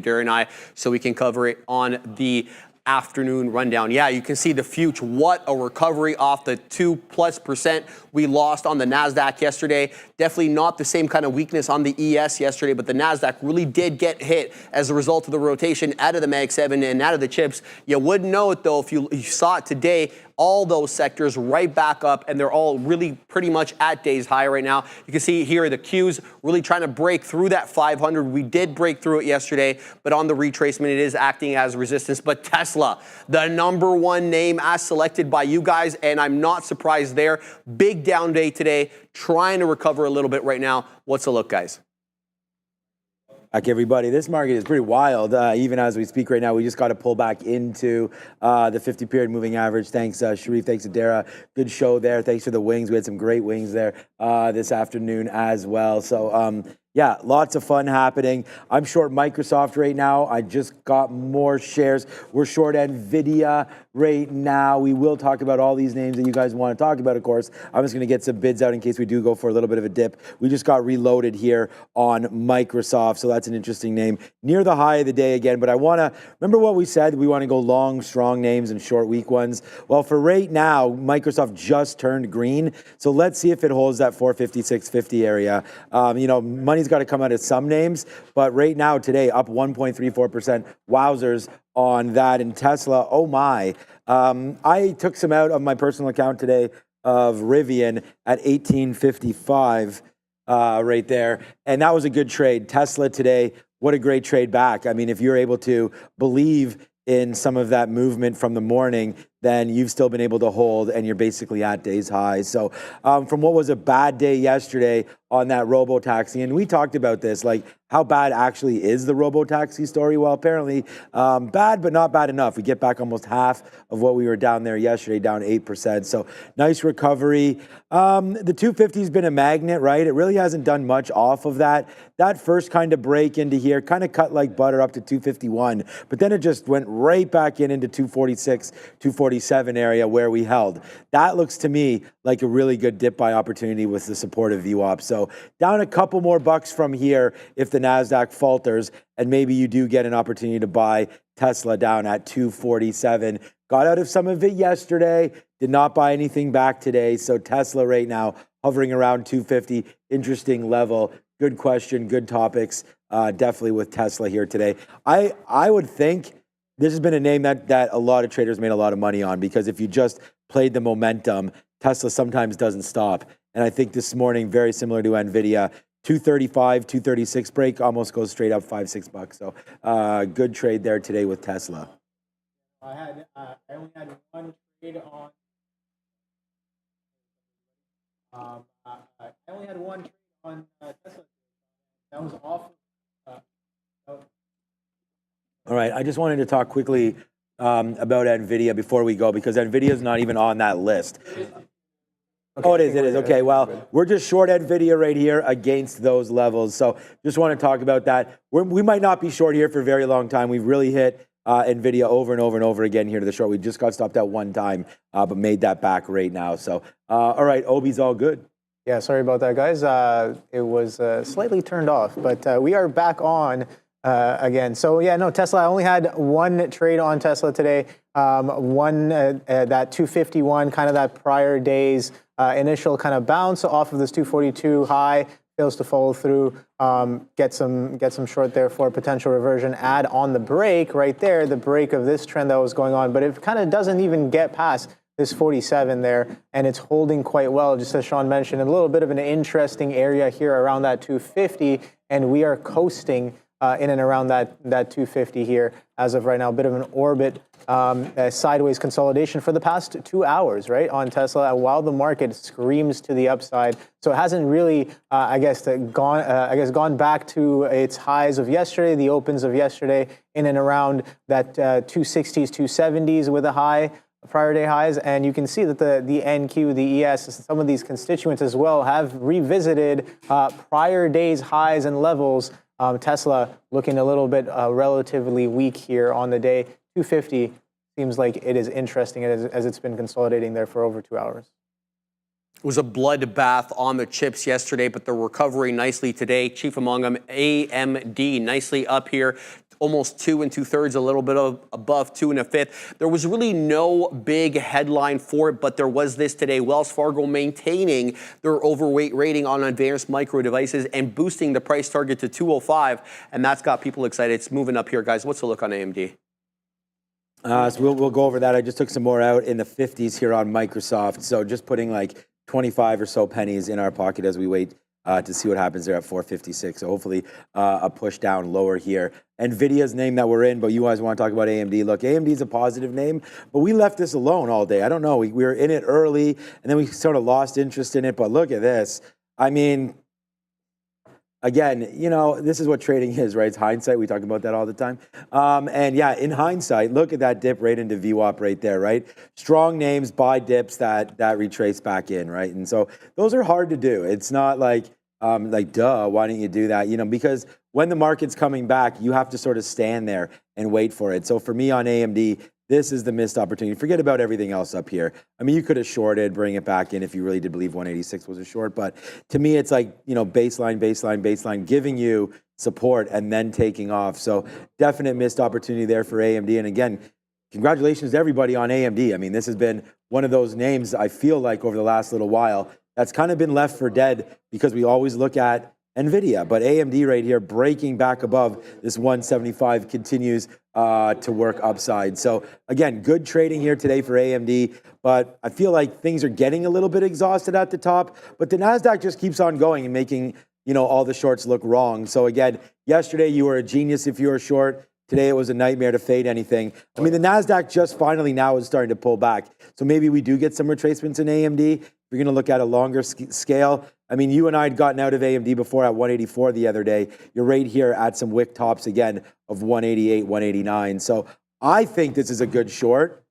Darren and I, so we can cover it on the afternoon rundown. Yeah, you can see the future. What a recovery off the 2+% we lost on the NASDAQ yesterday. Definitely not the same kind of weakness on the ES yesterday, but the NASDAQ really did get hit as a result of the rotation out of the Mag 7 and out of the chips. You wouldn't know it though if you saw it today. All those sectors right back up, and they're all really pretty much at day's high right now. You can see here the Qs really trying to break through that 500. We did break through it yesterday, but on the retracement, it is acting as resistance. But Tesla, the #1 name as selected by you guys, and I'm not surprised there. Big down day today, trying to recover a little bit right now. What's the look, guys? Back, everybody. This market is pretty wild. Even as we speak right now, we just got to pull back into the 50-period moving average. Thanks, Sharif. Thanks, Adara. Good show there. Thanks for the wings. We had some great wings there this afternoon as well. So, yeah, lots of fun happening. I'm short Microsoft right now. I just got more shares. We're short Nvidia right now. We will talk about all these names that you guys want to talk about, of course. I'm just going to get some bids out in case we do go for a little bit of a dip. We just got reloaded here on Microsoft, so that's an interesting name. Near the high of the day again, but I want to, remember what we said? We want to go long, strong names and short, weak ones. Well, for right now, Microsoft just turned green, so let's see if it holds that 450, 650 area. You know, money's got to come out of some names, but right now, today, up 1.34%. Wowzers on that. And Tesla, oh my. I took some out of my personal account today of Rivian at 1855 right there. And that was a good trade. Tesla today, what a great trade back. I mean, if you're able to believe in some of that movement from the morning, then you've still been able to hold and you're basically at day's highs. So from what was a bad day yesterday on that robo-taxi, and we talked about this, like how bad actually is the robo-taxi story? Well, apparently bad, but not bad enough. We get back almost half of what we were down there yesterday, down 8%. So nice recovery. The 250 has been a magnet, right? It really hasn't done much off of that. That first kind of break into here kind of cut like butter up to 251, but then it just went right back into 246, 247 area where we held. That looks to me like a really good dip buy opportunity with the supportive VWAP. So down a couple more bucks from here if the NASDAQ falters, and maybe you do get an opportunity to buy Tesla down at 247. Got out of some of it yesterday, did not buy anything back today. So Tesla right now hovering around 250, interesting level. Good question, good topics, definitely with Tesla here today. I would think this has been a name that a lot of traders made a lot of money on, because if you just played the momentum, Tesla sometimes doesn't stop. And I think this morning, very similar to Nvidia, 235, 236 break, almost goes straight up $5-6. So good trade there today with Tesla. I only had one trade on. I only had one trade on Tesla. That was awful. All right, I just wanted to talk quickly about Nvidia before we go, because Nvidia is not even on that list. Okay. Oh, it is. Okay, well, we're just short Nvidia right here against those levels. So just want to talk about that. We might not be short here for a very long time. We've really hit Nvidia over and over and over again here to the short. We just got stopped out one time, but made that back right now. So, all right, Obi's all good. Yeah, sorry about that, guys. It was slightly turned off, but we are back on again. So yeah, no, Tesla, I only had one trade on Tesla today. That 251, kind of that prior day's initial kind of bounce off of this 242 high, fails to follow through. Get some short there for potential reversion. Add on the break right there, the break of this trend that was going on, but it kind of doesn't even get past this 47 there, and it's holding quite well, just as Sean mentioned. A little bit of an interesting area here around that 250, and we are coasting in and around that 250 here as of right now. A bit of an orbit sideways consolidation for the past 2 hours, right, on Tesla, while the market screams to the upside. So it hasn't really, gone back to its highs of yesterday, the opens of yesterday, in and around that 260s, 270s with a high. Prior day highs, and you can see that the NQ, the ES, some of these constituents as well have revisited prior days highs and levels. Tesla looking a little bit relatively weak here on the day. 250 seems like it is interesting as it's been consolidating there for over 2 hours. It was a bloodbath on the chips yesterday, but they're recovering nicely today. Chief among them, AMD, nicely up here. almost 2 2/3, a little bit above 2 1/5. There was really no big headline for it, but there was this today. Wells Fargo maintaining their overweight rating on advanced micro devices and boosting the price target to 205, and that's got people excited. It's moving up here, guys. What's the look on AMD? So we'll go over that. I just took some more out in the 50s here on Microsoft. So just putting like 25 or so pennies in our pocket as we wait to see what happens there at 456. So hopefully a push down lower here. Nvidia's name that we're in, but you guys want to talk about AMD. Look, AMD's a positive name, but we left this alone all day. I don't know. We were in it early, and then we sort of lost interest in it. But look at this. I mean, again, you know, this is what trading is, right? It's hindsight. We talk about that all the time. And yeah, in hindsight, look at that dip right into VWAP right there, right? Strong names buy dips that retrace back in, right? And so those are hard to do. It's not like duh, why didn't you do that? You know, because when the market's coming back, you have to sort of stand there and wait for it. So for me on AMD, this is the missed opportunity. Forget about everything else up here. I mean, you could have shorted, bring it back in if you really did believe 186 was a short. But to me, it's like, you know, baseline, giving you support and then taking off. So definite missed opportunity there for AMD. And again, congratulations to everybody on AMD. I mean, this has been one of those names I feel like over the last little while that's kind of been left for dead because we always look at Nvidia, but AMD right here breaking back above this 175 continues to work upside. So again, good trading here today for AMD, but I feel like things are getting a little bit exhausted at the top, but the NASDAQ just keeps on going and making, you know, all the shorts look wrong. So again, yesterday you were a genius if you were short. Today it was a nightmare to fade anything. I mean, the NASDAQ just finally now is starting to pull back. So maybe we do get some retracements in AMD. We're going to look at a longer scale. I mean, you and I had gotten out of AMD before at 184 the other day. You're right here at some wick tops again of 188, 189. So I think this is a good short.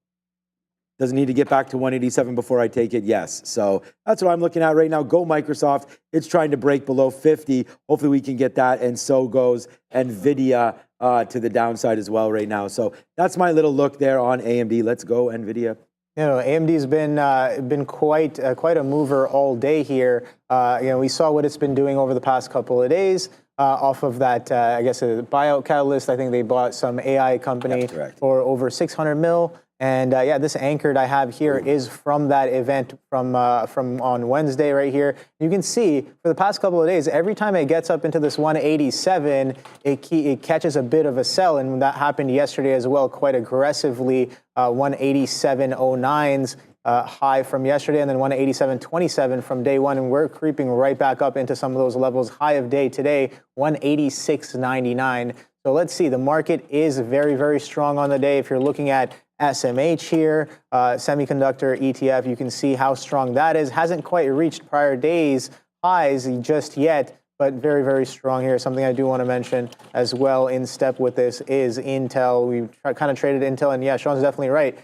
Doesn't need to get back to 187 before I take it, yes. So that's what I'm looking at right now. Go Microsoft. It's trying to break below 50. Hopefully we can get that, and so goes Nvidia to the downside as well right now. So that's my little look there on AMD. Let's go Nvidia. You know, AMD's been quite a mover all day here. You know, we saw what it's been doing over the past couple of days off of that, I guess, a buyout catalyst. I think they bought some AI company for over 600 mil. And yeah, this anchored I have here is from that event from on Wednesday right here. You can see for the past couple of days, every time it gets up into this 187, it catches a bit of a sell. And that happened yesterday as well, quite aggressively. 187.09's high from yesterday, and then 187.27 from day one. And we're creeping right back up into some of those levels. High of day today, 186.99. So let's see, the market is very, very strong on the day. If you're looking at SMH here, semiconductor ETF, you can see how strong that is. Hasn't quite reached prior days highs just yet, but very, very strong here. Something I do want to mention as well in step with this is Intel. We kind of traded Intel, and yeah, Sean's definitely right.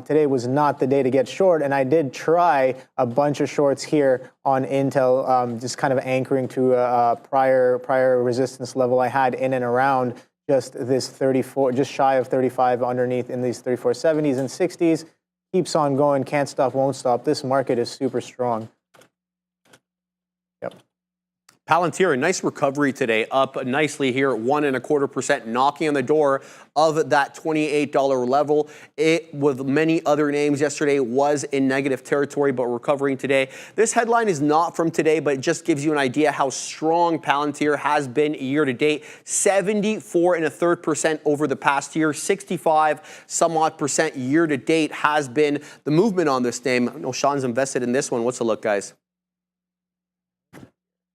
Today was not the day to get short, and I did try a bunch of shorts here on Intel, just kind of anchoring to a prior resistance level I had in and around just this 34, just shy of 35 underneath in these 3470s and 60s. Keeps on going, can't stop, won't stop. This market is super strong. Yep. Palantir, a nice recovery today, up nicely here at 1.25%, knocking on the door of that $28 level. It, with many other names yesterday, was in negative territory, but recovering today. This headline is not from today, but it just gives you an idea how strong Palantir has been year to date. 74.33% over the past year, 65 some odd percent year to date has been the movement on this name. I know Sean's invested in this one. What's the look, guys?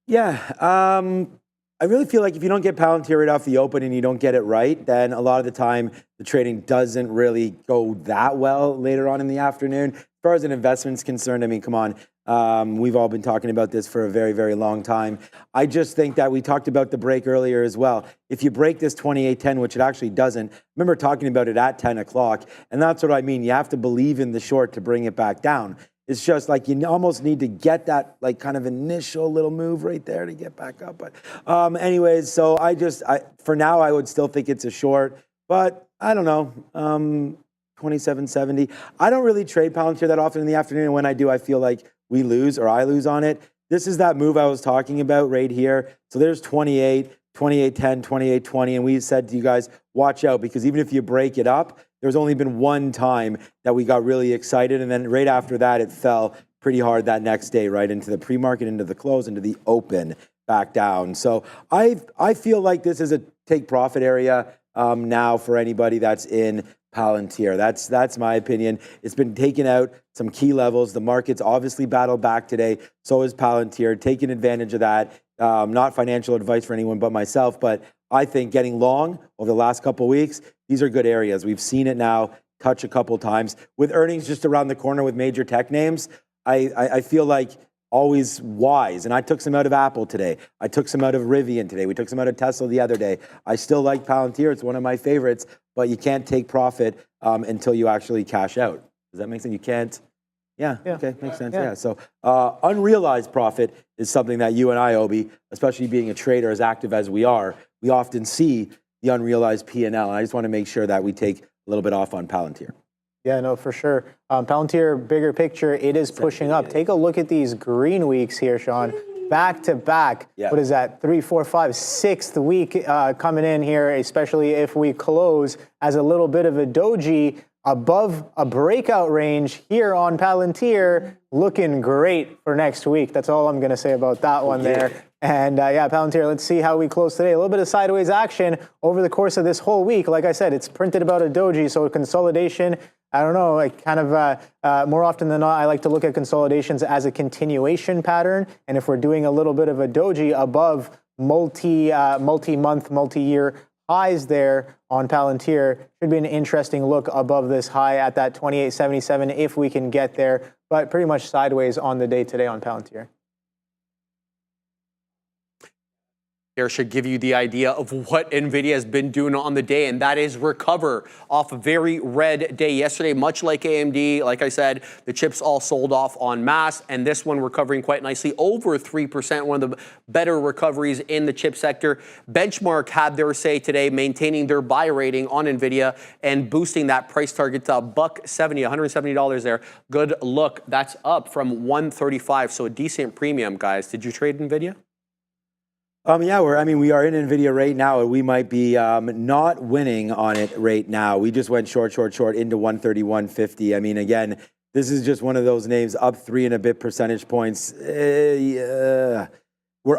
Yeah, I really feel like if you don't get Palantir right off the open and you don't get it right, then a lot of the time the trading doesn't really go that well later on in the afternoon. As far as an investment's concerned, I mean, come on. We've all been talking about this for a very, very long time. I just think that we talked about the break earlier as well. If you break this 28.10, which it actually doesn't, I remember talking about it at 10 o'clock, and that's what I mean. You have to believe in the short to bring it back down. It's just like you almost need to get that like kind of initial little move right there to get back up. But anyways, so for now, I would still think it's a short, but I don't know, 27.70. I don't really trade Palantir that often in the afternoon. And when I do, I feel like we lose or I lose on it. This is that move I was talking about right here. So there's 28, 28.10, 28.20, and we said to you guys, watch out, because even if you break it up, there's only been one time that we got really excited, and then right after that, it fell pretty hard that next day, right into the pre-market, into the close, into the open, back down. So I feel like this is a take profit area now for anybody that's in Palantir. That's my opinion. It's been taking out some key levels. The market's obviously battled back today. So is Palantir, taking advantage of that. Not financial advice for anyone but myself, but I think getting long over the last couple of weeks, these are good areas. We've seen it now touch a couple times. With earnings just around the corner with major tech names, I feel like always wise. And I took some out of Apple today. I took some out of Rivian today. We took some out of Tesla the other day. I still like Palantir. It's one of my favorites, but you can't take profit until you actually cash out. Does that make sense? You can't. Yeah. Okay. Makes sense. Yeah. So unrealized profit is something that you and I, Obi, especially being a trader as active as we are, we often see the unrealized P&L. And I just want to make sure that we take a little bit off on Palantir. Yeah, no, for sure. Palantir, bigger picture, it is pushing up. Take a look at these green weeks here, Sean. Back to back. What is that? 3, 4, 5, 6th week coming in here, especially if we close as a little bit of a doji above a breakout range here on Palantir. Looking great for next week. That's all I'm going to say about that one there. And yeah, Palantir, let's see how we close today. A little bit of sideways action over the course of this whole week. Like I said, it's printed about a doji, so consolidation, I don't know, like kind of more often than not, I like to look at consolidations as a continuation pattern. And if we're doing a little bit of a doji above multi-month, multi-year highs there on Palantir, should be an interesting look above this high at that 28.77 if we can get there, but pretty much sideways on the day today on Palantir. Should give you the idea of what Nvidia has been doing on the day, and that is recover off a very red day yesterday, much like AMD. Like I said, the chips all sold off en masse, and this one recovering quite nicely, over 3%, one of the better recoveries in the chip sector. Benchmark had their say today, maintaining their buy rating on Nvidia and boosting that price target to $170, $170 there. Good look. That's up from $135, so a decent premium, guys. Did you trade Nvidia? Yeah, we are in Nvidia right now, and we might be not winning on it right now. We just went short into 131.50. I mean, again, this is just one of those names up 3 and a bit percentage points. We're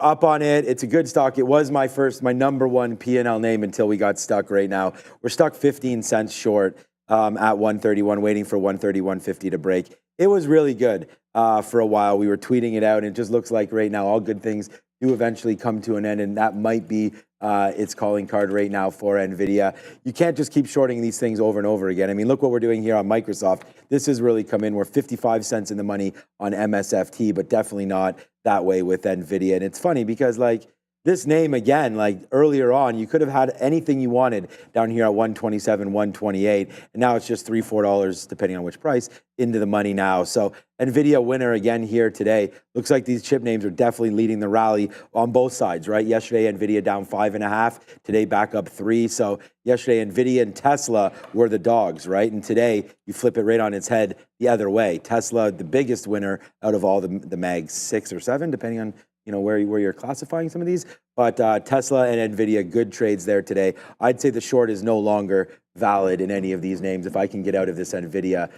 up on it. It's a good stock. It was my number one P&L name until we got stuck right now. We're stuck 15 cents short at 131, waiting for 131.50 to break. It was really good for a while. We were tweeting it out, and it just looks like right now all good things do eventually come to an end, and that might be its calling card right now for Nvidia. You can't just keep shorting these things over and over again. I mean, look what we're doing here on Microsoft. This has really come in. We're 55 cents in the money on MSFT, but definitely not that way with Nvidia. And it's funny because, like, this name, again, like earlier on, you could have had anything you wanted down here at 127, 128, and now it's just $3, $4, depending on which price, into the money now. So Nvidia winner again here today. Looks like these chip names are definitely leading the rally on both sides, right? Yesterday, Nvidia down 5.5, today back up 3. So yesterday, Nvidia and Tesla were the dogs, right? And today, you flip it right on its head the other way. Tesla, the biggest winner out of all the mags, 6 or 7, depending on where you're classifying some of these. But Tesla and Nvidia, good trades there today. I'd say the short is no longer valid in any of these names. If I can get out of this Nvidia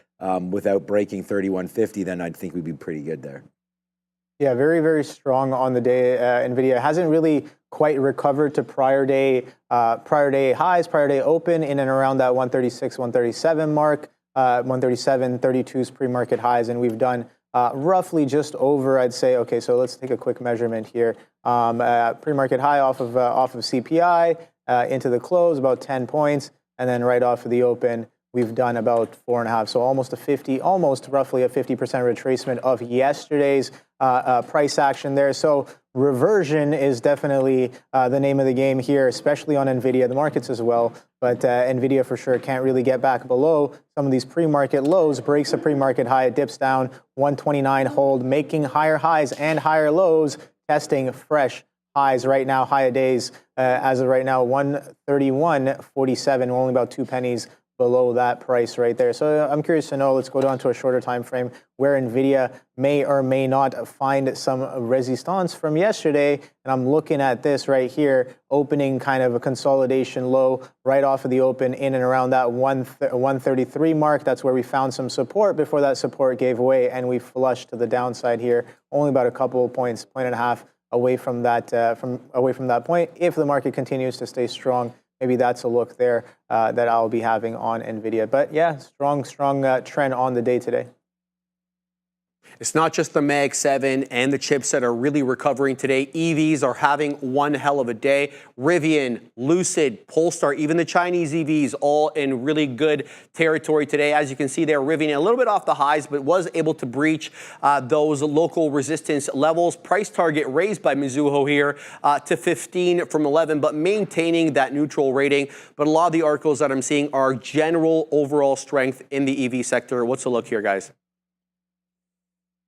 without breaking 31.50, then I'd think we'd be pretty good there. Yeah, very, very strong on the day. Nvidia hasn't really quite recovered to prior day highs, prior day open in and around that 136, 137 mark, 137, 32's pre-market highs, and we've done roughly just over, I'd say. Okay, so let's take a quick measurement here. Pre-market high off of CPI into the close, about 10 points, and then right off of the open, we've done about 4.5. So almost roughly a 50% retracement of yesterday's price action there. So reversion is definitely the name of the game here, especially on Nvidia, the markets as well. But Nvidia for sure can't really get back below some of these pre-market lows, breaks a pre-market high, it dips down 129 hold, making higher highs and higher lows, testing fresh highs right now, high days as of right now, 131.47, only about 2 pennies below that price right there. So I'm curious to know, let's go down to a shorter time frame where Nvidia may or may not find some resistance from yesterday. And I'm looking at this right here, opening kind of a consolidation low right off of the open in and around that 133 mark. That's where we found some support before that support gave away and we flushed to the downside here, only about a couple of points, point and a half away from that point. If the market continues to stay strong, maybe that's a look there that I'll be having on Nvidia. But yeah, strong trend on the day today. It's not just the Mag 7 and the chips that are really recovering today. EVs are having one hell of a day. Rivian, Lucid, Polestar, even the Chinese EVs, all in really good territory today. As you can see there, Rivian a little bit off the highs, but was able to breach those local resistance levels. Price target raised by Mizuho here to 15 from 11, but maintaining that neutral rating. But a lot of the articles that I'm seeing are general overall strength in the EV sector. What's the look here, guys?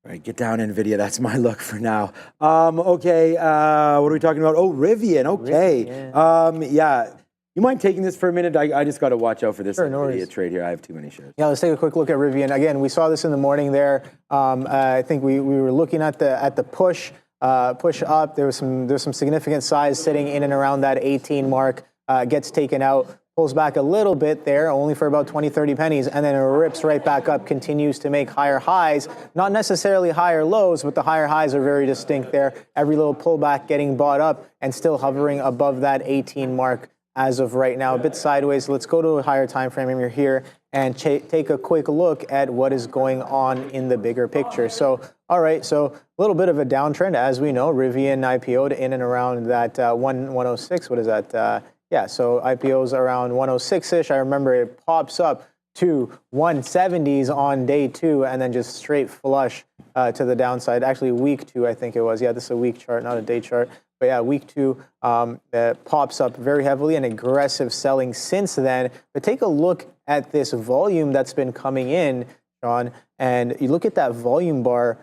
All right, get down, NVIDIA. That's my look for now. Okay, what are we talking about? Oh, Rivian. Okay. Rivian. Yeah. You mind taking this for a minute? I just got to watch out for this NVIDIA trade here. I have too many shares. Yeah, let's take a quick look at Rivian. Again, we saw this in the morning there. I think we were looking at the push up. There was some significant size sitting in and around that 18 mark. Gets taken out. Pulls back a little bit there, only for about 20, 30 pennies, and then it rips right back up, continues to make higher highs, not necessarily higher lows, but the higher highs are very distinct there. Every little pullback getting bought up and still hovering above that 18 mark as of right now, a bit sideways. Let's go to a higher time frame here and take a quick look at what is going on in the bigger picture. So, all right, so a little bit of a downtrend, as we know. Rivian IPO'd in and around that 106. What is that? Yeah, so IPO's around 106-ish. I remember it pops up to 170s on day 2 and then just straight flush to the downside. Actually, week 2, I think it was. Yeah, this is a week chart, not a day chart. But yeah, week 2 pops up very heavily and aggressive selling since then. But take a look at this volume that's been coming in, Sean, and you look at that volume bar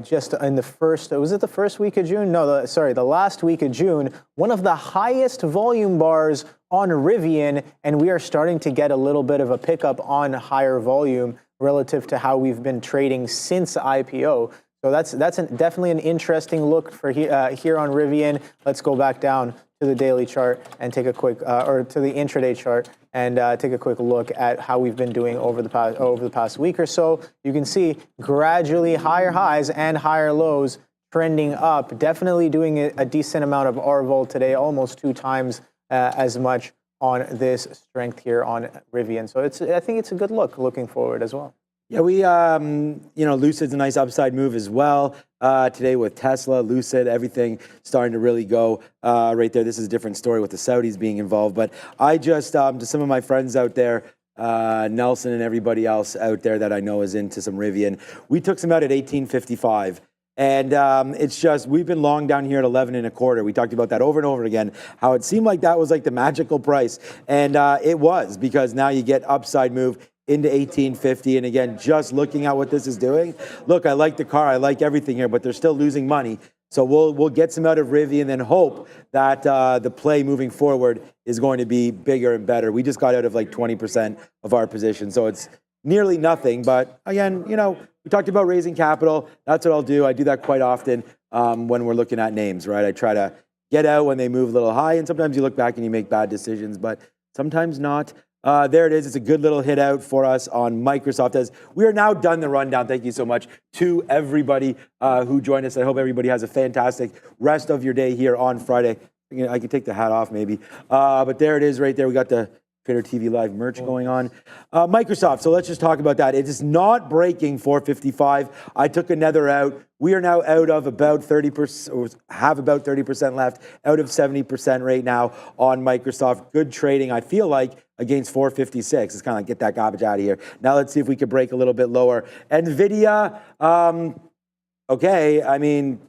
just in the first, was it the first week of June? No, the last week of June, one of the highest volume bars on Rivian, and we are starting to get a little bit of a pickup on higher volume relative to how we've been trading since IPO. So that's definitely an interesting look for here on Rivian. Let's go back down to the daily chart and take a quick, or to the intraday chart and take a quick look at how we've been doing over the past week or so. You can see gradually higher highs and higher lows trending up. Definitely doing a decent amount of R-vol today, almost 2 times as much on this strength here on Rivian. So I think it's a good look looking forward as well. Yeah, we, Lucid's a nice upside move as well today with Tesla, Lucid, everything starting to really go right there. This is a different story with the Saudis being involved. But I just, to some of my friends out there, Nelson and everybody else out there that I know is into some Rivian, we took some out at 1855. And it's just, we've been long down here at 11 and a quarter. We talked about that over and over again, how it seemed like that was like the magical price. And it was, because now you get upside move into 1850. And again, just looking at what this is doing, look, I like the car, I like everything here, but they're still losing money. So we'll get some out of Rivian and then hope that the play moving forward is going to be bigger and better. We just got out of like 20% of our position, so it's nearly nothing. But again, we talked about raising capital. That's what I'll do. I do that quite often when we're looking at names, right? I try to get out when they move a little high, and sometimes you look back and you make bad decisions, but sometimes not. There it is. It's a good little hit out for us on Microsoft. As we are now done the rundown. Thank you so much to everybody who joined us. I hope everybody has a fantastic rest of your day here on Friday. I can take the hat off maybe. But there it is right there. We got the Trader TV Live merch going on. Microsoft, so let's just talk about that. It is not breaking 455. I took another out. We are now out of about 30%, or have about 30% left, out of 70% right now on Microsoft. Good trading, I feel like, against 456. It's kind of like, get that garbage out of here. Now let's see if we could break a little bit lower. Nvidia, okay, I mean,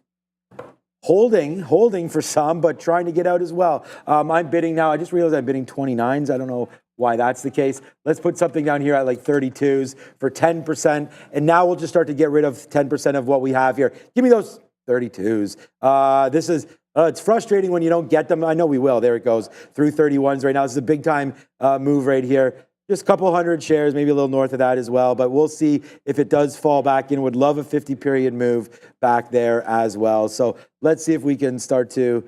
holding for some, but trying to get out as well. I'm bidding now. I just realized I'm bidding 29s. I don't know why that's the case. Let's put something down here at like 32s for 10%. And now we'll just start to get rid of 10% of what we have here. Give me those 32s. This is, it's frustrating when you don't get them. I know we will. There it goes through 31s right now. This is a big time move right here. just a couple hundred shares, maybe a little north of that as well. But we'll see if it does fall back in. Would love a 50-period move back there as well. So let's see if we can start to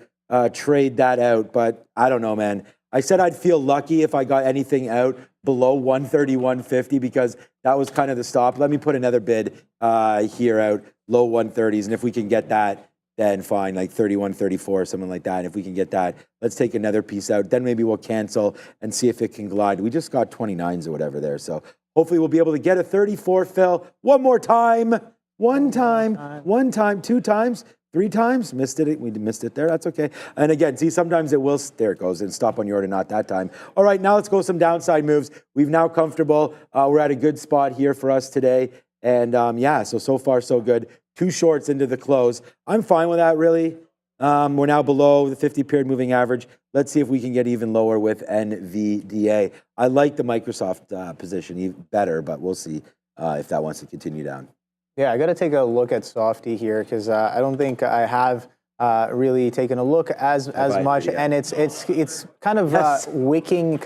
trade that out. But I don't know, man. I said I'd feel lucky if I got anything out below 130.150 because that was kind of the stop. Let me put another bid here out, low 130s. And if we can get that, then fine, like 31, 34, something like that. And if we can get that, let's take another piece out. Then maybe we'll cancel and see if it can glide. We just got 29s or whatever there. So hopefully we'll be able to get a 34 fill one more time. One time, two times, three times. Missed it. We missed it there. That's okay. And again, see, sometimes it will, there it goes, and stop on your order, not that time. All right, now let's go some downside moves. We've now comfortable. We're at a good spot here for us today. And yeah, so far so good. 2 shorts into the close. I'm fine with that, really. We're now below the 50-period moving average. Let's see if we can get even lower with NVDA. I like the Microsoft position even better, but we'll see if that wants to continue down. Yeah, I got to take a look at Softy here because I don't think I have really taken a look as much, yeah. And it's kind of wicking,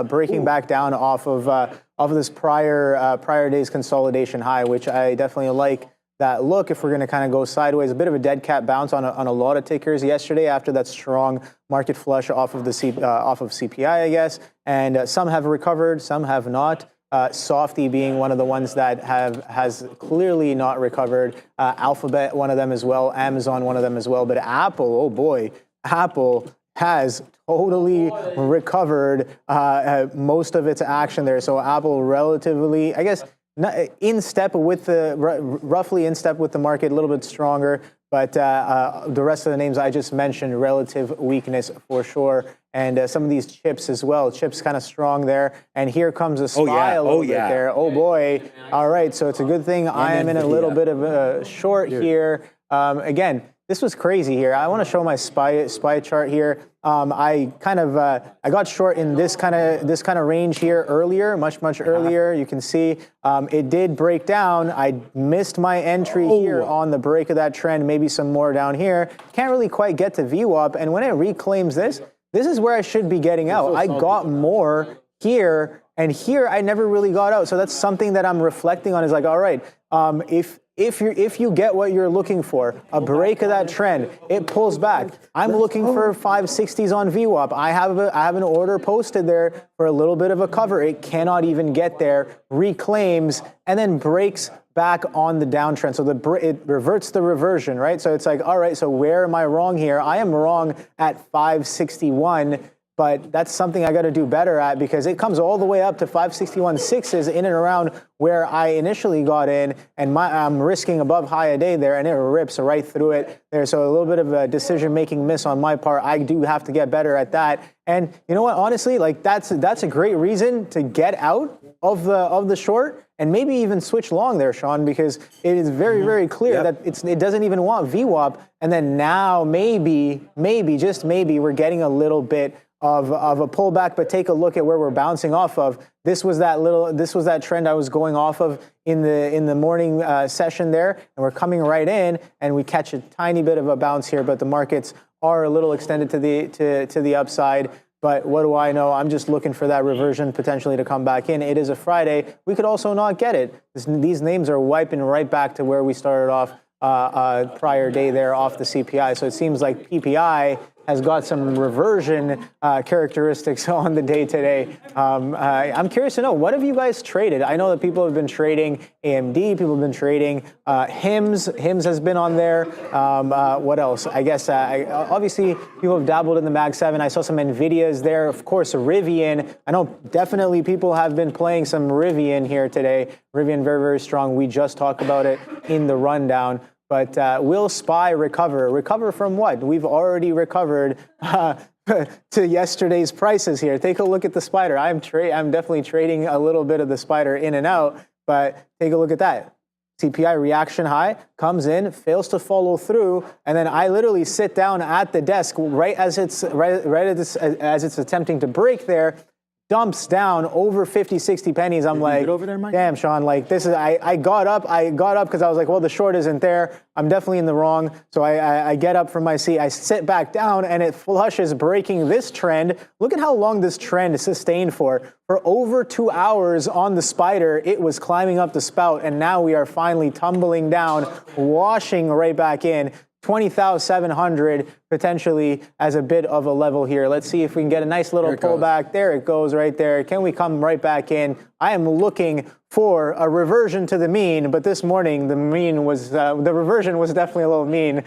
breaking back down off of this prior day's consolidation high, which I definitely like that look if we're going to kind of go sideways. A bit of a dead cat bounce on a lot of tickers yesterday after that strong market flush off of CPI, I guess. And some have recovered, some have not. Softy being one of the ones that has clearly not recovered. Alphabet, one of them as well. Amazon, one of them as well. But Apple, oh boy, Apple has totally recovered most of its action there. So Apple relatively, I guess, in step with the roughly in step with the market, a little bit stronger, but the rest of the names I just mentioned, relative weakness for sure, and some of these chips as well. Chips kind of strong there, and here comes a SPY a little bit there. Oh boy! All right, so it's a good thing I am in a little bit of a short here. Again, this was crazy here. I want to show my SPY chart here. I got short in this kind of range here earlier, much earlier. You can see it did break down. I missed my entry here on the break of that trend. Maybe some more down here. Can't really quite get to VWAP. And when it reclaims this is where I should be getting out. I got more here, and here I never really got out. So that's something that I'm reflecting on. Is like, all right, if you get what you're looking for, a break of that trend, it pulls back. I'm looking for 560s on VWAP. I have an order posted there for a little bit of a cover. It cannot even get there, reclaims, and then breaks back on the downtrend. So it reverts the reversion, right? So it's like, all right, so where am I wrong here? I am wrong at 561. But that's something I got to do better at because it comes all the way up to 561.6s in and around where I initially got in, and I'm risking above high a day there, and it rips right through it there. So a little bit of a decision-making miss on my part. I do have to get better at that. And you know what? Honestly, like that's a great reason to get out of the short and maybe even switch long there, Sean, because it is very, very clear that it doesn't even want VWAP. And then now maybe, just maybe, we're getting a little bit of a pullback, but take a look at where we're bouncing off of. This was that trend I was going off of in the morning session there, and we're coming right in, and we catch a tiny bit of a bounce here, but the markets are a little extended to the upside. But what do I know? I'm just looking for that reversion potentially to come back in. It is a Friday. We could also not get it. These names are wiping right back to where we started off prior day there off the CPI. So it seems like PPI has got some reversion characteristics on the day today. I'm curious to know, what have you guys traded? I know that people have been trading AMD, people have been trading HIMS. HIMS has been on there. What else? I guess, obviously, people have dabbled in the Mag 7. I saw some Nvidias there. Of course, Rivian. I know definitely people have been playing some Rivian here today. Rivian, very, very strong. We just talked about it in the rundown. But will SPY recover? Recover from what? We've already recovered to yesterday's prices here. Take a look at the spider. I'm definitely trading a little bit of the spider in and out, but take a look at that. CPI reaction high comes in, fails to follow through, and then I literally sit down at the desk right as it's attempting to break there. dumps down over 50, 60 pennies. I'm like, over there, Mike? damn, Sean, like this is, I got up because I was like, well, the short isn't there. I'm definitely in the wrong. So I get up from my seat, I sit back down, and it flushes, breaking this trend. Look at how long this trend is sustained for. For over 2 hours on the spider, it was climbing up the spout, and now we are finally tumbling down, washing right back in. 20,700 potentially as a bit of a level here. Let's see if we can get a nice little pullback. There it goes right there. Can we come right back in? I am looking for a reversion to the mean, but this morning the mean was, the reversion was definitely a little mean.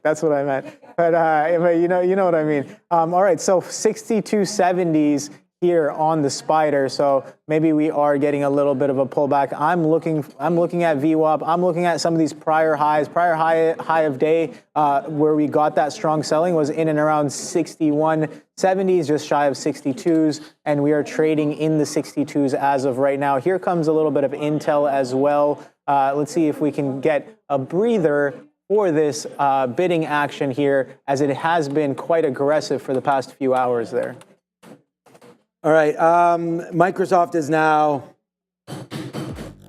That's what I meant. But you know what I mean. All right, so 6270s here on the spider, so maybe we are getting a little bit of a pullback. I'm looking at VWAP. I'm looking at some of these prior highs. Prior high of day where we got that strong selling was in and around 6170s, just shy of 62s, and we are trading in the 62s as of right now. Here comes a little bit of intel as well. Let's see if we can get a breather for this bidding action here, as it has been quite aggressive for the past few hours there. All right, Microsoft is now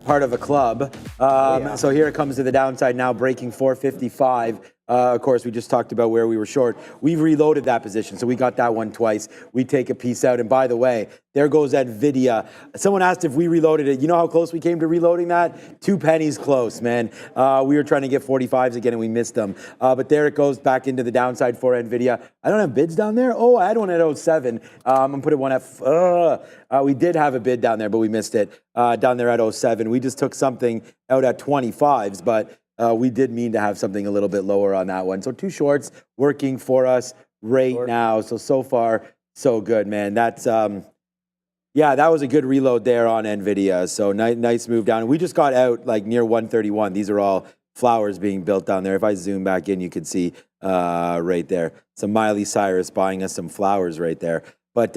part of a club. So here it comes to the downside now, breaking 455. Of course, we just talked about where we were short. We've reloaded that position, so we got that one twice. We take a piece out, and by the way, there goes Nvidia. Someone asked if we reloaded it. You know how close we came to reloading that? 2 pennies close, man. We were trying to get 45s again, and we missed them. But there it goes back into the downside for Nvidia. I don't have bids down there. Oh, I had one at 07. I'm gonna put it one at. We did have a bid down there, but we missed it down there at 07. We just took something out at 25s, but. We did mean to have something a little bit lower on that one. So 2 shorts working for us right now. So far, so good, man. That's, yeah, that was a good reload there on NVIDIA. So nice move down. And we just got out like near 131. These are all flowers being built down there. If I zoom back in, you can see right there. Some Miley Cyrus buying us some flowers right there. But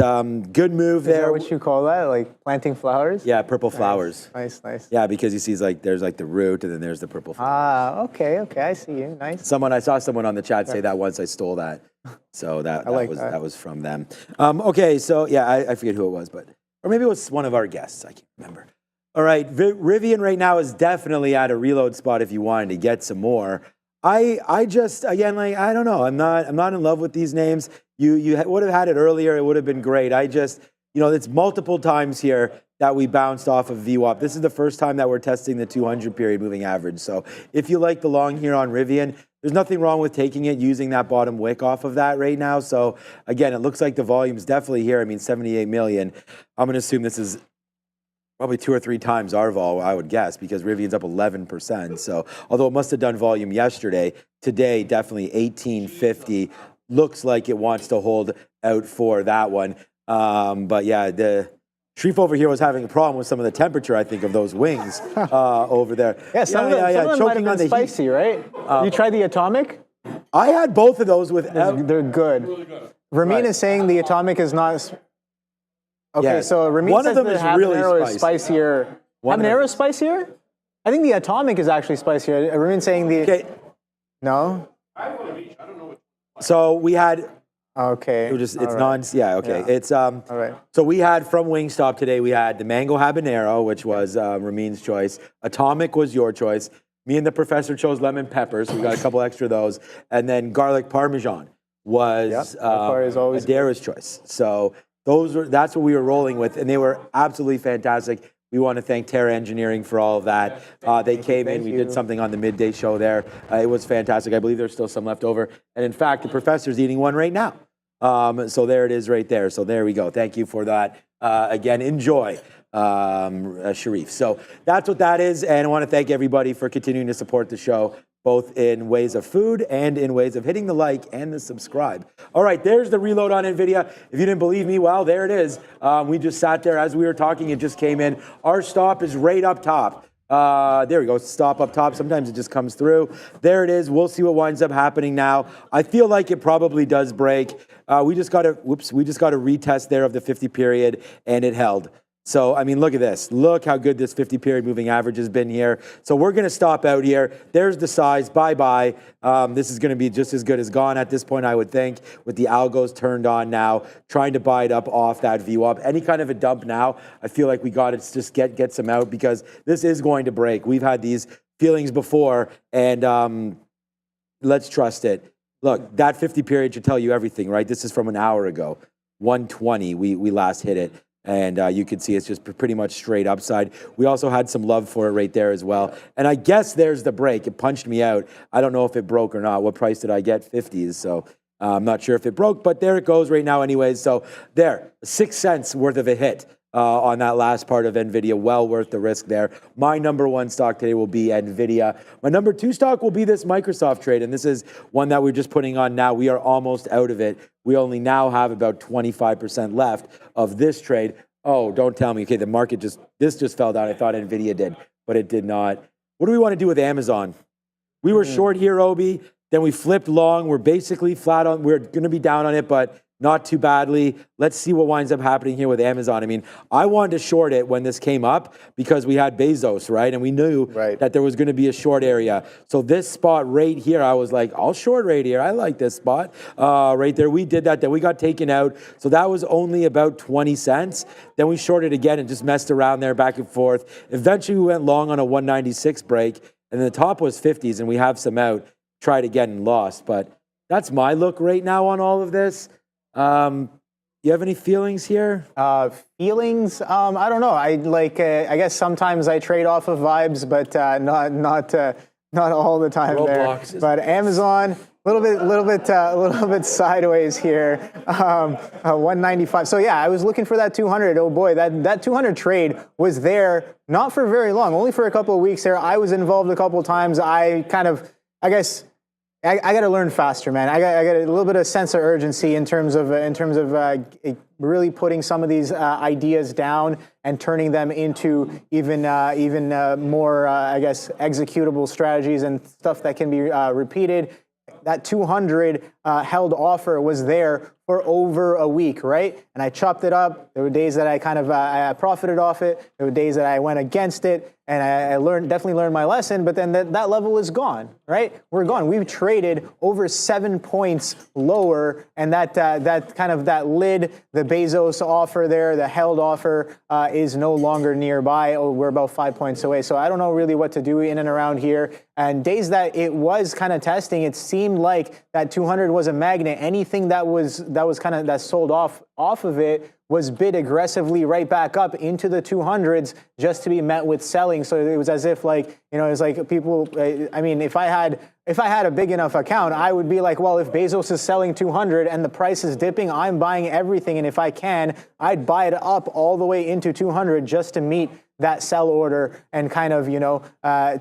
good move there. Is that what you call that? Like planting flowers? Yeah, purple flowers. Nice. Yeah, because you see like there's like the root and then there's the purple flowers. Okay, I see you. Nice. I saw someone on the chat say that once. I stole that. So that was from them. Okay, so yeah, I forget who it was, or maybe it was one of our guests. I can't remember. All right, Rivian right now is definitely at a reload spot if you wanted to get some more. I just, again, like, I don't know. I'm not in love with these names. You would have had it earlier. It would have been great. I just, it's multiple times here that we bounced off of VWAP. This is the first time that we're testing the 200 period moving average. So if you like the long here on Rivian, there's nothing wrong with taking it, using that bottom wick off of that right now. So again, it looks like the volume's definitely here. I mean, 78 million. I'm going to assume this is probably 2 or 3 times our vol, I would guess, because Rivian's up 11%. So although it must have done volume yesterday, today definitely 1850. Looks like it wants to hold out for that one. But yeah, the Sharif over here was having a problem with some of the temperature, I think, of those wings over there. Yeah, some of them might have been spicy, right? You tried the Atomic? I had both of those with. They're good. Really good. Ramin is saying the Atomic is not. Okay, yeah. So Ramin says that habanero is spicier. Habanero is spicier? I think the Atomic is actually spicier. Ramin's saying the. Okay. No? I have one of each. I don't know what. So we had. Okay. It's right. Yeah, okay. Yeah. It's all right. So we had from Wingstop today, we had the mango habanero, which was Ramin's choice. Atomic was your choice. Me and the professor chose lemon pepper, so we got a couple extra of those. And then garlic parmesan was Adara's choice. So that's what we were rolling with, and they were absolutely fantastic. We want to thank Terra Engineering for all of that. They came in, we did something on the midday show there. It was fantastic. I believe there's still some left over. And in fact, the professor's eating one right now. So there it is right there. So there we go. Thank you for that. Again, enjoy, Sharif. So that's what that is. And I want to thank everybody for continuing to support the show, both in ways of food and in ways of hitting the like and the subscribe. All right, there's the reload on NVIDIA. If you didn't believe me, well, there it is. We just sat there as we were talking. It just came in. Our stop is right up top. There we go, stop up top. Sometimes it just comes through. There it is. We'll see what winds up happening now. I feel like it probably does break. We just got a retest there of the 50 period, and it held. So, I mean, look at this. Look how good this 50-period moving average has been here. So we're going to stop out here. There's the size. Bye-bye. This is going to be just as good as gone at this point, I would think, with the algos turned on now, trying to buy it up off that view up. Any kind of a dump now, I feel like we got to just get some out because this is going to break. We've had these feelings before, and let's trust it. Look, that 50-period should tell you everything, right? This is from an hour ago. 120, we last hit it. And you can see it's just pretty much straight upside. We also had some love for it right there as well. And I guess there's the break. It punched me out. I don't know if it broke or not. What price did I get? 50s. So I'm not sure if it broke, but there it goes right now anyways. So there, 6 cents worth of a hit on that last part of NVIDIA. Well worth the risk there. My number one stock today will be NVIDIA. My number two stock will be this Microsoft trade. And this is one that we're just putting on now. We are almost out of it. We only now have about 25% left of this trade. Oh, don't tell me. Okay, the market this just fell down. I thought NVIDIA did, but it did not. What do we want to do with Amazon? We were short here, Obi. Then we flipped long. We're basically flat on. We're going to be down on it, but not too badly. Let's see what winds up happening here with Amazon. I mean, I wanted to short it when this came up because we had Bezos, right? And we knew that there was going to be a short area. So this spot right here, I was like, I'll short right here. I like this spot right there. We did that. Then we got taken out. So that was only about 20 cents. Then we shorted again and just messed around there back and forth. Eventually, we went long on a 196 break. And the top was 50s, and we have some out. Tried again and lost. But that's my look right now on all of this. You have any feelings here? Feelings? I don't know. I guess sometimes I trade off of vibes, but not all the time Roblox there. But Amazon, a little bit sideways here. 195. So yeah, I was looking for that 200. Oh boy, that 200 trade was there not for very long, only for a couple of weeks there. I was involved a couple of times. I guess. I got to learn faster, man. I got a little bit of sense of urgency in terms of really putting some of these ideas down and turning them into even more, I guess, executable strategies and stuff that can be repeated. That 200 held offer was there for over a week, right? And I chopped it up. There were days that I I profited off it. There were days that I went against it, and I definitely learned my lesson. But then that level is gone, right? We're gone. We've traded over 7 points lower, and that lid, the Bezos offer there, the held offer is no longer nearby. Oh, we're about 5 points away. So I don't know really what to do in and around here. And days that it was kind of testing, it seemed like that 200 was a magnet. Anything that sold off of it was bid aggressively right back up into the 200s just to be met with selling. So it was as if it's like people. I mean, if I had a big enough account, I would be like, well, if Bezos is selling 200 and the price is dipping, I'm buying everything, and if I can, I'd buy it up all the way into 200 just to meet that sell order and kind of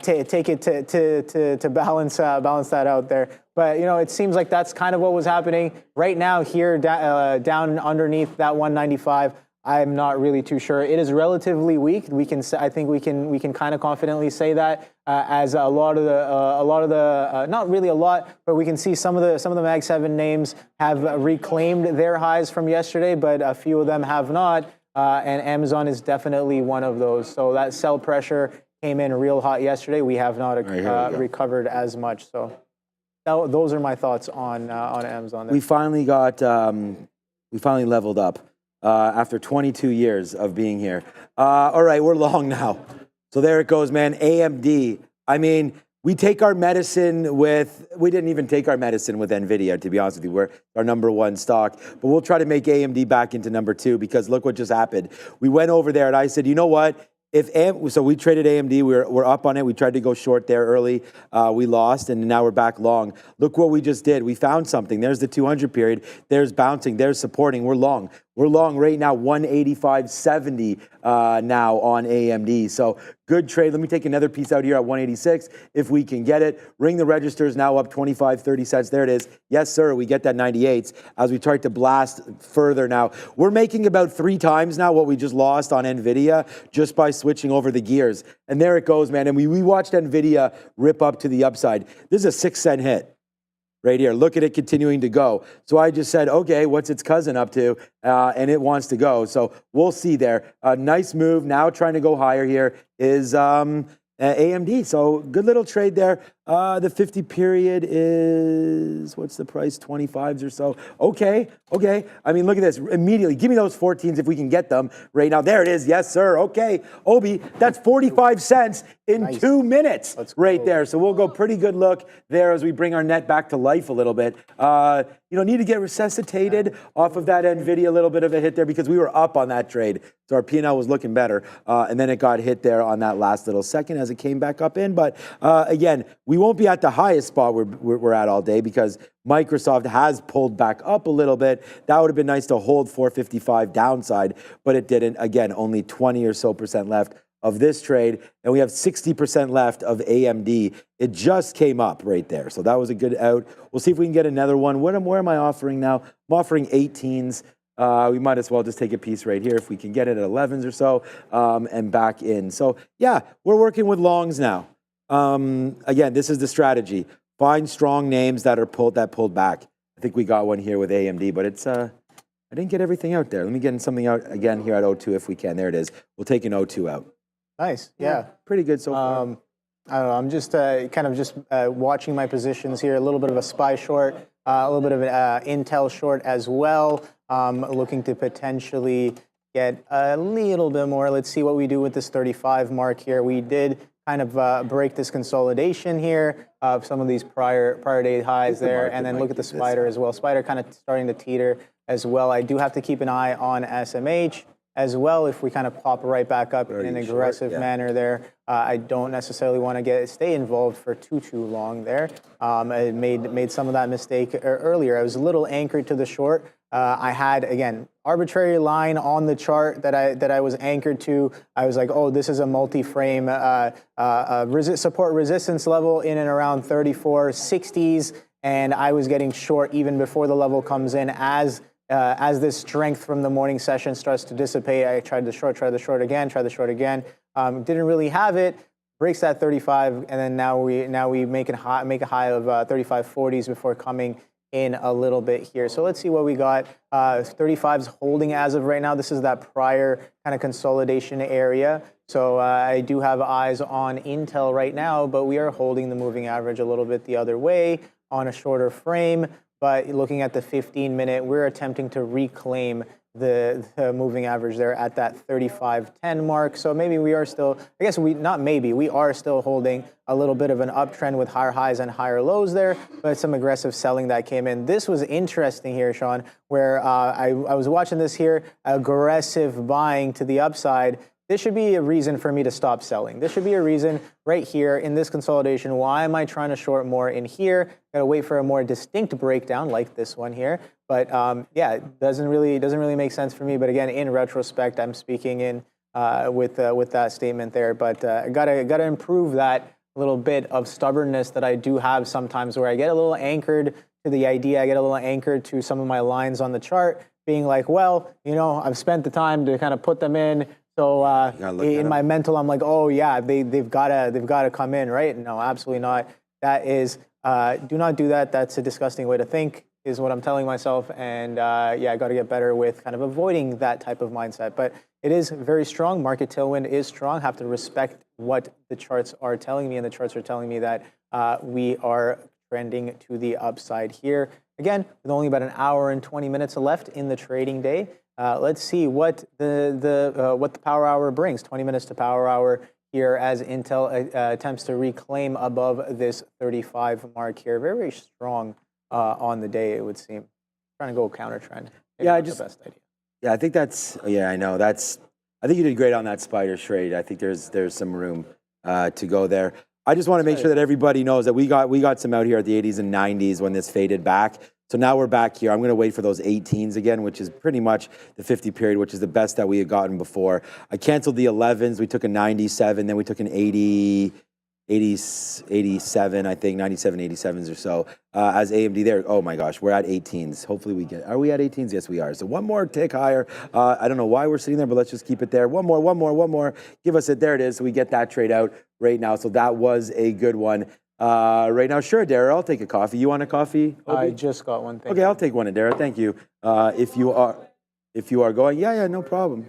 take it to balance that out there. But it seems like that's kind of what was happening right now here down underneath that 195. I'm not really too sure. It is relatively weak. I think we can kind of confidently say that as a lot of the not really a lot, but we can see some of the Mag 7 names have reclaimed their highs from yesterday, but a few of them have not. And Amazon is definitely one of those. So that sell pressure came in real hot yesterday. We have not recovered as much. So those are my thoughts on Amazon. There. We finally leveled up after 22 years of being here. All right, we're long now. So there it goes, man. AMD. I mean, we take our medicine we didn't even take our medicine with Nvidia, to be honest with you. We're our number one stock. But we'll try to make AMD back into number two because look what just happened. We went over there and I said, you know what? So we traded AMD. We're up on it. We tried to go short there early. We lost, and now we're back long. Look what we just did. We found something. There's the 200 period. There's bouncing. There's supporting. We're long. We're long right now, 185.70 now on AMD. So good trade. Let me take another piece out here at 186 if we can get it. Ring the registers now up 25, 30 cents. There it is. Yes, sir. We get that 98s as we try to blast further now. We're making about 3 times now what we just lost on NVIDIA just by switching over the gears. And there it goes, man. And we watched NVIDIA rip up to the upside. This is a 6 cent hit. right here. Look at it continuing to go. So I just said, okay, what's its cousin up to? And it wants to go. So we'll see there. A nice move. Now trying to go higher here is AMD. So good little trade there. The 50 period is, what's the price? 25s or so. Okay. I mean, look at this. Immediately, give me those 14s if we can get them right now. There it is. Yes, sir. Okay. Obi, that's 45 cents in 2 minutes right there. So we'll go pretty good look there as we bring our net back to life a little bit. Need to get resuscitated off of that Nvidia, a little bit of a hit there because we were up on that trade. So our P&L was looking better. And then it got hit there on that last little second as it came back up in. But again, we won't be at the highest spot we're at all day because Microsoft has pulled back up a little bit. That would have been nice to hold 455 downside, but it didn't. Again, only 20 or so % left of this trade, and we have 60% left of AMD. It just came up right there, so that was a good out. We'll see if we can get another one. Where am I offering now? I'm offering 18s. We might as well just take a piece right here if we can get it at 11s or so, and back in. So yeah, we're working with longs now. Again, this is the strategy. Find strong names that pulled back. I think we got one here with AMD, but it's I didn't get everything out there. Let me get something out again here at 02 if we can. There it is. We'll take an 02 out. Nice. Yeah. Pretty good so far. I don't know. I'm just watching my positions here. A little bit of a SPY short, a little bit of an Intel short as well. Looking to potentially get a little bit more. Let's see what we do with this 35 mark here. We did kind of break this consolidation here of some of these prior day highs there, and then look at the spider as well. Spider kind of starting to teeter as well. I do have to keep an eye on SMH as well. If we kind of pop right back up in an aggressive manner there, I don't necessarily want to stay involved for too long there. I made some of that mistake earlier. I was a little anchored to the short. I had, again, arbitrary line on the chart that I was anchored to. I was like, oh, this is a multi-frame support resistance level in and around 34.60s, and I was getting short even before the level comes in. As this strength from the morning session starts to dissipate, I tried the short again. Didn't really have it. Breaks that 35, and then now we make a high of 35.40s before coming in a little bit here. So let's see what we got. 35's holding as of right now. This is that prior kind of consolidation area. So I do have eyes on Intel right now, but we are holding the moving average a little bit the other way on a shorter frame. But looking at the 15-minute, we're attempting to reclaim the moving average there at that 35.10 mark. So maybe we are still, we are still holding a little bit of an uptrend with higher highs and higher lows there, but some aggressive selling that came in. This was interesting here, Sean, where I was watching this here, aggressive buying to the upside. This should be a reason for me to stop selling. This should be a reason right here in this consolidation. Why am I trying to short more in here? Got to wait for a more distinct breakdown like this one here. But yeah, it doesn't really make sense for me. But again, in retrospect, I'm speaking in with that statement there. But I gotta improve that little bit of stubbornness that I do have sometimes, where I get a little anchored to the idea. I get a little anchored to some of my lines on the chart, being like, well, I've spent the time to kind of put them in. So in my mental, I'm like, oh yeah, they've got to come in, right? No, absolutely not. That is, do not do that. That's a disgusting way to think, is what I'm telling myself. And yeah, I got to get better with kind of avoiding that type of mindset. But it is very strong. Market tailwind is strong. Have to respect what the charts are telling me, and the charts are telling me that we are trending to the upside here. Again, with only about an hour and 20 minutes left in the trading day. Let's see what the power hour brings. 20 minutes to power hour here as Intel attempts to reclaim above this 35 mark here. Very, very strong on the day, it would seem. Trying to go counter trend. Maybe the best idea. Yeah, I think that's. Yeah, I know. I think you did great on that spider trade. I think there's some room to go there. I just want to make sure that everybody knows that we got some out here at the 80s and 90s when this faded back. So now we're back here. I'm going to wait for those 18s again, which is pretty much the 50 period, which is the best that we had gotten before. I canceled the 11s. We took a 97, then we took an 80, 87, I think, 97, 87s or so as AMD there. Oh my gosh, we're at 18s. Hopefully are we at 18s? Yes, we are. So one more tick higher. I don't know why we're sitting there, but let's just keep it there. One more. Give us it. There it is. So we get that trade out right now. So that was a good one. right now. Sure, Dara, I'll take a coffee. You want a coffee? I Obi? just got one thing. Okay, I'll take one, Dara. Thank you. If you are going, yeah, no problem.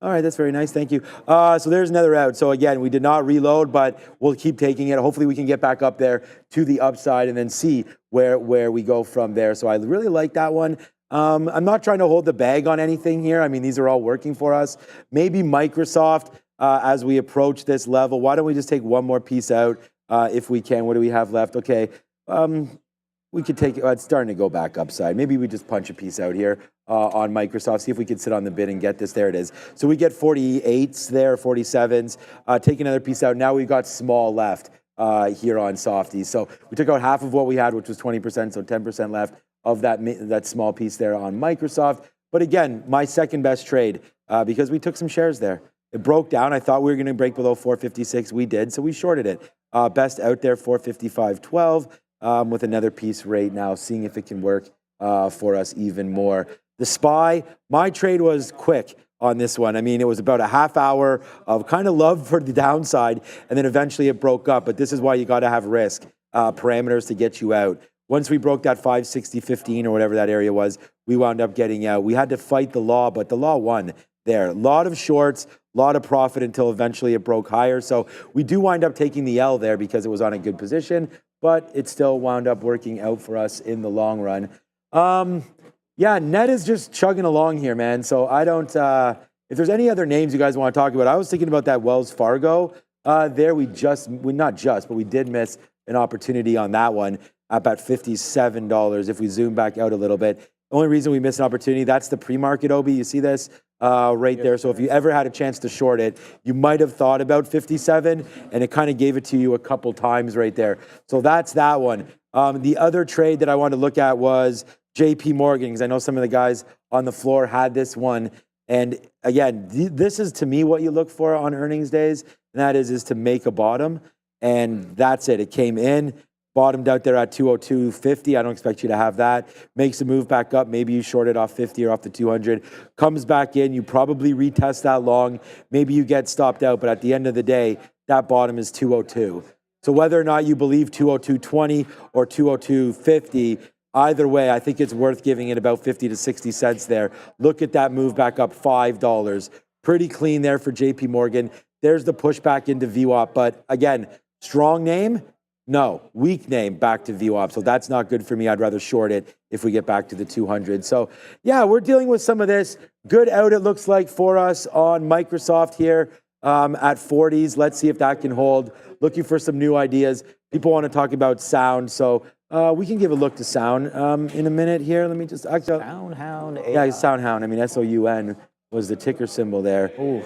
All right, that's very nice. Thank you. So there's another out. So again, we did not reload, but we'll keep taking it. Hopefully we can get back up there to the upside and then see where we go from there. So I really like that one. I'm not trying to hold the bag on anything here. I mean, these are all working for us. Maybe Microsoft as we approach this level. Why don't we just take one more piece out if we can? What do we have left? Okay. We could take it. It's starting to go back upside. Maybe we just punch a piece out here on Microsoft, see if we could sit on the bid and get this. There it is. So we get 48s there, 47s. Take another piece out. Now we've got small left here on Softies. So we took out half of what we had, which was 20%, so 10% left of that small piece there on Microsoft. But again, my second best trade because we took some shares there. It broke down. I thought we were going to break below 456. We did, so we shorted it. Best out there, 455.12. With another piece right now, seeing if it can work for us even more. The SPY, my trade was quick on this one. I mean, it was about a half hour of kind of love for the downside, and then eventually it broke up. But this is why you got to have risk parameters to get you out. Once we broke that 560.15 or whatever that area was, we wound up getting out. We had to fight the law, but the law won there. A lot of shorts, a lot of profit until eventually it broke higher. So we do wind up taking the L there because it was on a good position, but it still wound up working out for us in the long run. Yeah, net is just chugging along here, man. So I don't, if there's any other names you guys want to talk about, I was thinking about that Wells Fargo there. We did miss an opportunity on that one at about $57. If we zoom back out a little bit, the only reason we missed an opportunity, that's the pre-market, Obi. You see this right there. So if you ever had a chance to short it, you might have thought about 57, and it kind of gave it to you a couple times right there. So that's that one. The other trade that I wanted to look at was JP Morgan, because I know some of the guys on the floor had this one. And again, this is to me what you look for on earnings days, and that is to make a bottom. And that's it. It came in, bottomed out there at 202.50. I don't expect you to have that. Makes a move back up. Maybe you short it off 50 or off the 200. Comes back in. You probably retest that long. Maybe you get stopped out. But at the end of the day, that bottom is 202. So whether or not you believe 202.20 or 202.50, either way, I think it's worth giving it about 50 to 60 cents there. Look at that move back up $5. Pretty clean there for JP Morgan. There's the pushback into VWAP. But again, strong name? No. Weak name back to VWAP. So that's not good for me. I'd rather short it if we get back to the 200. So yeah, we're dealing with some of this. Good out, it looks like, for us on Microsoft here at 40s. Let's see if that can hold. Looking for some new ideas. People want to talk about sound. So we can give a look to sound in a minute here. Let me just... SoundHound AI. Yeah, SoundHound. I mean, SOUN was the ticker symbol there. Ooh.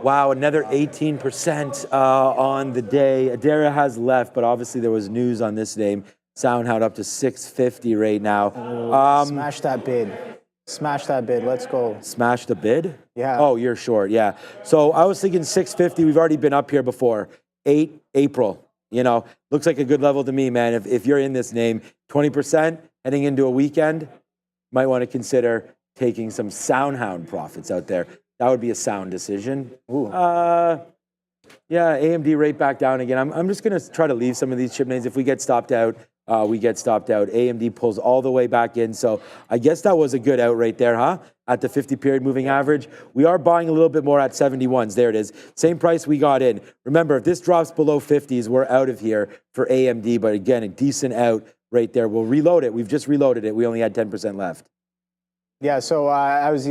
Wow, another 18% on the day. Adara has left, but obviously there was news on this name. SoundHound up to 650 right now. Smash that bid. Smash that bid. Let's go. Smash the bid? Yeah. Oh, you're short. Yeah. So I was thinking 650. We've already been up here before. April. You know, looks like a good level to me, man. If you're in this name, 20% heading into a weekend, might want to consider taking some SoundHound profits out there. That would be a sound decision. Ooh. Yeah, AMD right back down again. I'm just going to try to leave some of these chip names. If we get stopped out, we get stopped out. AMD pulls all the way back in. So I guess that was a good out right there, huh? At the 50-period moving average. We are buying a little bit more at 71s. There it is. Same price we got in. Remember, if this drops below 50s, we're out of here for AMD. But again, a decent out right there. We'll reload it. We've just reloaded it. We only had 10% left. Yeah, so I was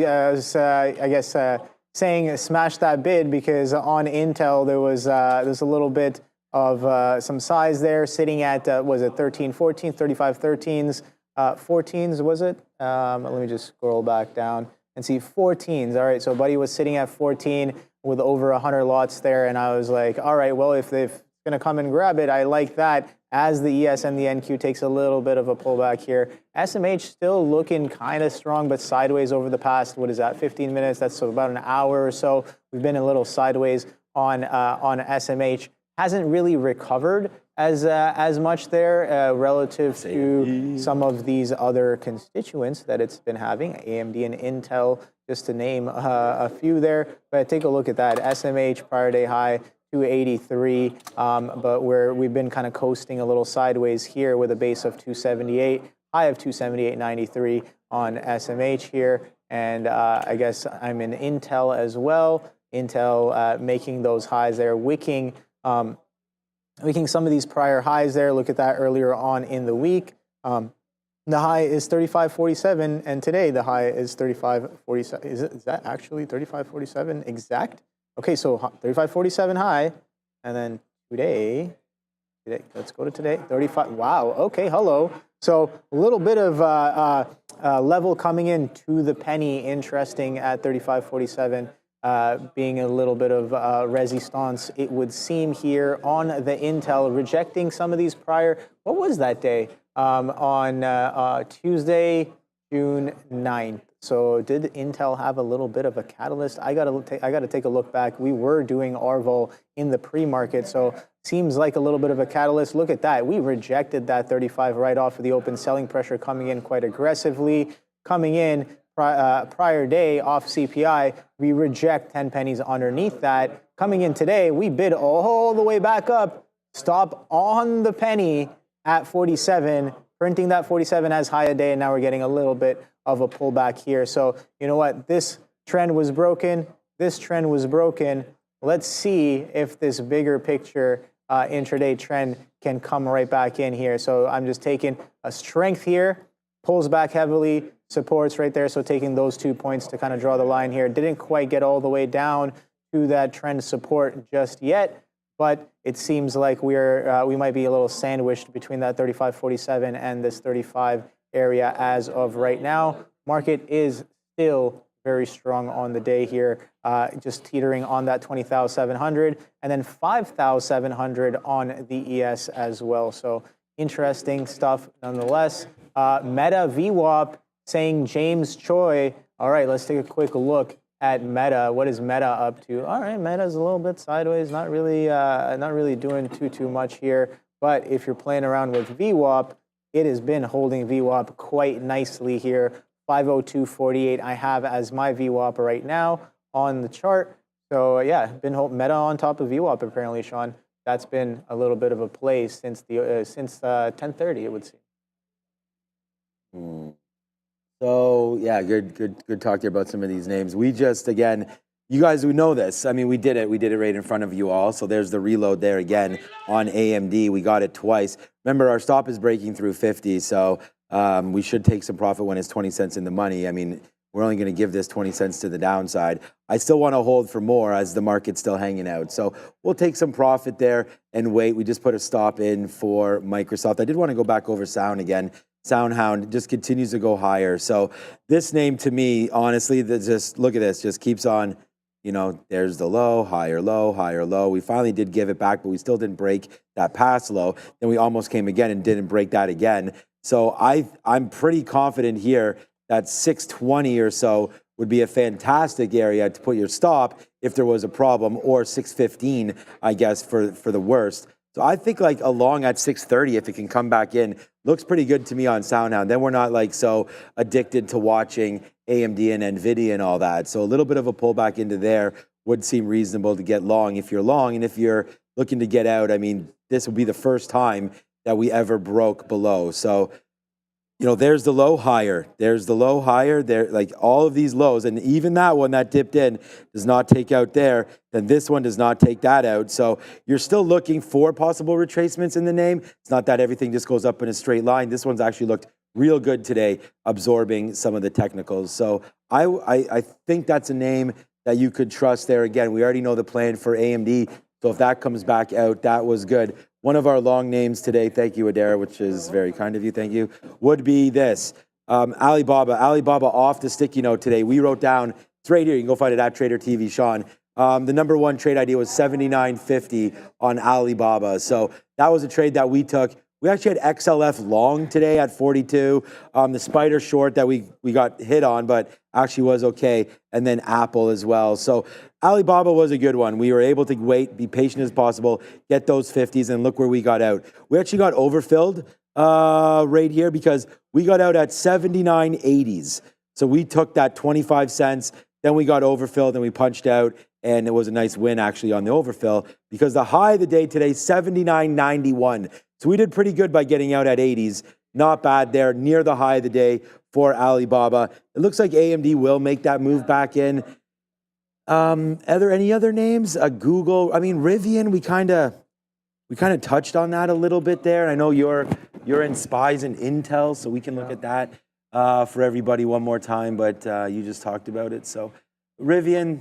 saying smash that bid because on Intel there's a little bit of some size there sitting at, was it 13, 14, 35, 13s, 14s, was it? Let me just scroll back down and see 14s. All right, so buddy was sitting at 14 with over 100 lots there, and I was like, all right, well, if they're going to come and grab it, I like that. As the ES and the NQ takes a little bit of a pullback here. SMH still looking kind of strong, but sideways over the past, 15 minutes? That's about an hour or so. We've been a little sideways on SMH. Hasn't really recovered as much there relative to some of these other constituents that it's been having, AMD and Intel, just to name a few there. But take a look at that. SMH prior day high, 283, but we've been kind of coasting a little sideways here with a base of 278, high of 278.93 on SMH here. And I guess I'm in Intel as well. Intel making those highs there, wicking some of these prior highs there. Look at that earlier on in the week. The high is 35.47, and today the high is 35.47. Is that actually 35.47 exact? Okay, so 35.47 high, and then today, let's go to today, 35. Wow, okay, hello. So a little bit of level coming in to the penny, interesting at 35.47, being a little bit of resistance, it would seem here on the Intel, rejecting some of these prior, what was that day? On Tuesday, June 9th. So did Intel have a little bit of a catalyst? I gotta take a look back. We were doing ARVO in the pre-market, so seems like a little bit of a catalyst. Look at that. We rejected that 35 right off of the open, selling pressure coming in quite aggressively. Coming in prior day off CPI, we reject 10 pennies underneath that. Coming in today, we bid all the way back up, stop on the penny at 47, printing that 47 as high a day, and now we're getting a little bit of a pullback here. So you know what? This trend was broken. This trend was broken. Let's see if this bigger picture intraday trend can come right back in here. So I'm just taking a strength here, pulls back heavily, supports right there. So taking those 2 points to kind of draw the line here. Didn't quite get all the way down to that trend support just yet, but it seems like we might be a little sandwiched between that 35.47 and this 35 area as of right now. Market is still very strong on the day here, just teetering on that 20,700 and then 5,700 on the ES as well. So interesting stuff nonetheless. Meta VWAP saying James Choi. All right, let's take a quick look at Meta. What is Meta up to? All right, Meta's a little bit sideways, not really doing too much here. But if you're playing around with VWAP, it has been holding VWAP quite nicely here. 502.48 I have as my VWAP right now on the chart. So yeah, been Meta on top of VWAP apparently, Sean. That's been a little bit of a play since 10:30, it would seem. So yeah, good talk here about some of these names. We just, again, you guys who know this, I mean, we did it right in front of you all. So there's the reload there again on AMD. We got it twice. Remember, our stop is breaking through 50, so we should take some profit when it's 20 cents in the money. I mean, we're only going to give this 20 cents to the downside. I still want to hold for more as the market's still hanging out. So we'll take some profit there and wait. We just put a stop in for Microsoft. I did want to go back over Sound again. SoundHound just continues to go higher. So this name to me, honestly, just look at this, just keeps on, you know, there's the low, higher low, higher low. We finally did give it back, but we still didn't break that past low. Then we almost came again and didn't break that again. So I'm pretty confident here that 620 or so would be a fantastic area to put your stop if there was a problem, or 615, I guess, for the worst. So I think like along at 630, if it can come back in, looks pretty good to me on SoundHound. Then we're not like so addicted to watching AMD and Nvidia and all that. So a little bit of a pullback into there would seem reasonable to get long if you're long. And if you're looking to get out, I mean, this would be the first time that we ever broke below. So, you know, there's the low higher. There's the low higher. There, like all of these lows, and even that one that dipped in does not take out there. Then this one does not take that out. So you're still looking for possible retracements in the name. It's not that everything just goes up in a straight line. This one's actually looked real good today, absorbing some of the technicals. So I think that's a name that you could trust there. Again, we already know the plan for AMD. So if that comes back out, that was good. One of our long names today, thank you, Adara, which is very kind of you, thank you, would be this. Alibaba. Alibaba off the sticky note today. We wrote down, it's right here, you can go find it at Trader TV, Sean. The number one trade idea was 79.50 on Alibaba. So that was a trade that we took. We actually had XLF long today at 42. The spider short that we got hit on, but actually was okay. And then Apple as well. So Alibaba was a good one. We were able to wait, be patient as possible, get those 50s, and look where we got out. We actually got overfilled right here because we got out at 79.80s. So we took that 25 cents, then we got overfilled, and we punched out and it was a nice win actually on the overfill because the high of the day today, 79.91. So we did pretty good by getting out at 80s. Not bad there, near the high of the day for Alibaba. It looks like AMD will make that move back in. Are there any other names? Google, I mean, Rivian, we kind of touched on that a little bit there. I know you're in SPIs and Intel, so we can look at that for everybody one more time, but you just talked about it. So Rivian,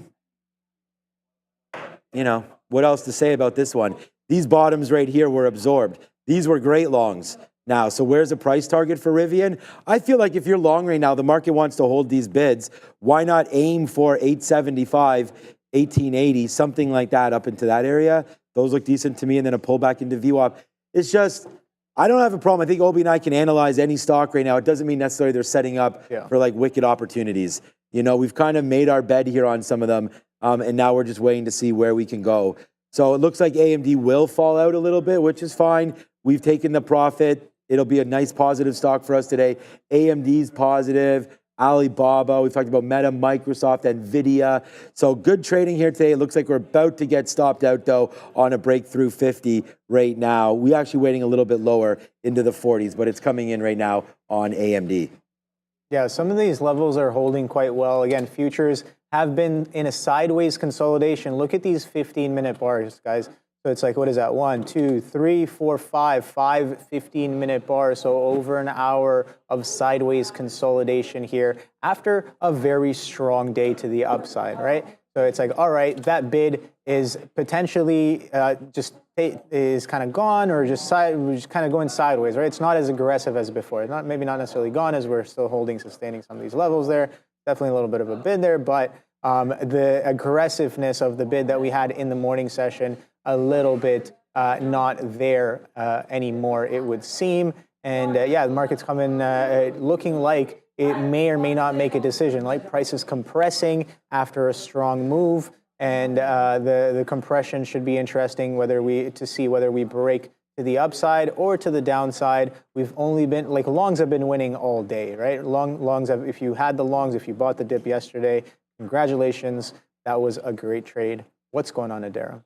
you know, what else to say about this one? These bottoms right here were absorbed. These were great longs. Now, so where's the price target for Rivian? I feel like if you're long right now, the market wants to hold these bids. Why not aim for 875, 1880, something like that up into that area? Those look decent to me, and then a pullback into VWAP. It's just, I don't have a problem. I think Obi and I can analyze any stock right now. It doesn't mean necessarily they're setting up for like wicked opportunities. You know, we've kind of made our bed here on some of them, and now we're just waiting to see where we can go. So it looks like AMD will fall out a little bit, which is fine. We've taken the profit. It'll be a nice positive stock for us today. AMD's positive. Alibaba, we've talked about Meta, Microsoft, Nvidia. So good trading here today. It looks like we're about to get stopped out, though, on a breakthrough 50 right now. We're actually waiting a little bit lower into the 40s, but it's coming in right now on AMD. Yeah, some of these levels are holding quite well. Again, futures have been in a sideways consolidation. Look at these 15-minute bars, guys. So it's like, what is that? 1, 2, 3, 4, 5 15-minute bars. So over an hour of sideways consolidation here after a very strong day to the upside, right? So it's like, all right, that bid is potentially is kind of gone, or just kind of going sideways, right? It's not as aggressive as before. It's maybe not necessarily gone, as we're still sustaining some of these levels there. Definitely a little bit of a bid there, but the aggressiveness of the bid that we had in the morning session, a little bit not there anymore, it would seem. And yeah, the market's coming looking like it may or may not make a decision. Like prices compressing after a strong move, and the compression should be interesting to see whether we break to the upside or to the downside. We've only been longs have been winning all day, right? Longs have, if you had the longs, if you bought the dip yesterday, congratulations, that was a great trade. What's going on, Adara?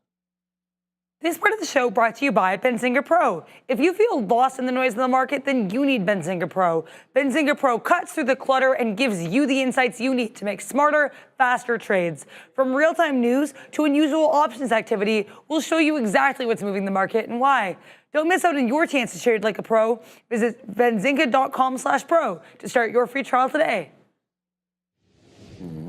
This part of the show brought to you by Benzinga Pro. If you feel lost in the noise of the market, then you need Benzinga Pro. Benzinga Pro cuts through the clutter and gives you the insights you need to make smarter, faster trades. From real-time news to unusual options activity, we'll show you exactly what's moving the market and why. Don't miss out on your chance to trade like a pro. Visit benzinga.com/pro to start your free trial today.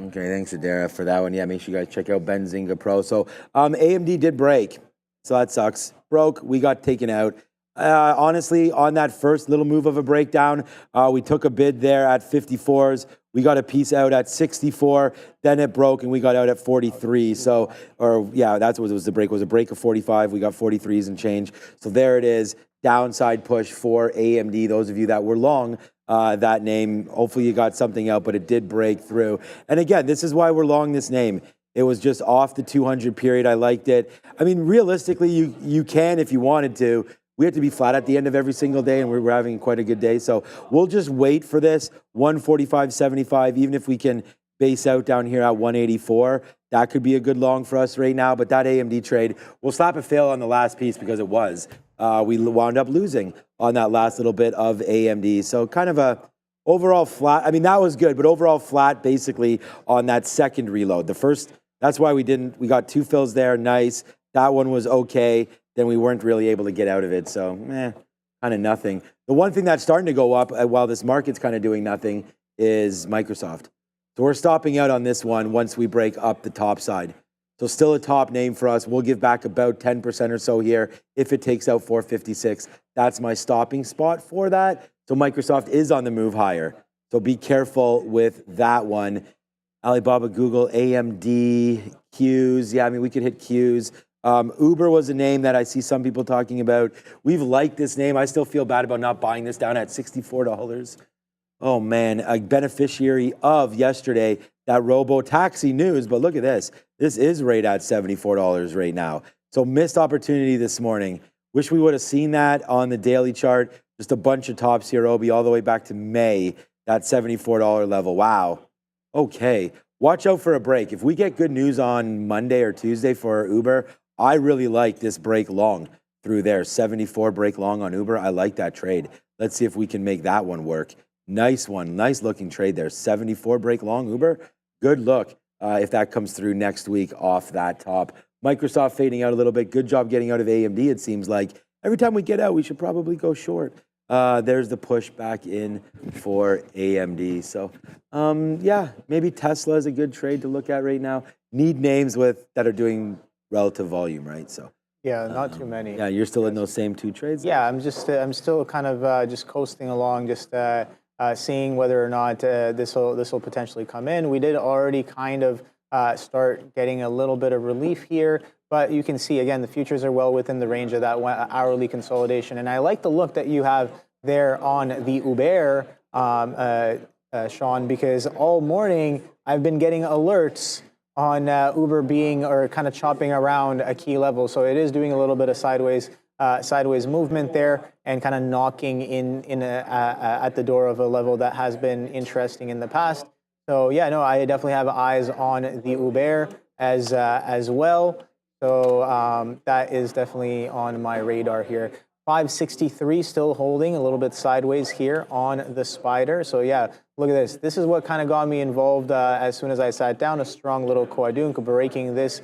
Okay, thanks, Adara, for that one. Yeah, make sure you guys check out Benzinga Pro. So AMD did break. So that sucks. Broke, we got taken out. Honestly, on that first little move of a breakdown, we took a bid there at 54s. We got a piece out at 64. Then it broke and we got out at 43. So, that's what it was. The break was a break of 45. We got 43s and change. So there it is. Downside push for AMD. Those of you that were long that name, hopefully you got something out, but it did break through. And again, this is why we're long this name. It was just off the 200 period. I liked it. I mean, realistically, you can if you wanted to. We have to be flat at the end of every single day, and we're having quite a good day. So we'll just wait for this 145.75, even if we can base out down here at 184. That could be a good long for us right now. But that AMD trade, we'll slap a fail on the last piece because it was. We wound up losing on that last little bit of AMD. So kind of a overall flat. I mean, that was good, but overall flat basically on that second reload. The first, that's why we got 2 fills there. Nice. That one was okay. Then we weren't really able to get out of it. So, kind of nothing. The one thing that's starting to go up while this market's kind of doing nothing is Microsoft. So we're stopping out on this one once we break up the top side. So still a top name for us. We'll give back about 10% or so here if it takes out 456. That's my stopping spot for that. So Microsoft is on the move higher. So be careful with that one. Alibaba, Google, AMD, Qs. Yeah, I mean, we could hit Qs. Uber was a name that I see some people talking about. We've liked this name. I still feel bad about not buying this down at $64. Oh, man, a beneficiary of yesterday, that robo-taxi news. But look at this. This is right at $74 right now. So missed opportunity this morning. Wish we would have seen that on the daily chart. Just a bunch of tops here, Obi, all the way back to May, that $74 level. Wow. Okay. watch out for a break. If we get good news on Monday or Tuesday for Uber, I really like this break long through there. 74 break long on Uber. I like that trade. Let's see if we can make that one work. Nice one. Nice looking trade there. 74 break long Uber. Good look if that comes through next week off that top. Microsoft fading out a little bit. Good job getting out of AMD, it seems like. Every time we get out, we should probably go short. There's the push back in for AMD. So, yeah, maybe Tesla is a good trade to look at right now. Need names that are doing relative volume, right? So. Yeah, not too many. Yeah, you're still in those same two trades? Yeah, I'm still kind of just coasting along, just seeing whether or not this will potentially come in. We did already kind of start getting a little bit of relief here, but you can see again the futures are well within the range of that hourly consolidation. And I like the look that you have there on the Uber, Sean, because all morning I've been getting alerts on Uber being or kind of chopping around a key level. So it is doing a little bit of sideways movement there and kind of knocking at the door of a level that has been interesting in the past. So yeah, no, I definitely have eyes on the Uber as well. So that is definitely on my radar here. 563 still holding a little bit sideways here on the spider. So yeah, look at this. This is what kind of got me involved as soon as I sat down. A strong little Koadunk breaking this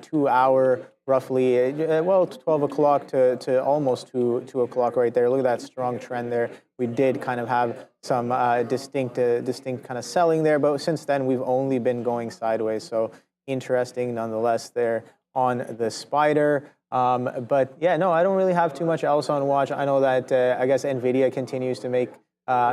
2 hour roughly, 12 o'clock to almost 2 o'clock right there. Look at that strong trend there. We did kind of have some distinct kind of selling there, but since then we've only been going sideways. So interesting nonetheless there on the spider. But yeah, no, I don't really have too much else on watch. I know that I guess Nvidia continues to make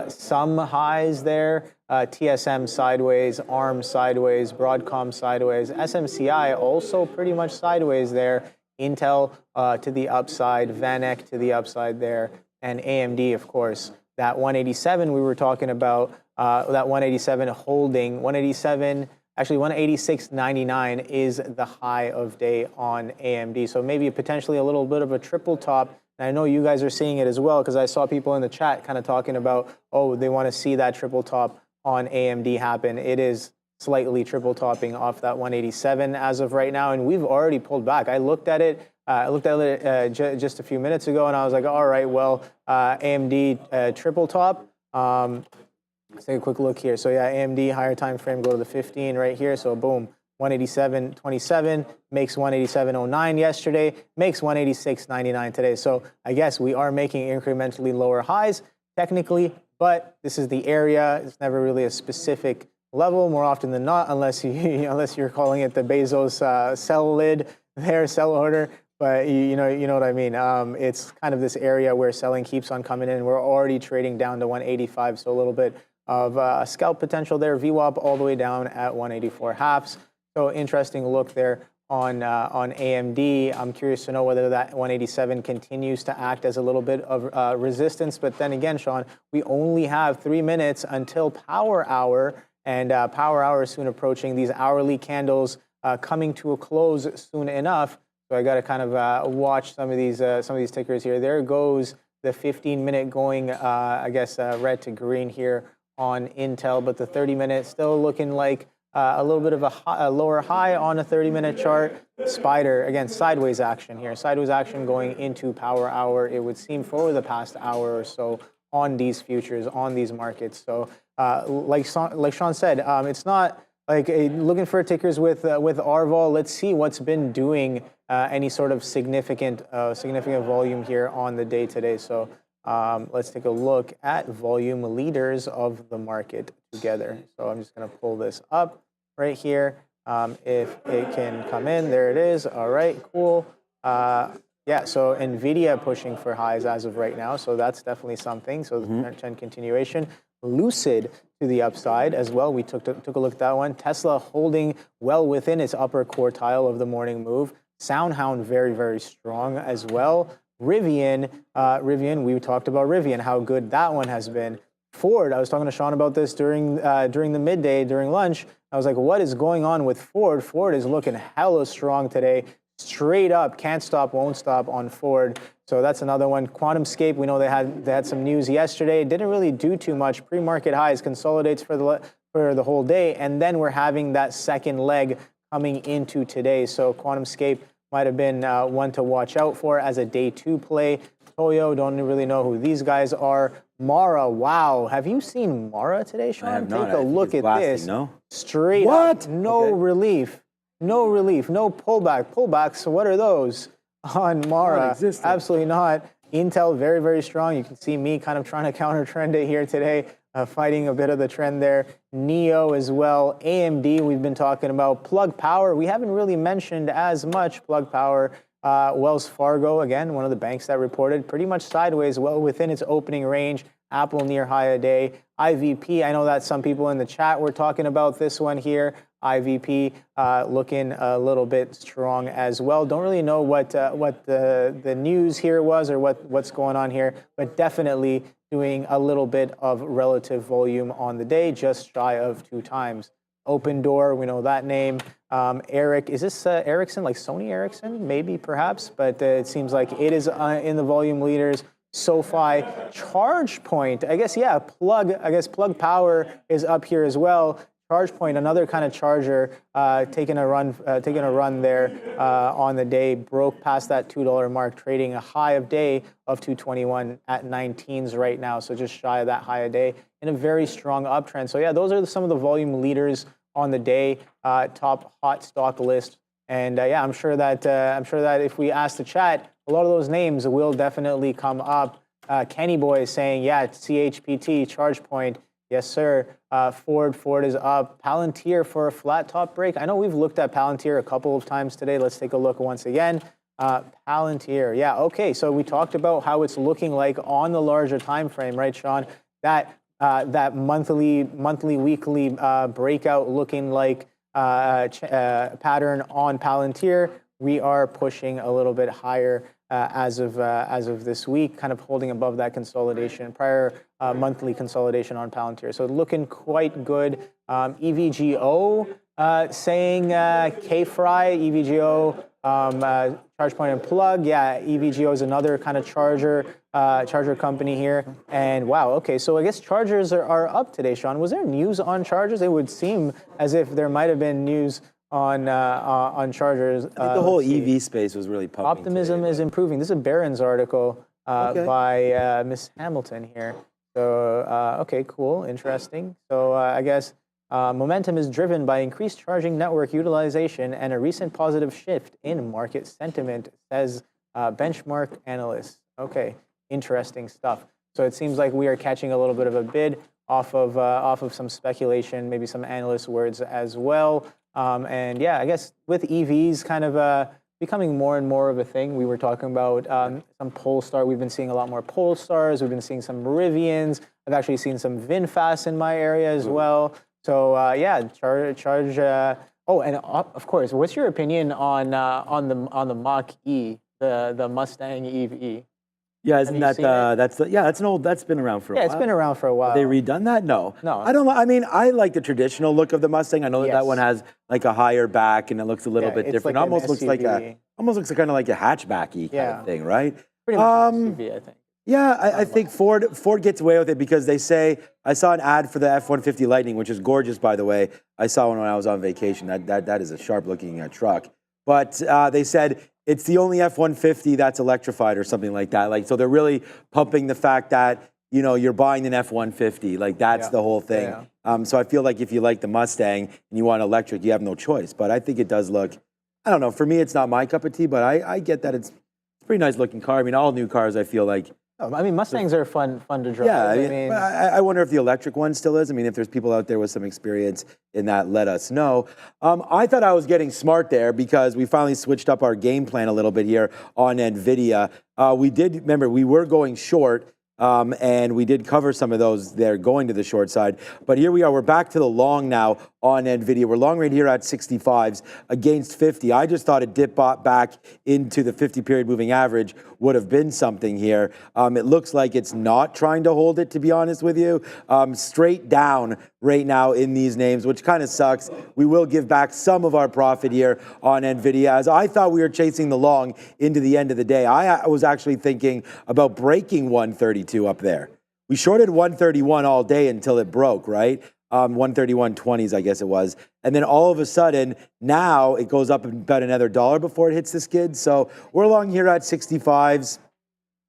some highs there. TSM sideways, ARM sideways, Broadcom sideways, SMCI also pretty much sideways there. Intel to the upside, VanEck to the upside there, and AMD, of course. That 187 we were talking about, that 187 holding, 187. Actually, 186.99 is the high of day on AMD. So maybe potentially a little bit of a triple top. And I know you guys are seeing it as well because I saw people in the chat kind of talking about, oh, they want to see that triple top on AMD happen. It is slightly triple topping off that 187 as of right now. And we've already pulled back. I looked at it. Just a few minutes ago, and I was like, all right, well, AMD triple top. Let's take a quick look here. So yeah, AMD higher time frame, go to the 15 right here. So boom, 187.27 makes 187.09 yesterday, makes 186.99 today. So I guess we are making incrementally lower highs technically, but this is the area. It's never really a specific level more often than not, unless you're calling it the Bezos sell lid there, sell order. But you know what I mean. It's kind of this area where selling keeps on coming in. We're already trading down to 185, so a little bit of scalp potential there. VWAP all the way down at 184 halves. So interesting look there on AMD. I'm curious to know whether that 187 continues to act as a little bit of resistance. But then again, Sean, we only have 3 minutes until power hour, and power hour is soon approaching. These hourly candles coming to a close soon enough. So I got to kind of watch some of these tickers here. There goes the 15-minute going, I guess, red to green here on Intel, but the 30-minute still looking like a little bit of a lower high on a 30-minute chart. Spider, again, sideways action here. Sideways action going into power hour, it would seem, for the past hour or so on these futures, on these markets. So like Sean said, it's not like looking for tickers with RVOL. Let's see what's been doing any sort of significant volume here on the day today. So let's take a look at volume leaders of the market together. So I'm just going to pull this up right here. If it can come in, there it is. All right, cool. Yeah, so Nvidia pushing for highs as of right now. So that's definitely something. So the trend continuation. Lucid to the upside as well. We took a look at that one. Tesla holding well within its upper quartile of the morning move. SoundHound very, very strong as well. Rivian, we talked about Rivian, how good that one has been. Ford, I was talking to Sean about this during the midday, during lunch. I was like, what is going on with Ford? Ford is looking hella strong today. Straight up, can't stop, won't stop on Ford. So that's another one. QuantumScape, we know they had some news yesterday. It didn't really do too much. Pre-market highs, consolidates for for the whole day. And then we're having that second leg coming into today. So QuantumScape might have been one to watch out for as a day 2 play. Toyo, don't really know who these guys are. Mara, wow. Have you seen Mara today, Sean? I have not. Take a look at this. No? Straight What? up, no relief. No relief, no pullback. Pullbacks, what are those on Mara? Non-existent. Absolutely not. Intel, very, very strong. You can see me kind of trying to counter trend it here today, fighting a bit of the trend there. NEO as well. AMD, we've been talking about. Plug Power, we haven't really mentioned as much. Plug Power. Wells Fargo, again, one of the banks that reported pretty much sideways, well within its opening range. Apple near high a day. IVP, I know that some people in the chat were talking about this one here. IVP looking a little bit strong as well. Don't really know what the news here was or what's going on here, but definitely doing a little bit of relative volume on the day, just shy of 2 times. Open Door, we know that name. Eric, is this Ericsson, like Sony Ericsson? Maybe, perhaps, but it seems like it is in the volume leaders. SoFi, ChargePoint, I guess, yeah, Plug Power is up here as well. ChargePoint, another kind of charger, taking a run there on the day, broke past that $2 mark, trading a high of day of 221 at 19s right now, so just shy of that high a day in a very strong uptrend. So yeah, those are some of the volume leaders on the day, top hot stock list, and yeah, I'm sure that if we ask the chat, a lot of those names will definitely come up. Kenny Boy is saying, yeah, CHPT, ChargePoint. Yes, sir. Ford is up. Palantir for a flat top break. I know we've looked at Palantir a couple of times today. Let's take a look once again. Palantir. Yeah, okay. So we talked about how it's looking like on the larger time frame, right, Sean? That monthly, weekly breakout looking like pattern on Palantir. We are pushing a little bit higher as of this week, kind of holding above that consolidation, prior monthly consolidation on Palantir. So looking quite good. EVGO saying K-Fry, EVGO, ChargePoint and Plug. Yeah, EVGO is another kind of charger company here. And wow, okay, so I guess chargers are up today, Sean. Was there news on chargers? It would seem as if there might have been news on chargers. I think the whole EV space was really pumping. Optimism is improving. This is a Barron's article by Miss Hamilton here. So, okay, cool, interesting. So I guess momentum is driven by increased charging network utilization and a recent positive shift in market sentiment, says benchmark analysts. Okay, interesting stuff. So it seems like we are catching a little bit of a bid off of some speculation, maybe some analyst words as well. And yeah, I guess with EVs kind of becoming more and more of a thing, we were talking about some Polestar. We've been seeing a lot more Polestars. We've been seeing some Rivians. I've actually seen some VinFast in my area as well. So yeah, charge. Oh, and of course, what's your opinion on the Mach-E, the Mustang EV? Yeah, isn't that that's been around for a while. Yeah, it's been around for a while. Have they redone that? No. No. I mean, I like the traditional look of the Mustang. I know that one has like a higher back and it looks a little bit different. Like almost looks like kind of like a hatchbacky kind of thing, right? Pretty much SUV, I think. Yeah, I think Ford gets away with it because they say, I saw an ad for the F-150 Lightning, which is gorgeous, by the way. I saw one when I was on vacation. That is a sharp-looking truck. But they said it's the only F-150 that's electrified or something like that. Like, so they're really pumping the fact that, you know, you're buying an F-150. Like, that's the whole thing. Yeah. So I feel like if you like the Mustang and you want electric, you have no choice. But I think it does look, I don't know, for me, it's not my cup of tea, but I get that it's a pretty nice-looking car. I mean, all new cars, I feel like. I mean, Mustangs are fun to drive. Yeah, I wonder if the electric one still is. I mean, if there's people out there with some experience in that, let us know. I thought I was getting smart there because we finally switched up our game plan a little bit here on Nvidia. Remember, we were going short, and we did cover some of those there going to the short side. But here we are. We're back to the long now on Nvidia. We're long right here at 65s against 50. I just thought a dip back into the 50-period moving average would have been something here. It looks like it's not trying to hold it, to be honest with you. Straight down right now in these names, which kind of sucks. We will give back some of our profit here on Nvidia, as I thought we were chasing the long into the end of the day. I was actually thinking about breaking 132 up there. We shorted 131 all day until it broke, right? 131.20s, I guess it was. And then all of a sudden, now it goes up about another $1 before it hits the skid. So we're along here at 65s.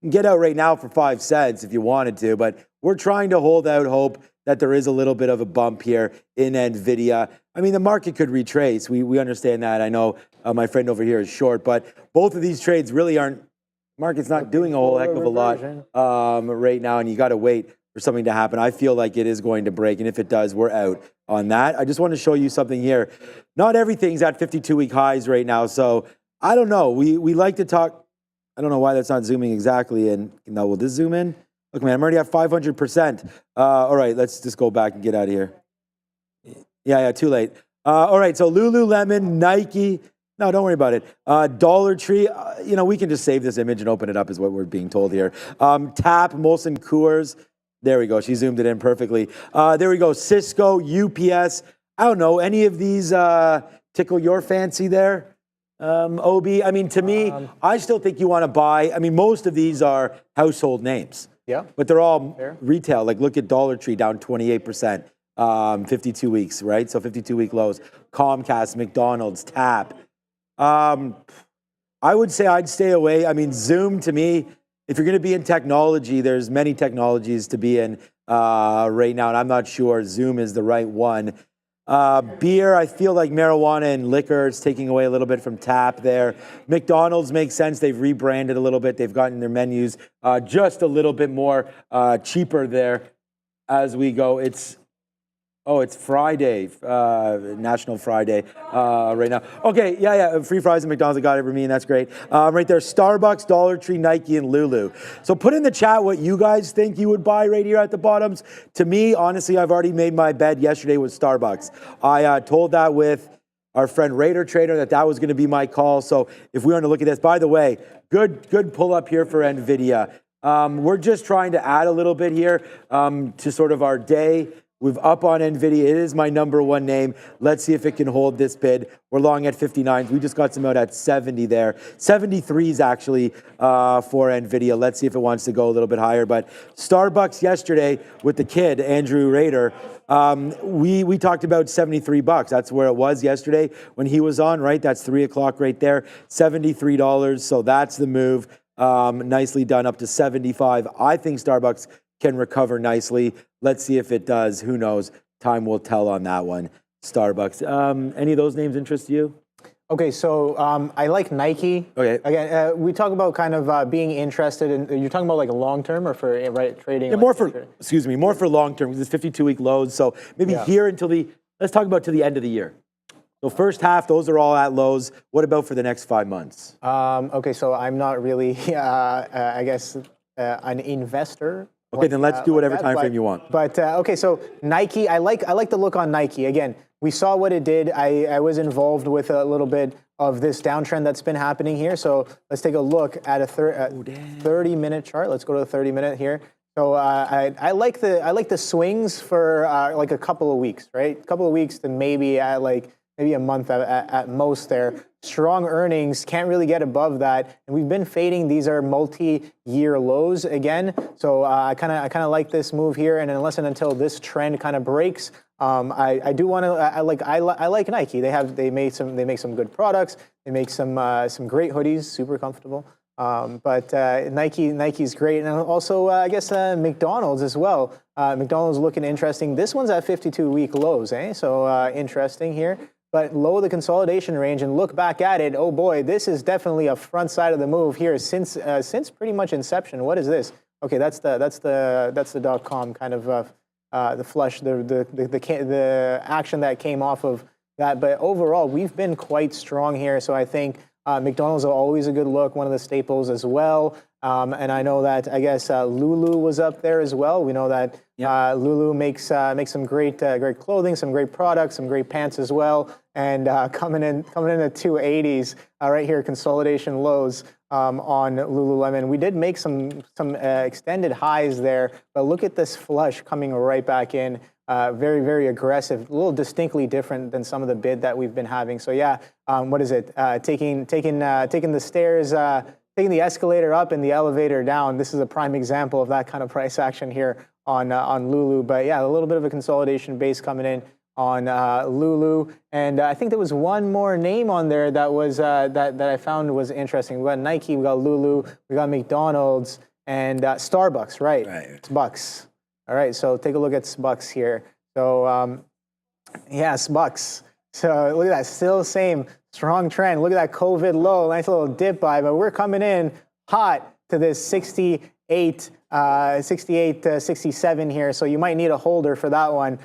Get out right now for 5 cents if you wanted to, but we're trying to hold out hope that there is a little bit of a bump here in Nvidia. I mean, the market could retrace. We understand that. I know my friend over here is short, but both of these trades really aren't, market's not doing a whole heck of a lot right now, and you got to wait for something to happen. I feel like it is going to break, and if it does, we're out on that. I just want to show you something here. Not everything's at 52-week highs right now, so I don't know. We like to talk. I don't know why that's not zooming exactly, and now will this zoom in? Look, man, I'm already at 500%. All right, let's just go back and get out of here. Yeah, too late. All right, so Lululemon, Nike. No, don't worry about it. Dollar Tree. We can just save this image and open it up is what we're being told here. TAP, Molson Coors. There we go. She zoomed it in perfectly. There we go. Cisco, UPS. I don't know. Any of these tickle your fancy there? OB. I mean, to me, I still think you want to buy. I mean, most of these are household names. Yeah. But they're all retail. Like, look at Dollar Tree down 28%, 52 weeks, right? So 52-week lows. Comcast, McDonald's, TAP. I would say I'd stay away. I mean, Zoom, to me, if you're going to be in technology, there's many technologies to be in right now, and I'm not sure Zoom is the right one. Beer, I feel like marijuana and liquor is taking away a little bit from TAP there. McDonald's makes sense. They've rebranded a little bit. They've gotten their menus just a little bit more cheaper there as we go. It's Friday, National Friday right now. Okay, yeah, free fries at McDonald's. I got it, Ramin, that's great. Right there, Starbucks, Dollar Tree, Nike, and Lulu. So put in the chat what you guys think you would buy right here at the bottoms. To me, honestly, I've already made my bed yesterday with Starbucks. I told that with our friend Raider Trader that was going to be my call. So if we want to look at this, by the way, good pull up here for Nvidia. We're just trying to add a little bit here to sort of our day. We've up on Nvidia. It is my number one name. Let's see if it can hold this bid. We're long at 59s. We just got some out at 70 there. 73s actually for Nvidia. Let's see if it wants to go a little bit higher. But Starbucks yesterday with the kid, Andrew Rader, we talked about $73. That's where it was yesterday when he was on, right? That's 3 o'clock right there. $73. So that's the move. Nicely done up to 75. I think Starbucks can recover nicely. Let's see if it does. Who knows? Time will tell on that one. Starbucks. Any of those names interest you? Okay, so I like Nike. Okay. Again, we talk about kind of being interested in. You're talking about like a long term or for trading? Yeah, more for long term. This 52-week lows. So maybe here until let's talk about to the end of the year. So first half, those are all at lows. What about for the next 5 months? Okay, so I'm not really, I guess, an investor. Okay, then let's do whatever time frame you want. But okay, so Nike, I like the look on Nike. Again, we saw what it did. I was involved with a little bit of this downtrend that's been happening here. So let's take a look at a 30-minute chart. Let's go to the 30-minute here. So I like the swings for like a couple of weeks, right? A couple of weeks to maybe a month at most there. Strong earnings, can't really get above that. And we've been fading. These are multi-year lows again. So I kind of like this move here. And unless and until this trend kind of breaks, I do want to. I like Nike. They make some good products. They make some great hoodies, super comfortable. But Nike's great, and also I guess McDonald's as well. McDonald's looking interesting. This one's at 52-week lows, So interesting here. But low the consolidation range and look back at it. Oh boy, this is definitely a front side of the move here since pretty much inception. What is this? Okay, that's the .com kind of the flush, the action that came off of that. But overall, we've been quite strong here. So I think McDonald's are always a good look, one of the staples as well. And I know that I guess Lulu was up there as well. We know that Lulu makes some great clothing, some great products, some great pants as well. And coming in at 280s right here, consolidation lows on Lululemon. We did make some extended highs there, but look at this flush coming right back in. Very, very aggressive, a little distinctly different than some of the bid that we've been having. So yeah, what is it? Taking the stairs, taking the escalator up and the elevator down. This is a prime example of that kind of price action here on Lulu. But yeah, a little bit of a consolidation base coming in on Lulu. And I think there was one more name on there that was that I found was interesting. We got Nike, we got Lulu, we got McDonald's, and Starbucks, right? Right. Bucks. All right, so take a look at Bucks here. So yeah, Bucks. So look at that, still same strong trend. Look at that COVID low, nice little dip by, but we're coming in hot to this 68 to 67 here. So you might need a holder for that one,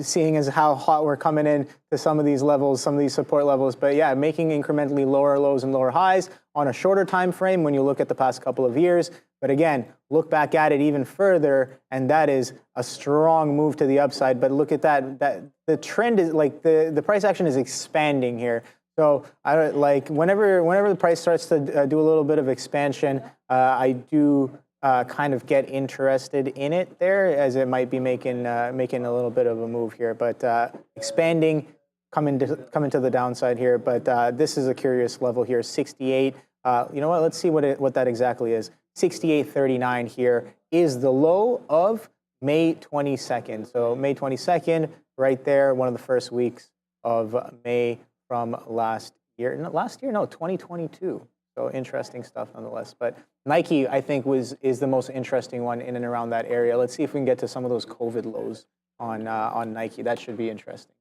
seeing as how hot we're coming in to some of these levels, some of these support levels. But yeah, making incrementally lower lows and lower highs on a shorter time frame when you look at the past couple of years. But again, look back at it even further, and that is a strong move to the upside. But look at that the trend is like the price action is expanding here. So I like whenever the price starts to do a little bit of expansion, I do kind of get interested in it there, as it might be making a little bit of a move here. But expanding, coming to the downside here. But this is a curious level here, 68. You know what? Let's see what that exactly is. 68.39 here is the low of May 22nd. So May 22nd, right there, one of the first weeks of May from last year. No, 2022. So interesting stuff nonetheless. But Nike, I think, is the most interesting one in and around that area. Let's see if we can get to some of those COVID lows on Nike. That should be interesting.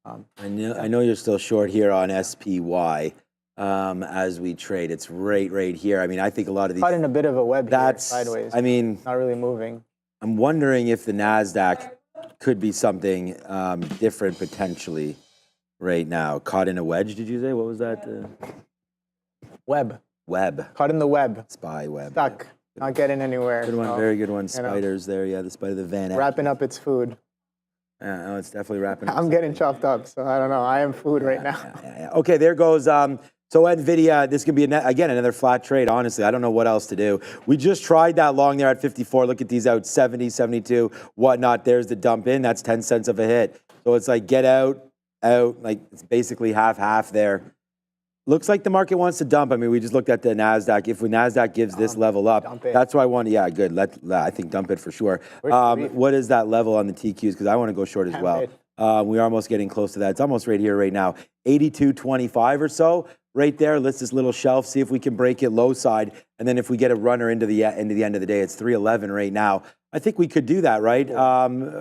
I know you're still short here on SPY as we trade. It's right here. I mean, I think a lot of these... Caught in a bit of a web here, sideways. I mean... Not really moving. I'm wondering if the NASDAQ could be something different potentially right now. Caught in a wedge, did you say? What was that? Web. Caught in the web. Spy web. Stuck. Not getting anywhere. Good one, very good one. Spiders there, yeah, the spider, the Van. Wrapping up its food. Yeah, no, it's definitely wrapping up. I'm getting chopped up, so I don't know. I am food right now. Yeah. Okay, there goes. So Nvidia, this could be, again, another flat trade, honestly. I don't know what else to do. We just tried that long there at 54. Look at these out, 70, 72, whatnot. There's the dump in. That's 10 cents of a hit. So it's like get out, like it's basically half there. Looks like the market wants to dump. I mean, we just looked at the NASDAQ. If NASDAQ gives this level up, that's why I want to, yeah, good. I think dump it for sure. What is that level on the TQs? Because I want to go short as well. We're almost getting close to that. It's almost right here, right now. 82.25 or so. Right there, let's this little shelf, see if we can break it low side. And then if we get a runner into the end of the day, it's 311 right now. I think we could do that, right?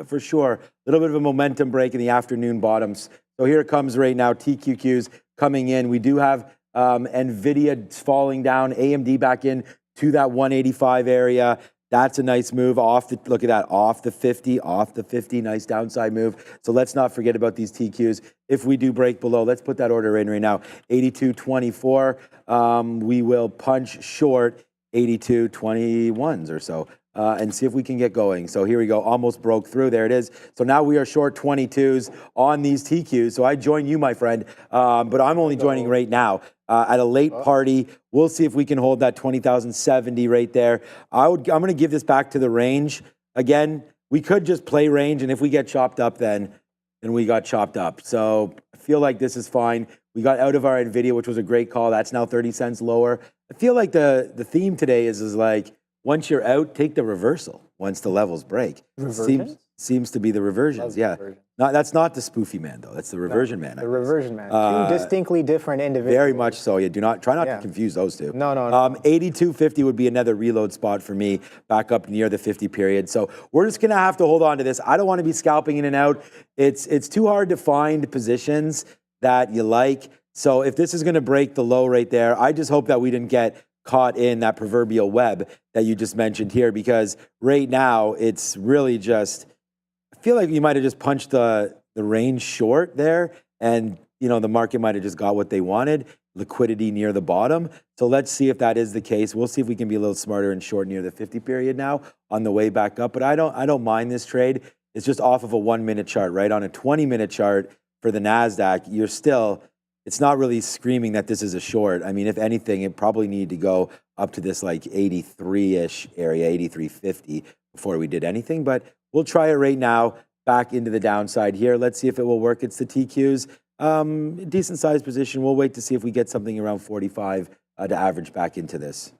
For sure. A little bit of a momentum break in the afternoon bottoms. So here it comes right now, TQQs coming in. We do have Nvidia falling down, AMD back in to that 185 area. That's a nice move look at that, off the 50, nice downside move. So let's not forget about these TQs. If we do break below, let's put that order in right now, 82.24. We will punch short 82.21s or so and see if we can get going. So here we go, almost broke through, there it is. So now we are short 22s on these TQs. So I join you, my friend, but I'm only joining right now. At a late party, we'll see if we can hold that 20,070 right there. I'm going to give this back to the range. Again, we could just play range, and if we get chopped up, then we got chopped up. So I feel like this is fine. We got out of our Nvidia, which was a great call. That's now 30 cents lower. I feel like the theme today is like, once you're out, take the reversal once the levels break. Seems to be the reversions, yeah. That's not the spoofy man, though. That's the reversion man. The reversion man. Two distinctly different individuals. Very much so. Yeah, try not to confuse those two. No. 82.50 would be another reload spot for me, back up near the 50 period. So we're just gonna have to hold on to this. I don't want to be scalping in and out. It's too hard to find positions that you like. So if this is gonna break the low right there, I just hope that we didn't get caught in that proverbial web that you just mentioned here, because right now it's really just, I feel like you might have just punched the range short there, and the market might have just got what they wanted, liquidity near the bottom. So let's see if that is the case. We'll see if we can be a little smarter and short near the 50 period now on the way back up. But I don't mind this trade. It's just off of a 1 minute chart, right? On a 20-minute chart for the NASDAQ, it's not really screaming that this is a short. I mean, if anything, it probably needed to go up to this like 83-ish area, 83.50 before we did anything. But we'll try it right now, back into the downside here. Let's see if it will work. It's the TQs. Decent sized position. We'll wait to see if we get something around 45 to average back into this.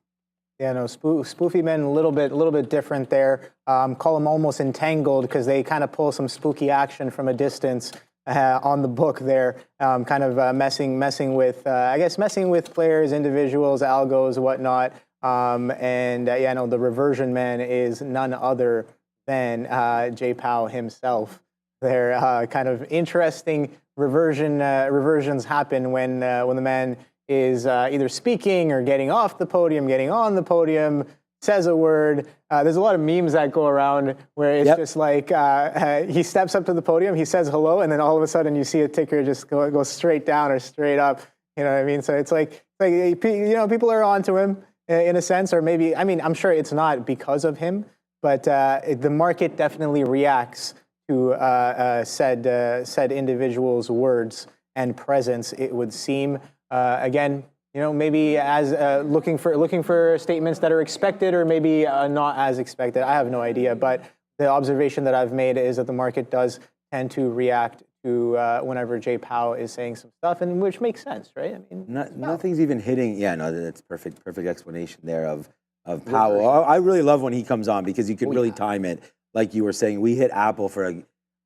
Yeah, no, spoofy men, a little bit different there. Call them almost entangled because they kind of pull some spooky action from a distance on the book there, kind of messing with, I guess, messing with players, individuals, algos, whatnot. Yeah, no, the reversion man is none other than J. Powell himself. There, kind of interesting reversions happen when the man is either speaking or getting off the podium, getting on the podium, says a word. There's a lot of memes that go around where it's just like he steps up to the podium, he says hello, and then all of a sudden you see a ticker just go straight down or straight up. You know what I mean? So it's like you know, people are onto him in a sense, or maybe, I mean, I'm sure it's not because of him, but the market definitely reacts to said individual's words and presence, it would seem. Again, you know, maybe as looking for statements that are expected, or maybe not as expected. I have no idea, but the observation that I've made is that the market does tend to react to whenever Jay Powell is saying some stuff, and which makes sense, right? I mean, nothing's even hitting. Yeah, no, that's perfect explanation there of Powell. I really love when he comes on because you can really time it, like you were saying. We hit Apple for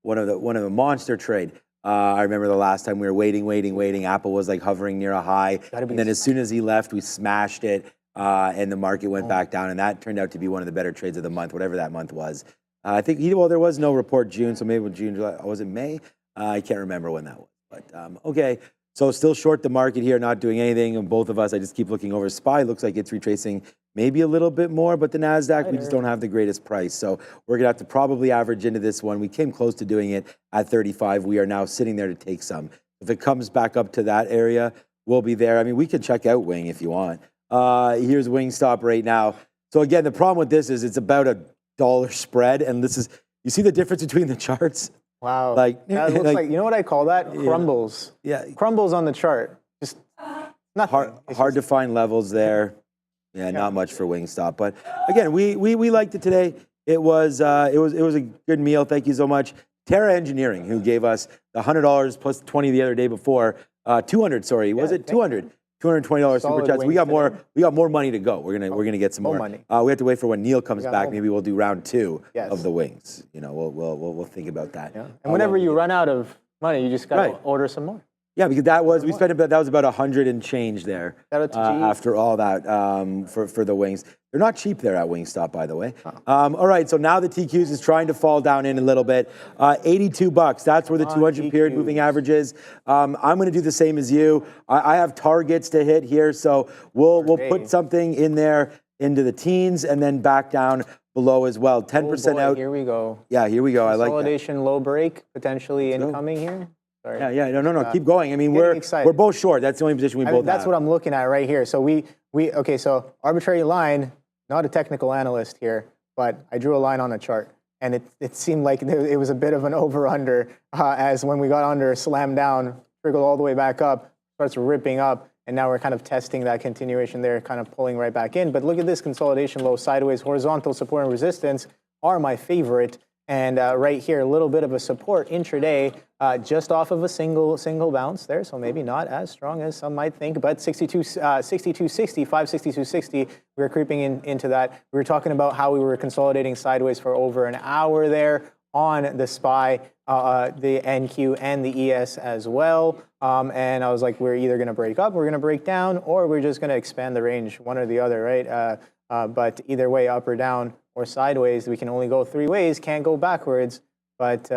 one of the monster trade. I remember the last time we were waiting. Apple was like hovering near a high. And then as soon as he left, we smashed it and the market went back down. And that turned out to be one of the better trades of the month, whatever that month was. I think, well, there was no report June, so maybe it was June, July. Was it May? I can't remember when that was. But okay, so still short the market here, not doing anything. And both of us, I just keep looking over. SPY looks like it's retracing maybe a little bit more, but the NASDAQ, we just don't have the greatest price. So we're gonna have to probably average into this one. We came close to doing it at 35. We are now sitting there to take some. If it comes back up to that area, we'll be there. I mean, we can check out Wing if you want. Here's Wingstop right now. So again, the problem with this is it's about $1 spread. And this is, you see the difference between the charts? Wow. Like, that looks like, you know what I call that? Crumbles. Yeah. Crumbles on the chart. Just nothing. Hard to find levels there. Yeah, not much for Wingstop. But again, we liked it today. It was a good meal. Thank you so much. Terra Engineering, who gave us the $100 plus 20 the other day before. 200, sorry. Was it 200? $220 super chats. We got more money to go. We're gonna get some more money. We have to wait for when Neil comes back. Maybe we'll do round 2 of the wings. You know, we'll think about that. Yeah. And whenever you run out of money, you just gotta order some more. Yeah, because that was about 100 and change there after all that for the wings. They're not cheap there at Wingstop, by the way. All right, so now the TQs is trying to fall down in a little bit. $82. That's where the 200 period moving average is. I'm going to do the same as you. I have targets to hit here, so we'll put something in there into the teens and then back down below as well. 10% out. Here we go. Yeah, here we go. I like that. Consolidation low break potentially incoming here. Sorry. Yeah. No. Keep going. I mean, we're both short. That's the only position we both have. That's what I'm looking at right here. So okay. So arbitrary line. Not a technical analyst here, but I drew a line on a chart, and it seemed like it was a bit of an over/under as when we got under, slammed down, trickled all the way back up, starts ripping up, and now we're kind of testing that continuation there, kind of pulling right back in. But look at this consolidation low, sideways, horizontal support and resistance are my favorite. And right here, a little bit of a support intraday, just off of a single bounce there. So maybe not as strong as some might think, but 62.60, 562.60, we were creeping into that. We were talking about how we were consolidating sideways for over an hour there on the SPY, the NQ and the ES as well. And I was like, we're either going to break up, we're going to break down, or we're just going to expand the range, one or the other, right? But either way, up or down or sideways, we can only go 3 ways, can't go backwards. But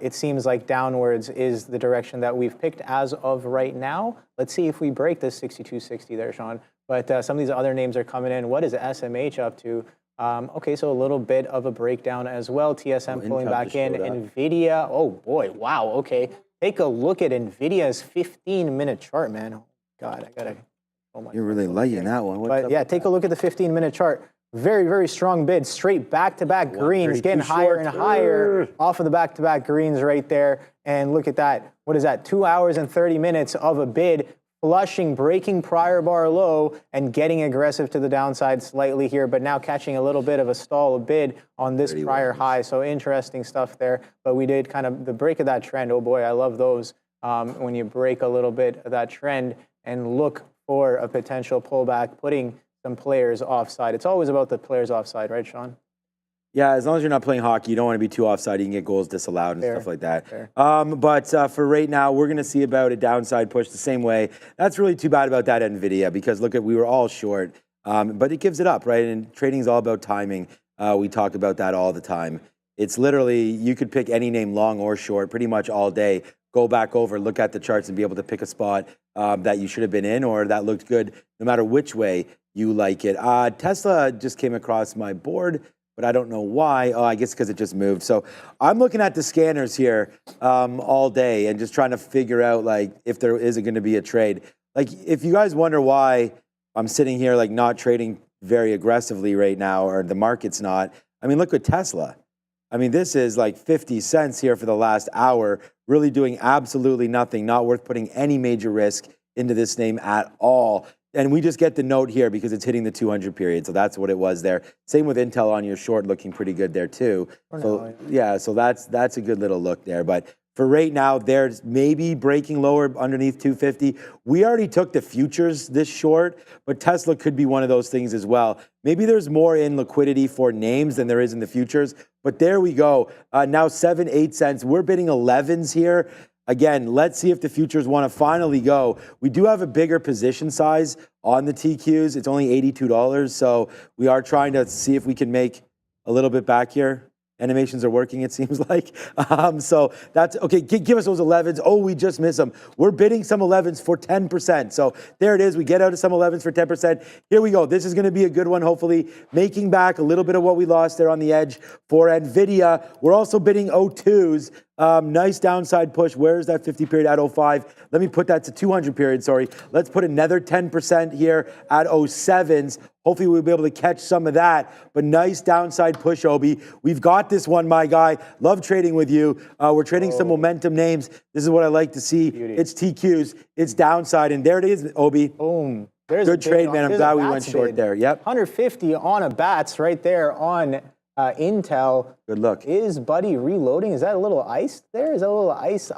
it seems like downwards is the direction that we've picked as of right now. Let's see if we break this 62.60 there, Sean. But some of these other names are coming in. What is SMH up to? Okay, so a little bit of a breakdown as well. TSM pulling back in. Nvidia, oh boy, wow, okay. Take a look at Nvidia's 15-minute chart, man. Oh God, I gotta. Oh my. You're really liking that one. But yeah, take a look at the 15-minute chart. Very, very strong bid. Straight back-to-back greens, getting higher and higher off of the back-to-back greens right there. And look at that. What is that? 2 hours and 30 minutes of a bid, flushing, breaking prior bar low, and getting aggressive to the downside slightly here, but now catching a little bit of a stall of bid on this prior high. So interesting stuff there. But we did kind of the break of that trend. Oh boy, I love those. When you break a little bit of that trend and look for a potential pullback, putting some players offside. It's always about the players offside, right, Sean? Yeah, as long as you're not playing hockey, you don't want to be too offside. You can get goals disallowed and stuff like that. Fair. But for right now, we're going to see about a downside push the same way. That's really too bad about that NVIDIA because look, we were all short, but it gives it up, right? And trading is all about timing. We talk about that all the time. It's literally, you could pick any name, long or short, pretty much all day. Go back over, look at the charts and be able to pick a spot that you should have been in or that looked good no matter which way you like it. Tesla just came across my board, but I don't know why. Oh, I guess because it just moved. So I'm looking at the scanners here all day and just trying to figure out like if there is going to be a trade. Like if you guys wonder why I'm sitting here like not trading very aggressively right now or the market's not, I mean, look at Tesla. I mean, this is like 50 cents here for the last hour, really doing absolutely nothing, not worth putting any major risk into this name at all. And we just get the note here because it's hitting the 200 period. So that's what it was there. Same with Intel on your short, looking pretty good there too. So yeah, so that's a good little look there. But for right now, there's maybe breaking lower underneath 250. We already took the futures this short, but Tesla could be one of those things as well. Maybe there's more in liquidity for names than there is in the futures. But there we go. Now 7, 8 cents. We're bidding 11s here. Again, let's see if the futures want to finally go. We do have a bigger position size on the TQs. It's only $82. So we are trying to see if we can make a little bit back here. Animations are working, it seems like. So that's, okay, give us those 11s. Oh, we just missed them. We're bidding some 11s for 10%. So there it is. We get out of some 11s for 10%. Here we go. This is going to be a good one, hopefully. Making back a little bit of what we lost there on the edge for NVIDIA. We're also bidding 02s. Nice downside push. Where's that 50 period at 05? Let me put that to 200 period, sorry. Let's put another 10% here at 07s. Hopefully we'll be able to catch some of that. But nice downside push, Obi. We've got this one, my guy. Love trading with you. We're trading some momentum names. This is what I like to see. Beauty. It's TQs. It's downside. And there it is, Obi. Boom. There's good trade, man. I'm glad we went short there. Yep. 150 on a bats right there on Intel. Good look. Is Buddy reloading? Is that a little ice there? Is that a little ice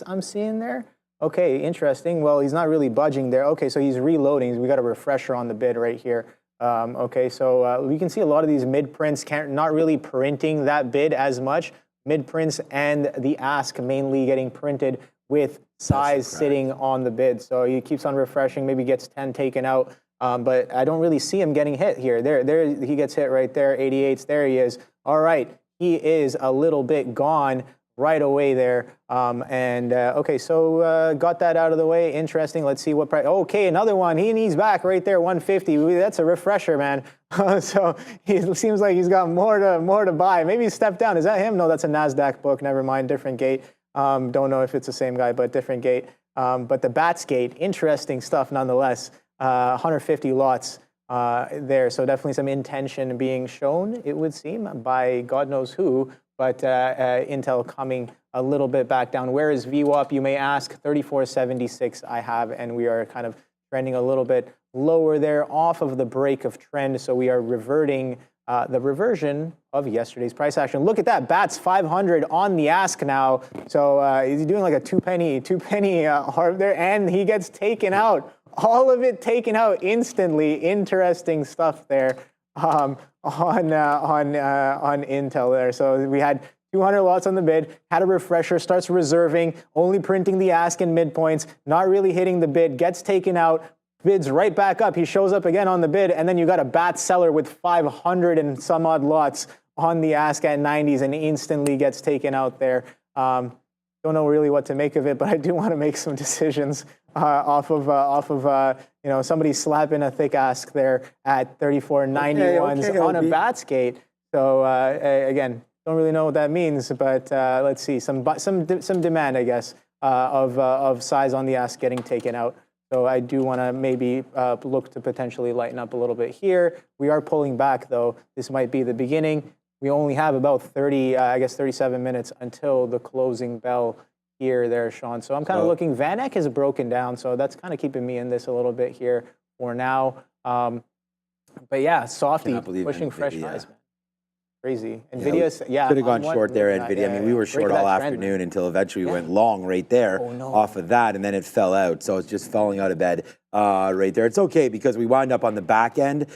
I'm seeing there? Okay, interesting. Well, he's not really budging there. Okay, so he's reloading. We got a refresher on the bid right here. Okay, so we can see a lot of these mid prints not really printing that bid as much. Mid prints and the ask mainly getting printed with size sitting on the bid. So he keeps on refreshing, maybe gets 10 taken out. But I don't really see him getting hit here. There he gets hit right there, 88s, there he is. All right, he is a little bit gone right away there. Okay, so got that out of the way. Interesting, let's see what price. Okay, another one, he's back right there, 150. That's a refresher, man. So he seems like he's got more to buy. Maybe he stepped down, is that him? No, that's a NASDAQ book, never mind, different gate. Don't know if it's the same guy, but different gate. But the Bats gate, interesting stuff nonetheless. 150 lots there, so definitely some intention being shown, it would seem, by God knows who, but Intel coming a little bit back down. Where is VWAP, you may ask? 34.76 I have, and we are kind of trending a little bit lower there off of the break of trend, so we are reverting the reversion of yesterday's price action. Look at that, Bats 500 on the ask now, so he's doing like a two penny harv there, and he gets taken out. All of it taken out instantly. Interesting stuff there on Intel there. So we had 200 lots on the bid, had a refresher, starts reserving, only printing the ask and midpoints, not really hitting the bid, gets taken out, bids right back up. He shows up again on the bid, and then you got a bat seller with 500 and some odd lots on the ask at 90s and instantly gets taken out there. Don't know really what to make of it, but I do want to make some decisions off of somebody slapping a thick ask there at 34.91s on a bats gate. So again, don't really know what that means, but let's see some demand, I guess, of size on the ask getting taken out. So I do want to maybe look to potentially lighten up a little bit here. We are pulling back though. This might be the beginning. We only have about 37 minutes until the closing bell here there, Sean. So I'm kind of looking, VanEck has broken down, so that's kind of keeping me in this a little bit here for now. But yeah, softy pushing fresh highs. crazy. Nvidia, yeah. Could have gone on short there, one- Nvidia. yeah, I mean, yeah, we were yeah. short Break all that trend, afternoon man. until eventually we went long right there off of that, and then it fell out. So it's just falling out of bed right there. It's okay because we wind up on the back end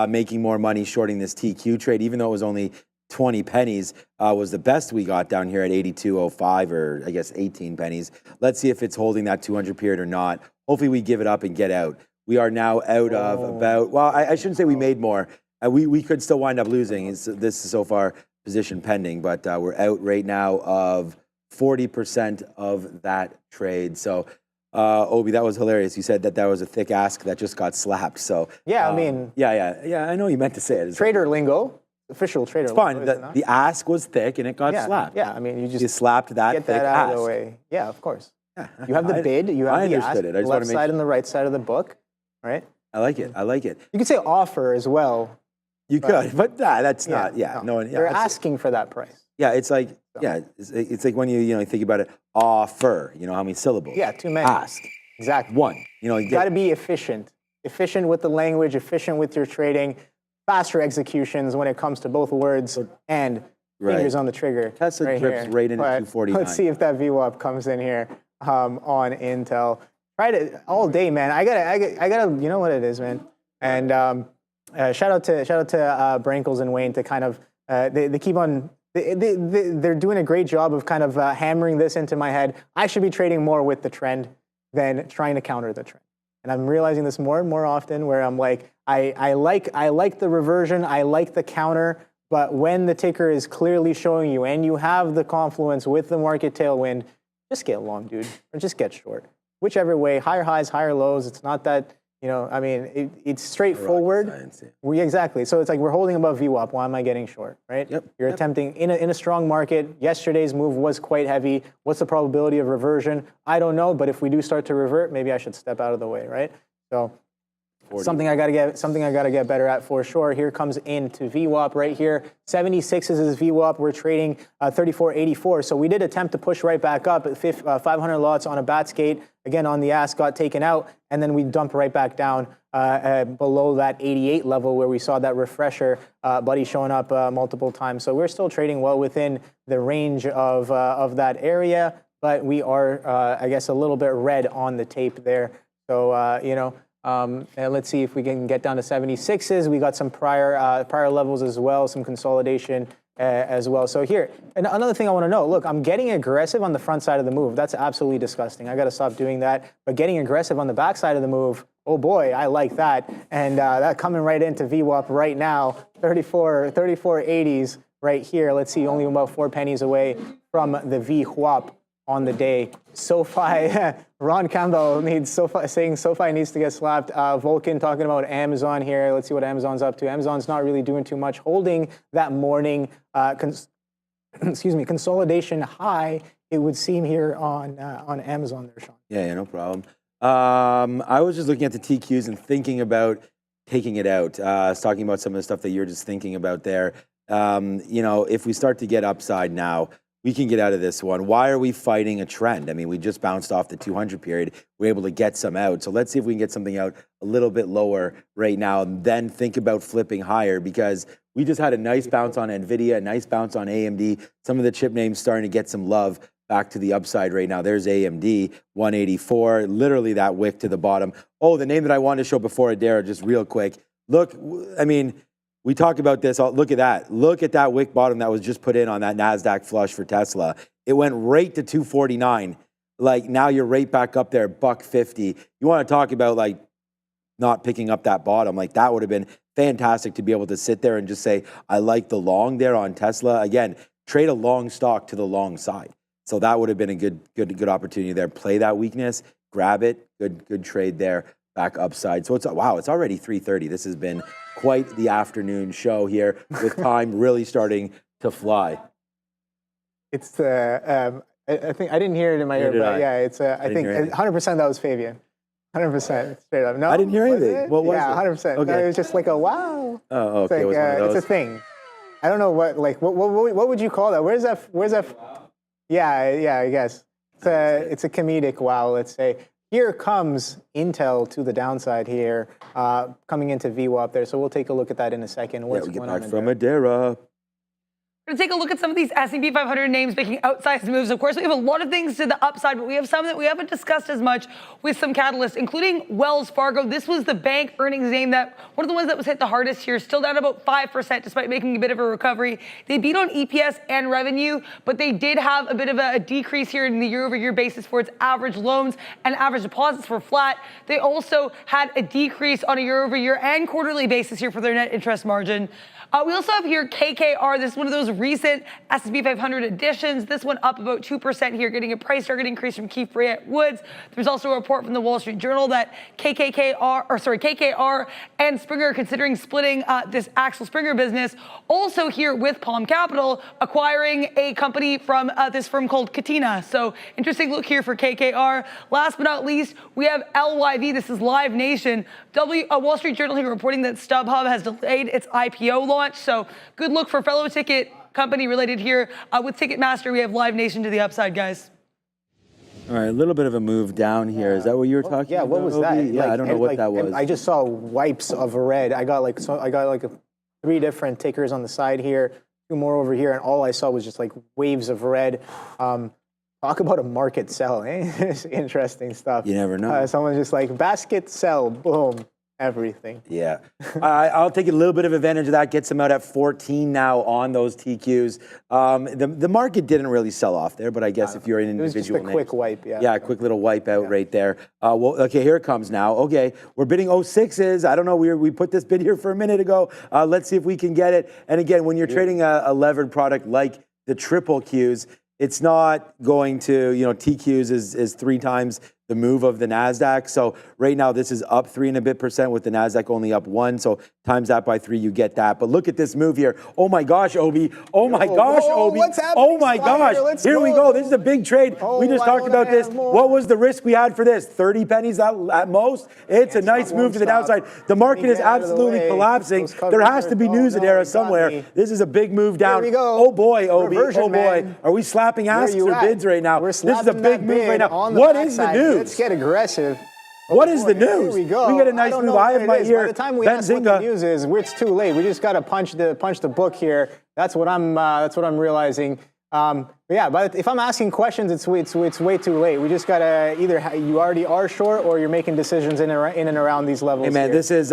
making more money shorting this TQ trade, even though it was only 20 pennies was the best we got down here at 82.05, or I guess 18 pennies. Let's see if it's holding that 200 period or not. Hopefully we give it up and get out. We are now out of about, well, I shouldn't say we made more. We could still wind up losing. This is so far position pending, but we're out right now of 40% of that trade. So, Obi, that was hilarious. You said that was a thick ask that just got slapped. So Yeah, I mean. Yeah, I know you meant to say it. It's Trader lingo. Official trader. It's fine. Lingo, The ask was thick and it got slapped. Yeah, I mean, you just slapped that get thick that out ask. of the way. Yeah, of course. You have the bid. You have I the understood ask. it. I just The wanna left make side sure. and the right side of the book. Right. I like it. I like it. You could say offer as well. You could, but that's Yeah, not. Yeah, no one. They're Yeah, asking for that price. yeah, it's like it's like when you think about it. Offer. You know how many syllables? Yeah, too many. Ask. Exactly. One. You know, you Got to be efficient. Efficient with the language. Efficient with your trading. Faster executions when it comes to both words and fingers on the trigger. Tesla right drips here. right into But 249. Let's see if that VWAP comes in here on Intel. Tried it all day, man. I gotta. You know what it is, man. And shout out to Brankles and Wayne to kind of they keep on. They're doing a great job of kind of hammering this into my head. I should be trading more with the trend than trying to counter the trend. And I'm realizing this more and more often, where I'm like, I like the reversion, I like the counter, but when the ticker is clearly showing you and you have the confluence with the market tailwind, just get long, dude, or just get short. Whichever way, higher highs, higher lows. It's not that, I mean, it's straightforward. Science, yeah. Exactly. So it's like we're holding above VWAP. Why am I getting short, right? Yep. You're attempting in a strong market. Yesterday's move was quite heavy. What's the probability of reversion? I don't know, but if we do start to revert, maybe I should step out of the way, right? So 40. something I got to get better at for sure. Here comes into VWAP right here. 76 is his VWAP. We're trading 34.84. So we did attempt to push right back up at 500 lots on a bat skate. Again, on the ask, got taken out, and then we dumped right back down below that 88 level where we saw that refresher buddy showing up multiple times. So we're still trading well within the range of that area, but we are, I guess, a little bit red on the tape there. So, and let's see if we can get down to 76s. We got some prior levels as well, some consolidation as well. So here, and another thing I want to know, look, I'm getting aggressive on the front side of the move. That's absolutely disgusting. I got to stop doing that. But getting aggressive on the back side of the move, oh boy, I like that. And that coming right into VWAP right now, 34.80s right here. Let's see, only about 4 pennies away from the VWAP on the day. SoFi, Ron Campbell saying SoFi needs to get slapped. Vulcan talking about Amazon here. Let's see what Amazon's up to. Amazon's not really doing too much, holding that morning consolidation high, it would seem here on Amazon there, Sean. Yeah, no problem. I was just looking at the TQs and thinking about taking it out. I was talking about some of the stuff that you're just thinking about there. If we start to get upside now, we can get out of this one. Why are we fighting a trend? I mean, we just bounced off the 200 period. We're able to get some out. So let's see if we can get something out a little bit lower right now, and then think about flipping higher, because we just had a nice bounce on Nvidia, a nice bounce on AMD. Some of the chip names starting to get some love back to the upside right now. There's AMD, 184, literally that wick to the bottom. Oh, the name that I wanted to show before Adara, just real quick. Look, I mean, we talk about this. Look at that. Look at that wick bottom that was just put in on that NASDAQ flush for Tesla. It went right to 249. Like, now you're right back up there, $1.50. You want to talk about, like, not picking up that bottom. Like, that would have been fantastic to be able to sit there and just say, I like the long there on Tesla. Again, trade a long stock to the long side. So that would have been a good opportunity there. Play that weakness, grab it. Good trade there. Back upside. So it's already 3:30. This has been quite the afternoon show here, with time really starting to fly. It's I think I didn't hear it in my ear, but yeah, it's I think 100% that was Fabian. 100% straight up. No, I didn't hear anything. What was it? 100%. Okay. No, it was just like a wow. Oh, okay. It's, like, it was one of those. it's a thing. I don't know what would you call that? Where's that? Yeah, I guess it's a comedic wow. Let's say. Here comes Intel to the downside here, coming into VWAP there. So we'll take a look at that in a second. What's we get going back on from there? Adara. We're going to take a look at some of these S&P 500 names making outsized moves. Of course, we have a lot of things to the upside, but we have some that we haven't discussed as much with some catalysts, including Wells Fargo. This was the bank earnings name that one of the ones that was hit the hardest here, still down about 5% despite making a bit of a recovery. They beat on EPS and revenue, but they did have a bit of a decrease here in the year-over-year basis for its average loans and average deposits were flat. They also had a decrease on a year-over-year and quarterly basis here for their net interest margin. We also have here KKR. This is one of those recent S&P 500 additions. This one up about 2% here, getting a price target increase from Keefe Bruyette Woods. There's also a report from the Wall Street Journal that KKR and Springer are considering splitting this Axel Springer business. Also here with Palm Capital acquiring a company from this firm called Katina. So interesting look here for KKR. Last but not least, we have LYV. This is Live Nation. Wall Street Journal here reporting that StubHub has delayed its IPO launch. So good look for fellow ticket company related here. With Ticketmaster, we have Live Nation to the upside, guys. All right, a little bit of a move down here. Is that what you were talking about? Yeah, what was that? Yeah, I don't know what that was. I just saw wipes of red. I got like 3 different tickers on the side here, 2 more over here, and all I saw was just like waves of red. Talk about a market sell, eh? It's interesting stuff. You never know. Someone's just like, basket sell, boom, everything. Yeah. I'll take a little bit of advantage of that, gets them out at 14 now on those TQs. The market didn't really sell off there, but I guess if you're an individual it was just a quick wipe, yeah. Yeah, a quick little wipe out right there. Well, okay, here it comes now. Okay, we're bidding 06s. I don't know, we put this bid here for a minute ago. Let's see if we can get it. And again, when you're trading a levered product like the triple Qs, it's not going to, TQs is 3 times the move of the NASDAQ. So right now this is up 3 and a bit percent with the NASDAQ only up 1. So times that by 3, you get that. But look at this move here. Oh my gosh, Obi. Oh my gosh, Obi. What's happening? Oh my gosh. Here we go. This is a big trade. We just talked about this. What was the risk we had for this? 30 pennies at most? It's a nice move to the downside. The market is absolutely collapsing. There has to be news in Adara somewhere. This is a big move down. Here we go. Oh boy, Obi. Oh boy. Are we slapping asks or bids right now? This is a big move right now. What is the news? Let's get aggressive. What is the news? Here we go. We get a nice move. I have my ear. By the time we ask what the news is, it's too late. We just got to punch the book here. That's what I'm realizing. But yeah, but if I'm asking questions, it's way too late. We just gotta either you already are short or you're making decisions in and around these levels. Hey man, here. this is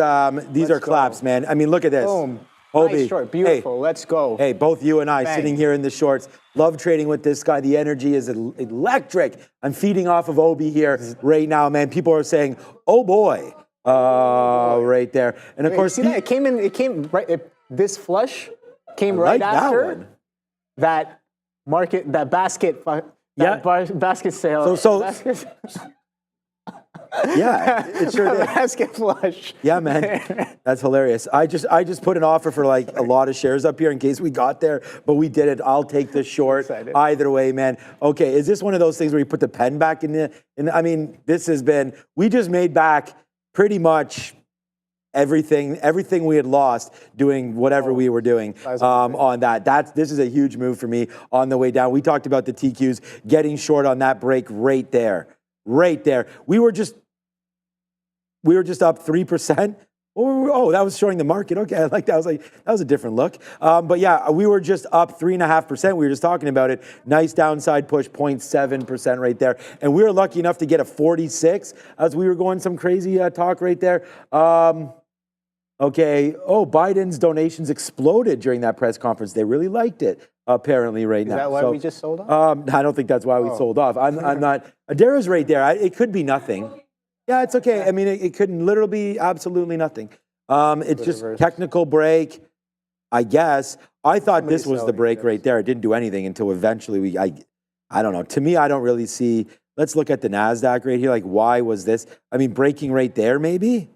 these are claps, man. I mean, look at this. Boom. Obi. Nice short, beautiful. Hey, let's go. Hey, both you and I Bang. sitting here in the shorts. Love trading with this guy. The energy is electric. I'm feeding off of Obi here right now, man. People are saying, "Oh boy," right there. And of course, see that? It came right. This flush came right after that market, that basket, basket sale. Yeah, it sure did. Basket flush. Yeah, man, that's hilarious. I just put an offer for like a lot of shares up here in case we got there, but we did it. I'll take the short either way, man. Okay, is this one of those things where you put the pen back in the? I mean, this has been. We just made back pretty much everything we had lost doing whatever we were doing on that. This is a huge move for me on the way down. We talked about the TQs getting short on that break right there. Right there. We were just up 3%. Oh, that was showing the market. Okay, I like that. I was like, that was a different look. But yeah, we were just up 3.5%. We were just talking about it. Nice downside push, 0.7% right there. And we were lucky enough to get a 46 as we were going some crazy talk right there. Okay. Oh, Biden's donations exploded during that press conference. They really liked it, apparently, right now. Is that why we just sold off? I don't think that's why we sold off. I'm not. Adara's right there. It could be nothing. Yeah, it's okay. I mean, it could literally be absolutely nothing. It's just technical break, I guess. I thought this was the break right there. It didn't do anything until eventually I don't know. To me, I don't really see. Let's look at the NASDAQ right here. Like, why was this? I mean, breaking right there, maybe?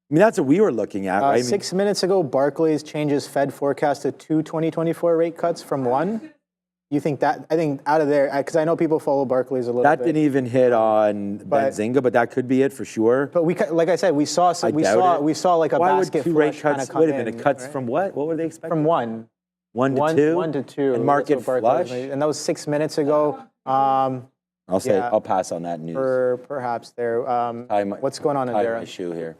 I mean, that's what we were looking at, right? 6 minutes ago, Barclays changes Fed forecast to 2 2024 rate cuts from 1. You think that? I think out of there, because I know people follow Barclays a little bit. That didn't even hit on Benzinga, but that could be it for sure. But like I said, we saw like a basket flush rate cuts? come Wait a minute, in, cuts right? from what? What were they expecting? From 1. 1 to 2? 1 to 2. And market flush? And that was 6 minutes ago. I'll say I'll pass on that news. Perhaps there. What's going on in Tie Dara? my shoe here.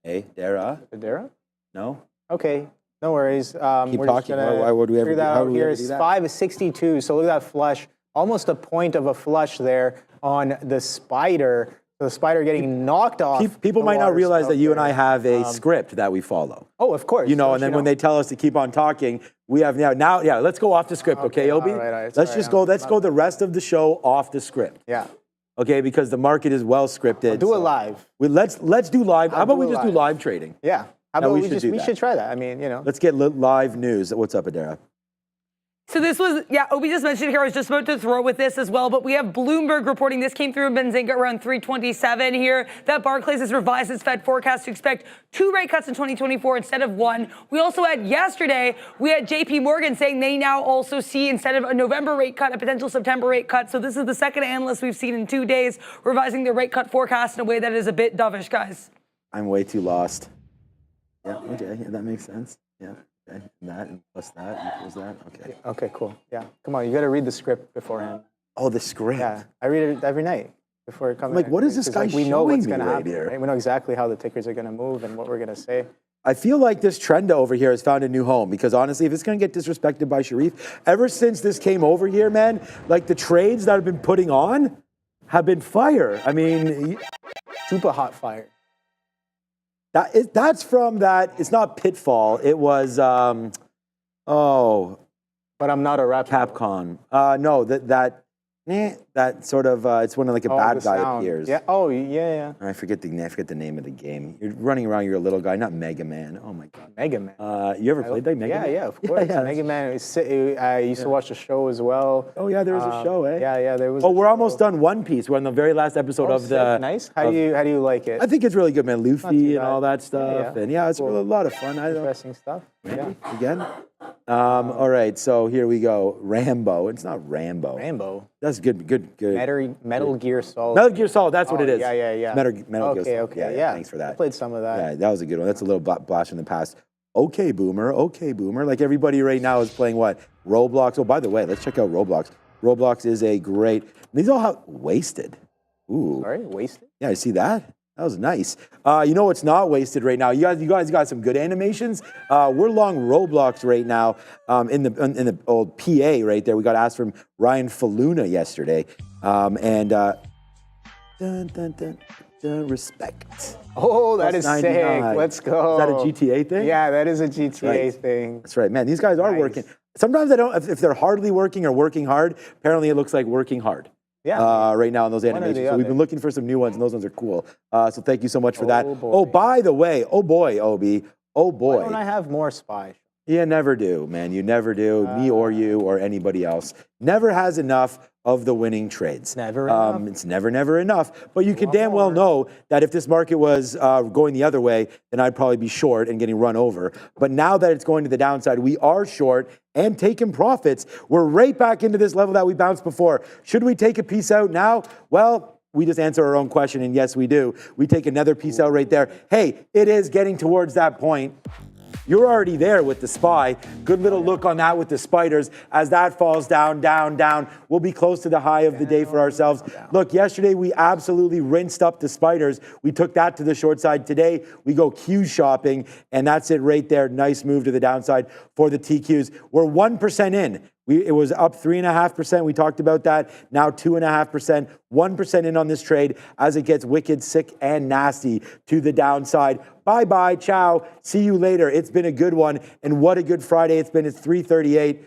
Hey, Dara? Dara? No? Okay. No worries. Keep we're talking. Just Why would we ever figure that how out would we here. ever It's do that? 562. So look at that flush. Almost a point of a flush there on the spider. So the spider getting knocked off. People the might not water realize that spout you and I there. have a script that we follow. Oh, of course. You know, Don't and then when they tell us to keep on talking, we have now, yeah, let's go off the script, okay, Obi? all right, let's just go, let's go the rest of the show off the script. Yeah. Okay, because the market is well scripted. Do it live. Let's do live. How about we just do live. live trading? Yeah. How Yeah, about we we should just do we that. should try that. I mean, you know. Let's get live news. What's up, Adara? So this was, yeah, Obi just mentioned here, I was just about to throw with this as well, but we have Bloomberg reporting, this came through in Benzinga around 327 here, that Barclays has revised its Fed forecast to expect 2 rate cuts in 2024 instead of 1. We also had yesterday, we had JP Morgan saying they now also see, instead of a November rate cut, a potential September rate cut. So this is the second analyst we've seen in 2 days revising their rate cut forecast in a way that is a bit dovish, guys. I'm way too lost. Yeah, okay, yeah, that makes sense. Yeah. Okay, and that and plus that equals that. Okay. Okay, cool. Yeah. Come on, you got to read the script beforehand. Oh, the script. Yeah, I read it every night before it comes. Like, what is this guy we know what's showing me going to right happen. here? Right? We know exactly how the tickers are going to move and what we're going to say. I feel like this trend over here has found a new home because honestly, if it's going to get disrespected by Sharif, ever since this came over here, man, like the trades that I've been putting on have been fire. I mean, Super hot fire. that's from that. It's not Pitfall. It was, But I'm not a rapper. Capcom. No, that sort of, it's when like a bad the guy sound. appears. Yeah. Oh, yeah. I forget the name of the game. You're running around. You're a little guy, not Mega Man. Oh my God. Mega Man. You ever played that Mega Man? Yeah, of course. Yeah, Mega Man. I used to watch the show as well. Oh yeah, there was a show, eh? Yeah, there was. Oh, we're almost done One Piece. We're on the very last episode of the. Nice. How do you like it? I think it's really good, man. Luffy too and all bad. that stuff, Yeah. and yeah, it's Cool. really a lot of fun. I don't. Interesting stuff. Yeah. Again. All right, so here we go. Rambo. It's not Rambo. Rambo. That's good. Metal Gear Solid. Metal Gear Solid. That's what Oh, it is. Yeah. Metal Gear Solid. Okay. Yeah. Thanks for that. I played some of that. Yeah, that was a good one. That's a little blast in the past. Okay, boomer. Like everybody right now is playing what? Roblox. Oh, by the way, let's check out Roblox. Roblox is a great. These all have wasted. Ooh. All right, wasted. Yeah, you see that? That was nice. You know what's not wasted right now? You guys got some good animations. We're long Roblox right now in the old PA right there. We got asked from Ryan Faluna yesterday. Respect. Oh, that Plus is 99. sick. Let's go. Is that a GTA thing? Yeah, that is a GTA right. thing. That's right, man. These guys are Nice. working. Sometimes I don't, if they're hardly working or working hard, apparently it looks like working hard. Yeah. Right now in those One or animations. the So we've other. been looking for some new ones, and those ones are cool. So thank you so much for that. Oh, boy. Oh, by the way, oh boy, Obi, oh boy. Why don't I have more spy? You never do, man. You never do. Me or you or anybody else. Never has enough of the winning trades. Never enough. It's never enough. But you can damn well know that if this market was going the other way, then I'd probably be short and getting run over. But now that it's going to the downside, we are short and taking profits. We're right back into this level that we bounced before. Should we take a piece out now? Well, we just answer our own question, and yes, we do. We take another piece out right there. Hey, it is getting towards that point. You're already there with the SPY. Good little look on that with the spiders. As that falls down. We'll be close to the high of the day for ourselves. Look, yesterday we absolutely rinsed up the spiders. We took that to the short side. Today we go Q shopping, and that's it right there. Nice move to the downside for the TQs. We're 1% in. It was up 3.5%. We talked about that. Now 2.5%, 1% in on this trade as it gets wicked, sick, and nasty to the downside. Bye-bye, ciao. See you later. It's been a good one, and what a good Friday it's been. It's 3:38.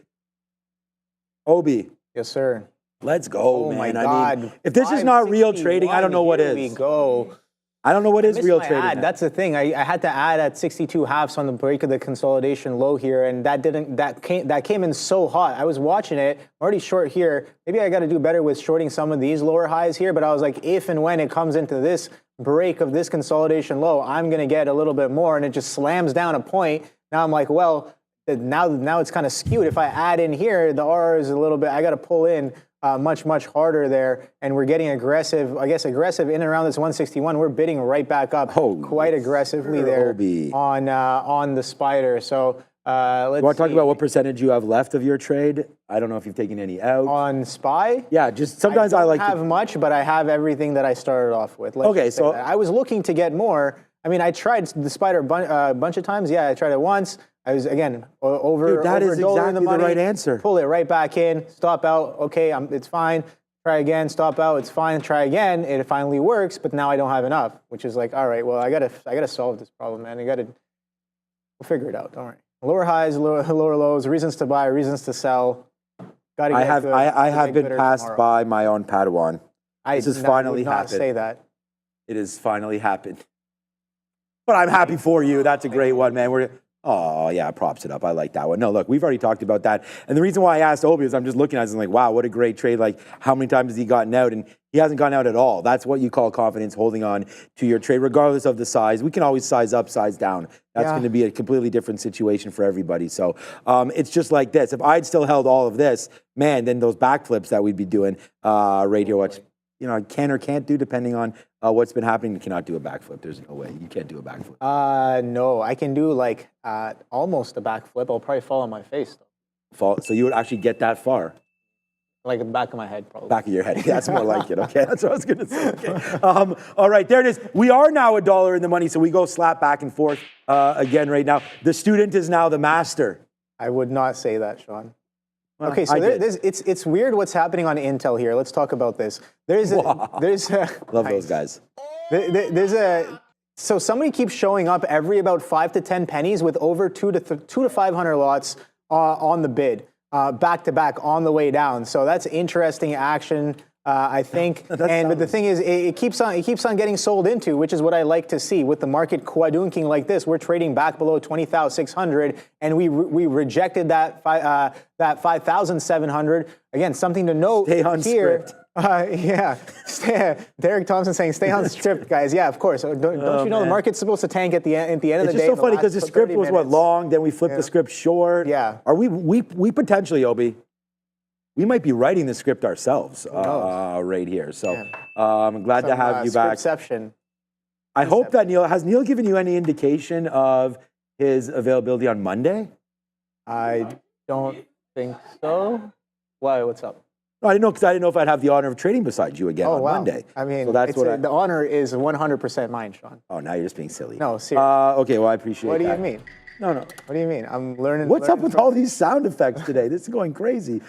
Obi. Yes, sir. Let's go, Oh man. my I God. mean, if this is not real trading, I don't know what is. Here we go. I don't know what is Missed real my trading. ad. That's the thing. I had to add at 62 halves on the break of the consolidation low here, and that came in so hot. I was watching it. I'm already short here. Maybe I got to do better with shorting some of these lower highs here. But I was like, if and when it comes into this break of this consolidation low, I'm gonna get a little bit more, and it just slams down a point. Now I'm like, well, now it's kind of skewed. If I add in here, the R is a little bit. I got to pull in. Much harder there, and we're getting aggressive. I guess aggressive in and around this 161. We're bidding right back up quite aggressively there on the spider. So let's. You want to talk about what percentage you have left of your trade? I don't know if you've taken any out. On SPY? Yeah, just sometimes I like don't have much, but I have everything that I started off with. Let's Okay, just say so- that. I was looking to get more. I mean, I tried the spider a bunch of times. Yeah, I tried it once. I was, again, over, Dude, that over is $1 in the exactly money. the right answer. Pull it right back in, stop out. Okay, it's fine. Try again, stop out. It's fine. Try again. It finally works, but now I don't have enough, which is like, all right, well, I gotta solve this problem, man. We'll figure it out. Don't worry. Lower highs, lower lows, reasons to buy, reasons to sell. Got to get good. I have been passed tomorrow. by my own Padawan. This has finally would not happened. say that. It has finally happened. But I'm happy for you. That's a great one, man. Oh, yeah, props it up. I like that one. No, look, we've already talked about that. And the reason why I asked Obi is I'm just looking at it and like, wow, what a great trade. Like, how many times has he gotten out? And he hasn't gone out at all. That's what you call confidence, holding on to your trade, regardless of the size. We can always size up, size down. That's going to be a completely different situation for everybody. So it's just like this. If I'd still held all of this, man, then those backflips that we'd be doing right here, which, you know, I can or can't do depending on what's been happening. You cannot do a backflip. There's no way. You can't do a backflip. No, I can do like almost a backflip. I'll probably fall on my face, though. So you would actually get that far? Like the back of my head, probably. Back of your head. That's more like it. Okay, that's what I was going to say. Okay. All right, there it is. We are now $1 in the money, so we go slap back and forth again right now. The student is now the master. I would not say that, Sean. Well, okay, so it's weird what's happening on Intel here. Let's talk about this. Love those guys. So somebody keeps showing up every about 5 to 10 pennies with over 200 to 500 lots on the bid, back to back on the way down. So that's interesting action. I think, but the thing is, it keeps on getting sold into, which is what I like to see. With the market quadunking like this, we're trading back below 20,600, and we rejected that 5,700. Again, something to note Stay on here. script. Derek Thompson saying, "Stay on script, guys." Yeah, of course. Don't you know the market's supposed to tank at the end of the day? It's just so funny because the script was long, then we flipped the script short. Yeah. Are we potentially, Obi? We might be writing the script ourselves right here. So I'm glad to have you back. Scriptception. I hope that has Neil given you any indication of his availability on Monday? I don't think so. Why? What's up? No, I didn't know because I didn't know if I'd have the honor of trading beside you again on Monday. I mean, so that's the honor is 100% mine, Sean. Oh, now you're just being silly. No, seriously. Okay, well, I appreciate that. What do you mean? No. What do you mean? I'm learning. What's up with all these sound effects today? This is going crazy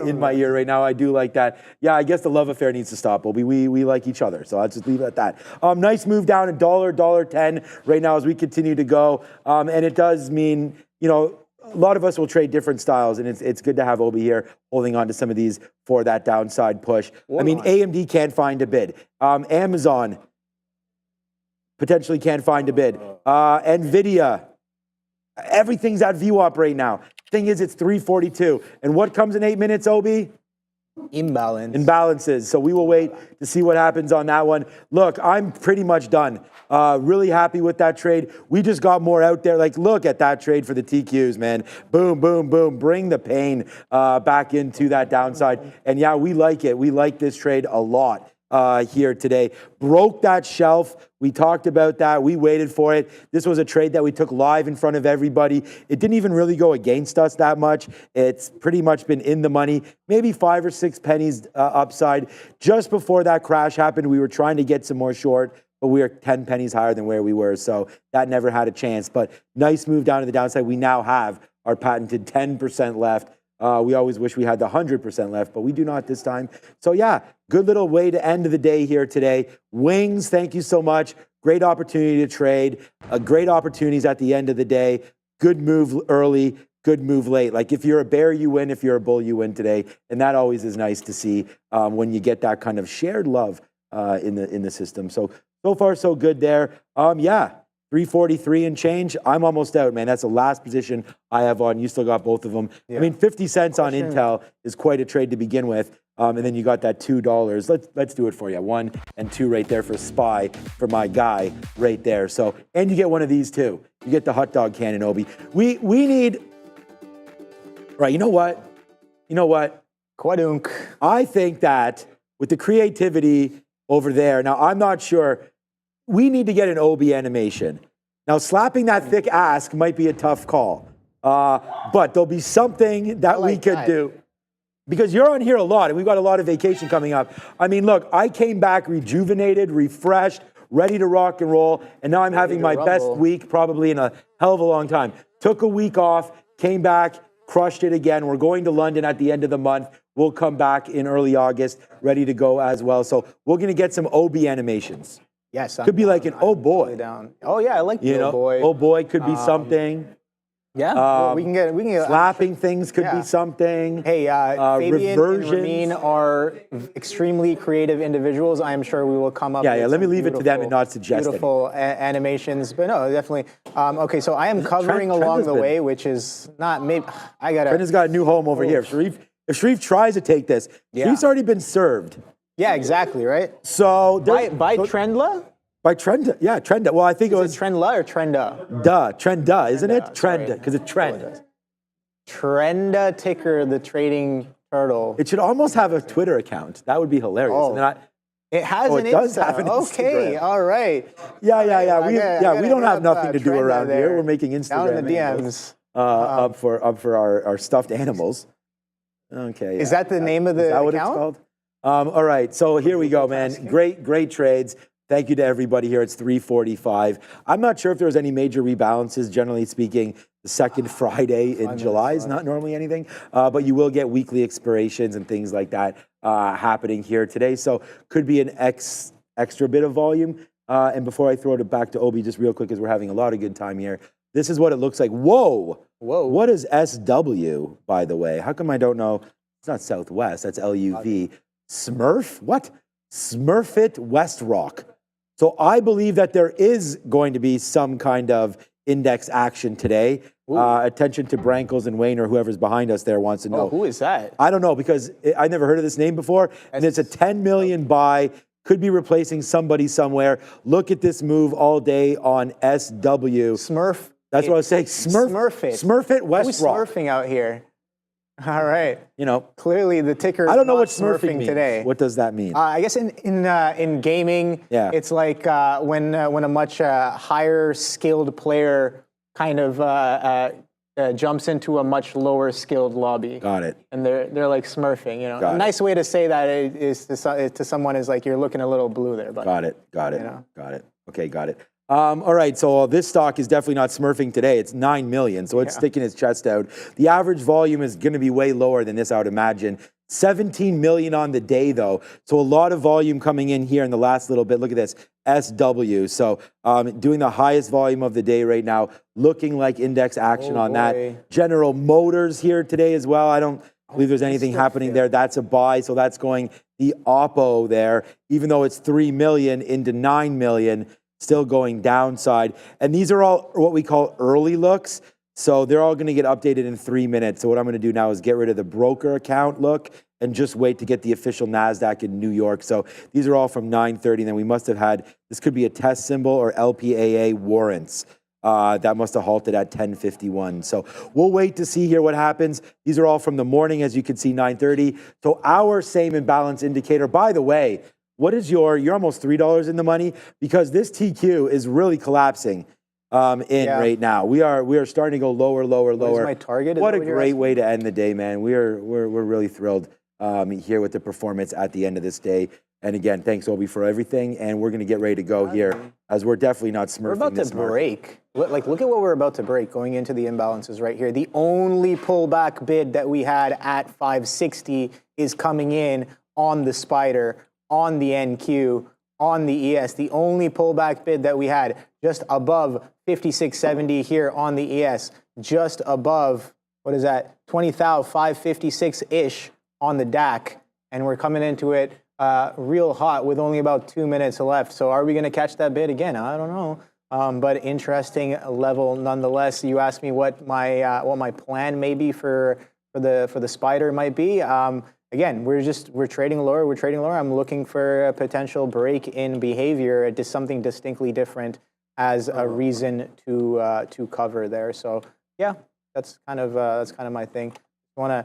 in my ear right now. I do like that. Yeah, I guess the love affair needs to stop. We like each other, so I'll just leave it at that. Nice move down $1.10 right now as we continue to go. And it does mean, you know, a lot of us will trade different styles, and it's good to have Obi here holding on to some of these for that downside push. I mean, AMD can't find a bid. Amazon potentially can't find a bid. Nvidia. Everything's at VWAP right now. Thing is, it's 342. And what comes in 8 minutes, Obi? Imbalances. So we will wait to see what happens on that one. Look, I'm pretty much done. Really happy with that trade. We just got more out there. Like, look at that trade for the TQs, man. Boom, boom, boom. Bring the pain back into that downside. And yeah, we like it. We like this trade a lot. Here today. Broke that shelf. We talked about that. We waited for it. This was a trade that we took live in front of everybody. It didn't even really go against us that much. It's pretty much been in the money, maybe 5 or 6 pennies upside. Just before that crash happened, we were trying to get some more short, but we are 10 pennies higher than where we were. So that never had a chance. But nice move down to the downside. We now have our patented 10% left. We always wish we had the 100% left, but we do not this time. So yeah, good little way to end the day here today. Wings, thank you so much. Great opportunity to trade. Great opportunities at the end of the day. Good move early, good move late. Like if you're a bear, you win. If you're a bull, you win today. And that always is nice to see when you get that kind of shared love in the system. So far, so good there. Yeah. 343 and change. I'm almost out, man. That's the last position I have on. You still got both of them. Yeah. I mean, 50 cents on Intel is quite a trade to begin with. And then you got that $2. Let's do it for you. 1 and 2 right there for SPY for my guy right there. So, and you get one of these too. You get the hot dog cannon, Obi. We need, right, you know what? Quadunk. I think that with the creativity over there, now I'm not sure, we need to get an Obi animation. Now, slapping that thick ask might be a tough call, but there'll be something that we could do. Because you're on here a lot, and we've got a lot of vacation coming up. I mean, look, I came back rejuvenated, refreshed, ready to rock and roll, and now I'm having my best week probably in a hell of a long time. took a week off, came back, crushed it again. We're going to London at the end of the month. We'll come back in early August, ready to go as well. So we're going to get some OB animations. Yes. Could be like an oh boy. Down. Oh yeah, I like the You know, oh boy. oh boy could be something. Yeah, well, we can get Slapping things could be something. Hey, Fabian and reversions. Ramin are extremely creative individuals. I am sure we will come up with Let me some leave it to them and not suggest beautiful animations. But no, definitely. Okay, so I am covering along the way, which is not maybe. I gotta. Brendan's got a new home over here. If Sharif tries to take this, Sharif's already been served. Yeah, exactly, right? So by Trendla? By Trenda, yeah, Trenda. Well, I think it was Trendla or Trenda? Trenda, isn't it? Sorry. Trenda, because it's trend. Trenda ticker, the trading turtle. It should almost have a Twitter account. That would be hilarious. Oh. And then It has an it does Insta. have an Okay, Instagram. all right. We don't have nothing to do around here. We're making Instagram down in the handles, DMs. up for our stuffed animals. Okay. Is that the name of the Is that what account? it's called? All right. So here we go, man. Great trades. Thank you to everybody here. It's 3:45. I'm not sure if there was any major rebalances. Generally speaking, the second Friday in July is not normally anything, but you will get weekly expirations and things like that happening here today. So could be an extra bit of volume. And before I throw it back to Obi, just real quick, because we're having a lot of good time here. This is what it looks like. Whoa. What is SW, by the way? How come I don't know? It's not Southwest. That's LUV. Smurf? What? Smurfit West Rock. So I believe that there is going to be some kind of index action today. Attention to Brankles and Wayne or whoever's behind us there wants to know. Who is that? I don't know because I never heard of this name before. And it's a 10 million buy. Could be replacing somebody somewhere. Look at this move all day on SW. Smurf. That's what I was saying. Smurfit West Who's Rock. smurfing out here? All right. You know, clearly the ticker is I don't know not what smurfing means today. What does that mean? I guess in gaming, it's like when a much higher skilled player kind of jumps into a much lower skilled lobby. Got it. And they're like smurfing. You know, a nice way to say that is to someone is like you're looking a little blue there. But Got it. You know. Got it. Okay, got it. All right, so this stock is definitely not smurfing today. It's 9 million, so it's sticking its chest out. The average volume is going to be way lower than this, I would imagine. 17 million on the day, though. So a lot of volume coming in here in the last little bit. Look at this, SW. So doing the highest volume of the day right now, looking like index action on that. General Motors here today as well. I don't believe there's anything happening there. That's a buy, so that's going the oppo there. Even though it's 3 million into 9 million, still going downside. And these are all what we call early looks. So they're all going to get updated in 3 minutes. So what I'm going to do now is get rid of the broker account look and just wait to get the official NASDAQ in New York. So these are all from 9:30. Then we must have had, this could be a test symbol or LPAA warrants. That must have halted at 10:51. So we'll wait to see here what happens. These are all from the morning, as you can see, 9:30. So our same imbalance indicator, by the way, what is you're almost $3 in the money because this TQ is really collapsing right now. We are starting to go lower. What is my target? What a great way to end the day, man. We're really thrilled here with the performance at the end of this day. And again, thanks Obi for everything. And we're going to get ready to go here as we're definitely not smurfing. We're about to break. Look at what we're about to break going into the imbalances right here. The only pullback bid that we had at 560 is coming in on the spider, on the NQ, on the ES. The only pullback bid that we had just above 5670 here on the ES, just above, what is that, 20,556-ish on the DAC. And we're coming into it real hot with only about 2 minutes left. So are we going to catch that bid again? I don't know. But interesting level nonetheless. You asked me what my plan may be for the spider might be. Again, we're trading lower. I'm looking for a potential break in behavior, just something distinctly different as a reason to cover there. So yeah, that's kind of my thing. I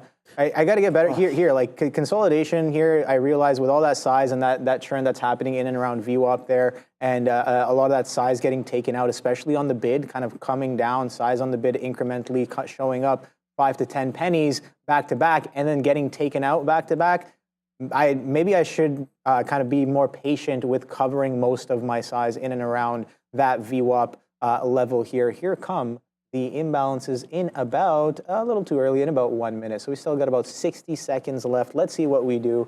got to get better here. Like consolidation here, I realize with all that size and that trend that's happening in and around VWAP there, and a lot of that size getting taken out, especially on the bid, kind of coming down, size on the bid incrementally showing up 5 to 10 pennies back to back, and then getting taken out back to back. Maybe I should kind of be more patient with covering most of my size in and around that VWAP level here. Here come the imbalances in about, a little too early, in about 1 minute. So we still got about 60 seconds left. Let's see what we do.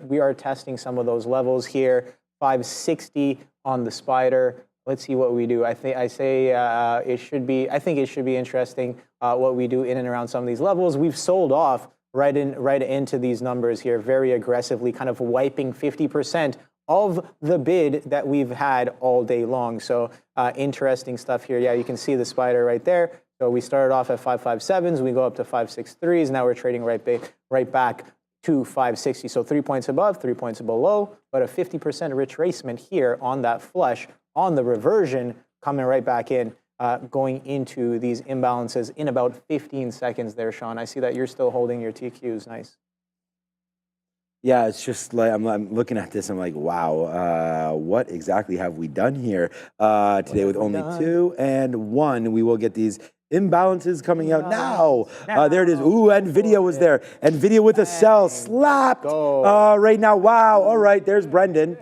We are testing some of those levels here. 560 on the spider. Let's see what we do. I think it should be interesting what we do in and around some of these levels. We've sold off right into these numbers here very aggressively, kind of wiping 50% of the bid that we've had all day long. So interesting stuff here. Yeah, you can see the spider right there. So we started off at 557s, we go up to 563s. Now we're trading right back to 560. So 3 points above, 3 points below, but a 50% retracement here on that flush, on the reversion, coming right back in, going into these imbalances in about 15 seconds there, Sean. I see that you're still holding your TQs. Nice. Yeah, it's just like I'm looking at this. I'm like, wow, what exactly have we done here today with only 2 and 1? We will get these imbalances coming out now. There it is. Ooh, Nvidia was there. Nvidia with a sell slapped right now. Wow. All right, there's Brendan.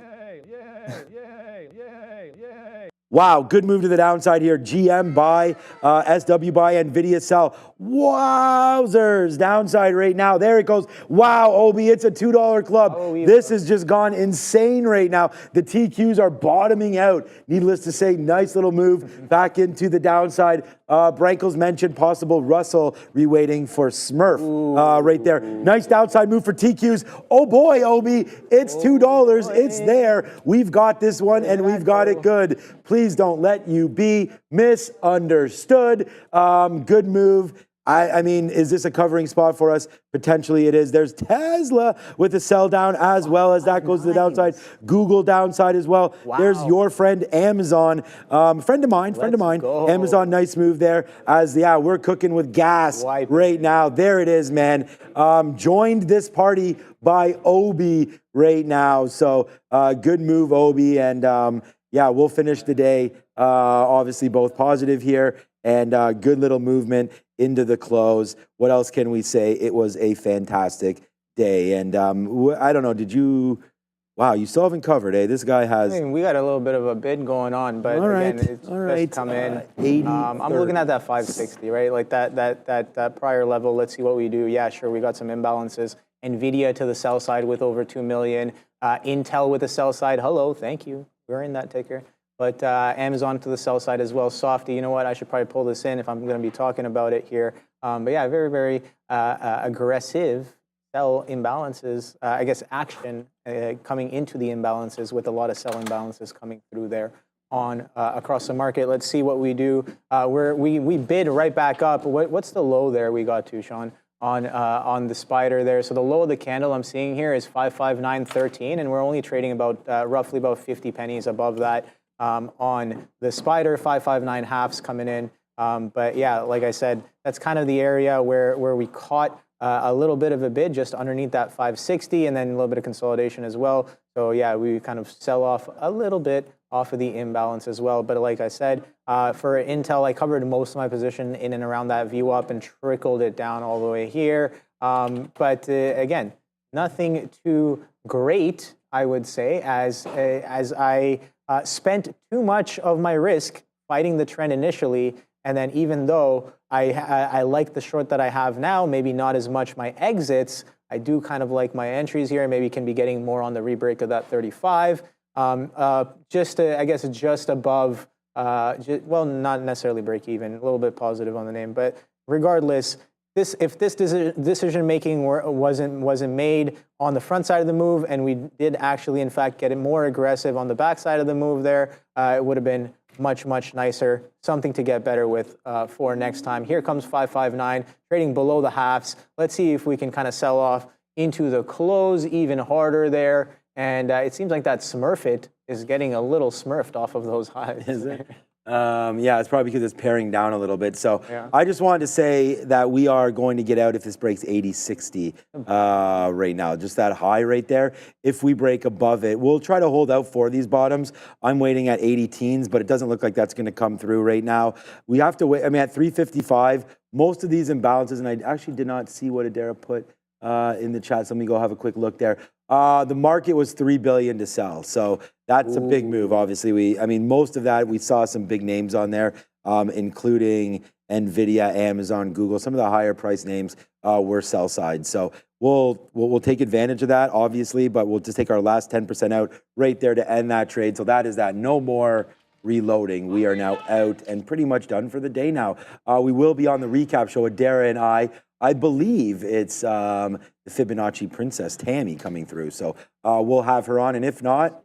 Wow, good move to the downside here. GM buy, SW buy, Nvidia sell. Wowzers, downside right now. There it goes. Wow, Obi, it's a $2 club. This has just gone insane right now. The TQs are bottoming out. Needless to say, nice little move back into the downside. Branko's mentioned possible Russell reweighting for Smurf right there. Nice downside move for TQs. Oh boy, Obi, it's $2. It's there. We've got this one and we've got it good. Please don't let you be misunderstood. Good move. I mean, is this a covering spot for us? Potentially it is. There's Tesla with a sell down as well as that goes to the downside. Google downside as well. Wow. There's your friend Amazon. Friend of mine. Go. Amazon, nice move there. As, yeah, we're cooking with gas right now. There it is, man. Joined this party by Obi right now. So good move, Obi. And yeah, we'll finish the day obviously both positive here and good little movement into the close. What else can we say? It was a fantastic day. And I don't know, did you... Wow, you still haven't covered, eh? This guy has... I mean, we got a little bit of a bid going on, but again, it's just come in. 80, I'm looking at that 560, right? Like that prior level. Let's see what we do. Yeah, sure, we got some imbalances. Nvidia to the sell side with over 2 million. Intel with the sell side. Hello, thank you. We're in that ticker. But Amazon to the sell side as well. Softy, you know what? I should probably pull this in if I'm going to be talking about it here. But yeah, very, very aggressive sell imbalances, I guess action coming into the imbalances with a lot of sell imbalances coming through there on across the market. Let's see what we do. We bid right back up. What's the low there we got to, Sean? On the spider there. So the low of the candle I'm seeing here is 559.13, and we're only trading about roughly about 50 pennies above that on the spider. 559 halves coming in. But yeah, like I said, that's kind of the area where we caught a little bit of a bid just underneath that 560, and then a little bit of consolidation as well. So yeah, we kind of sell off a little bit off of the imbalance as well. But like I said, for Intel, I covered most of my position in and around that view up and trickled it down all the way here. But again, nothing too great, I would say, as I spent too much of my risk fighting the trend initially. And then even though I like the short that I have now, maybe not as much my exits, I do kind of like my entries here. Maybe can be getting more on the rebreak of that 35. I guess just above, well, not necessarily break even, a little bit positive on the name. But regardless, if this decision making wasn't made on the front side of the move, and we did actually, in fact, get it more aggressive on the back side of the move there, it would have been much, much nicer. Something to get better with for next time. Here comes 559, trading below the halves. Let's see if we can kind of sell off into the close even harder there. And it seems like that Smurfit is getting a little smurfed off of those highs. Is it? Yeah, it's probably because it's paring down a little bit. So yeah. I just wanted to say that we are going to get out if this breaks 80.60 right now. Just that high right there. If we break above it, we'll try to hold out for these bottoms. I'm waiting at 80 teens, but it doesn't look like that's going to come through right now. We have to wait. I mean, at 355, most of these imbalances, and I actually did not see what Adara put in the chat. So let me go have a quick look there. The market was $3 billion to sell. So that's a big move, obviously. I mean, most of that, we saw some big names on there. including Nvidia, Amazon, Google. Some of the higher price names were sell side. So we'll take advantage of that, obviously, but we'll just take our last 10% out right there to end that trade. So that is that. No more reloading. We are now out and pretty much done for the day now. We will be on the recap show with Dara and I believe it's the Fibonacci princess, Tammy, coming through. So we'll have her on. And if not,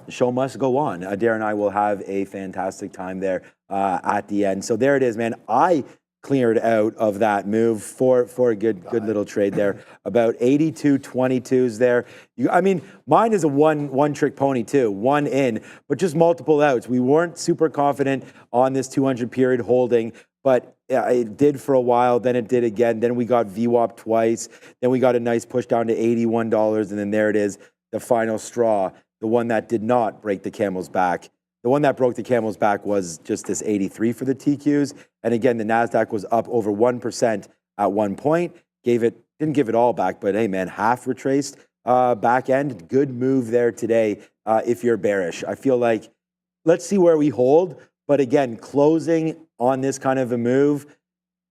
the show must go on. Dara and I will have a fantastic time there at the end. So there it is, man. I cleared out of that move for a good little trade there. About 82.22s there. I mean, mine is a one trick pony too. One in, but just multiple outs. We weren't super confident on this 200 period holding, but it did for a while. Then it did again. Then we got VWAP twice. Then we got a nice push down to $81, and then there it is, the final straw. The one that did not break the camel's back. The one that broke the camel's back was just this 83 for the TQs. And again, the NASDAQ was up over 1% at one point. Didn't give it all back, but hey, man, half retraced back end. Good move there today if you're bearish. I feel like, let's see where we hold. But again, closing on this kind of a move,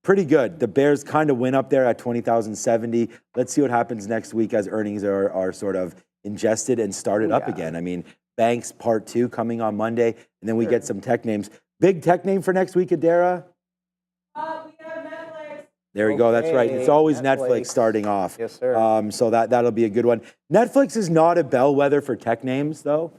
pretty good. The bears kind of went up there at 20,070. Let's see what happens next week as earnings are sort of ingested and started up again. I mean, banks part 2 coming on Monday, and then we get some tech names. Big tech name for next week, Adara? We have Netflix. There we go. That's right. It's always Netflix starting off. Yes, sir. So that'll be a good one. Netflix is not a bellwether for tech names, though,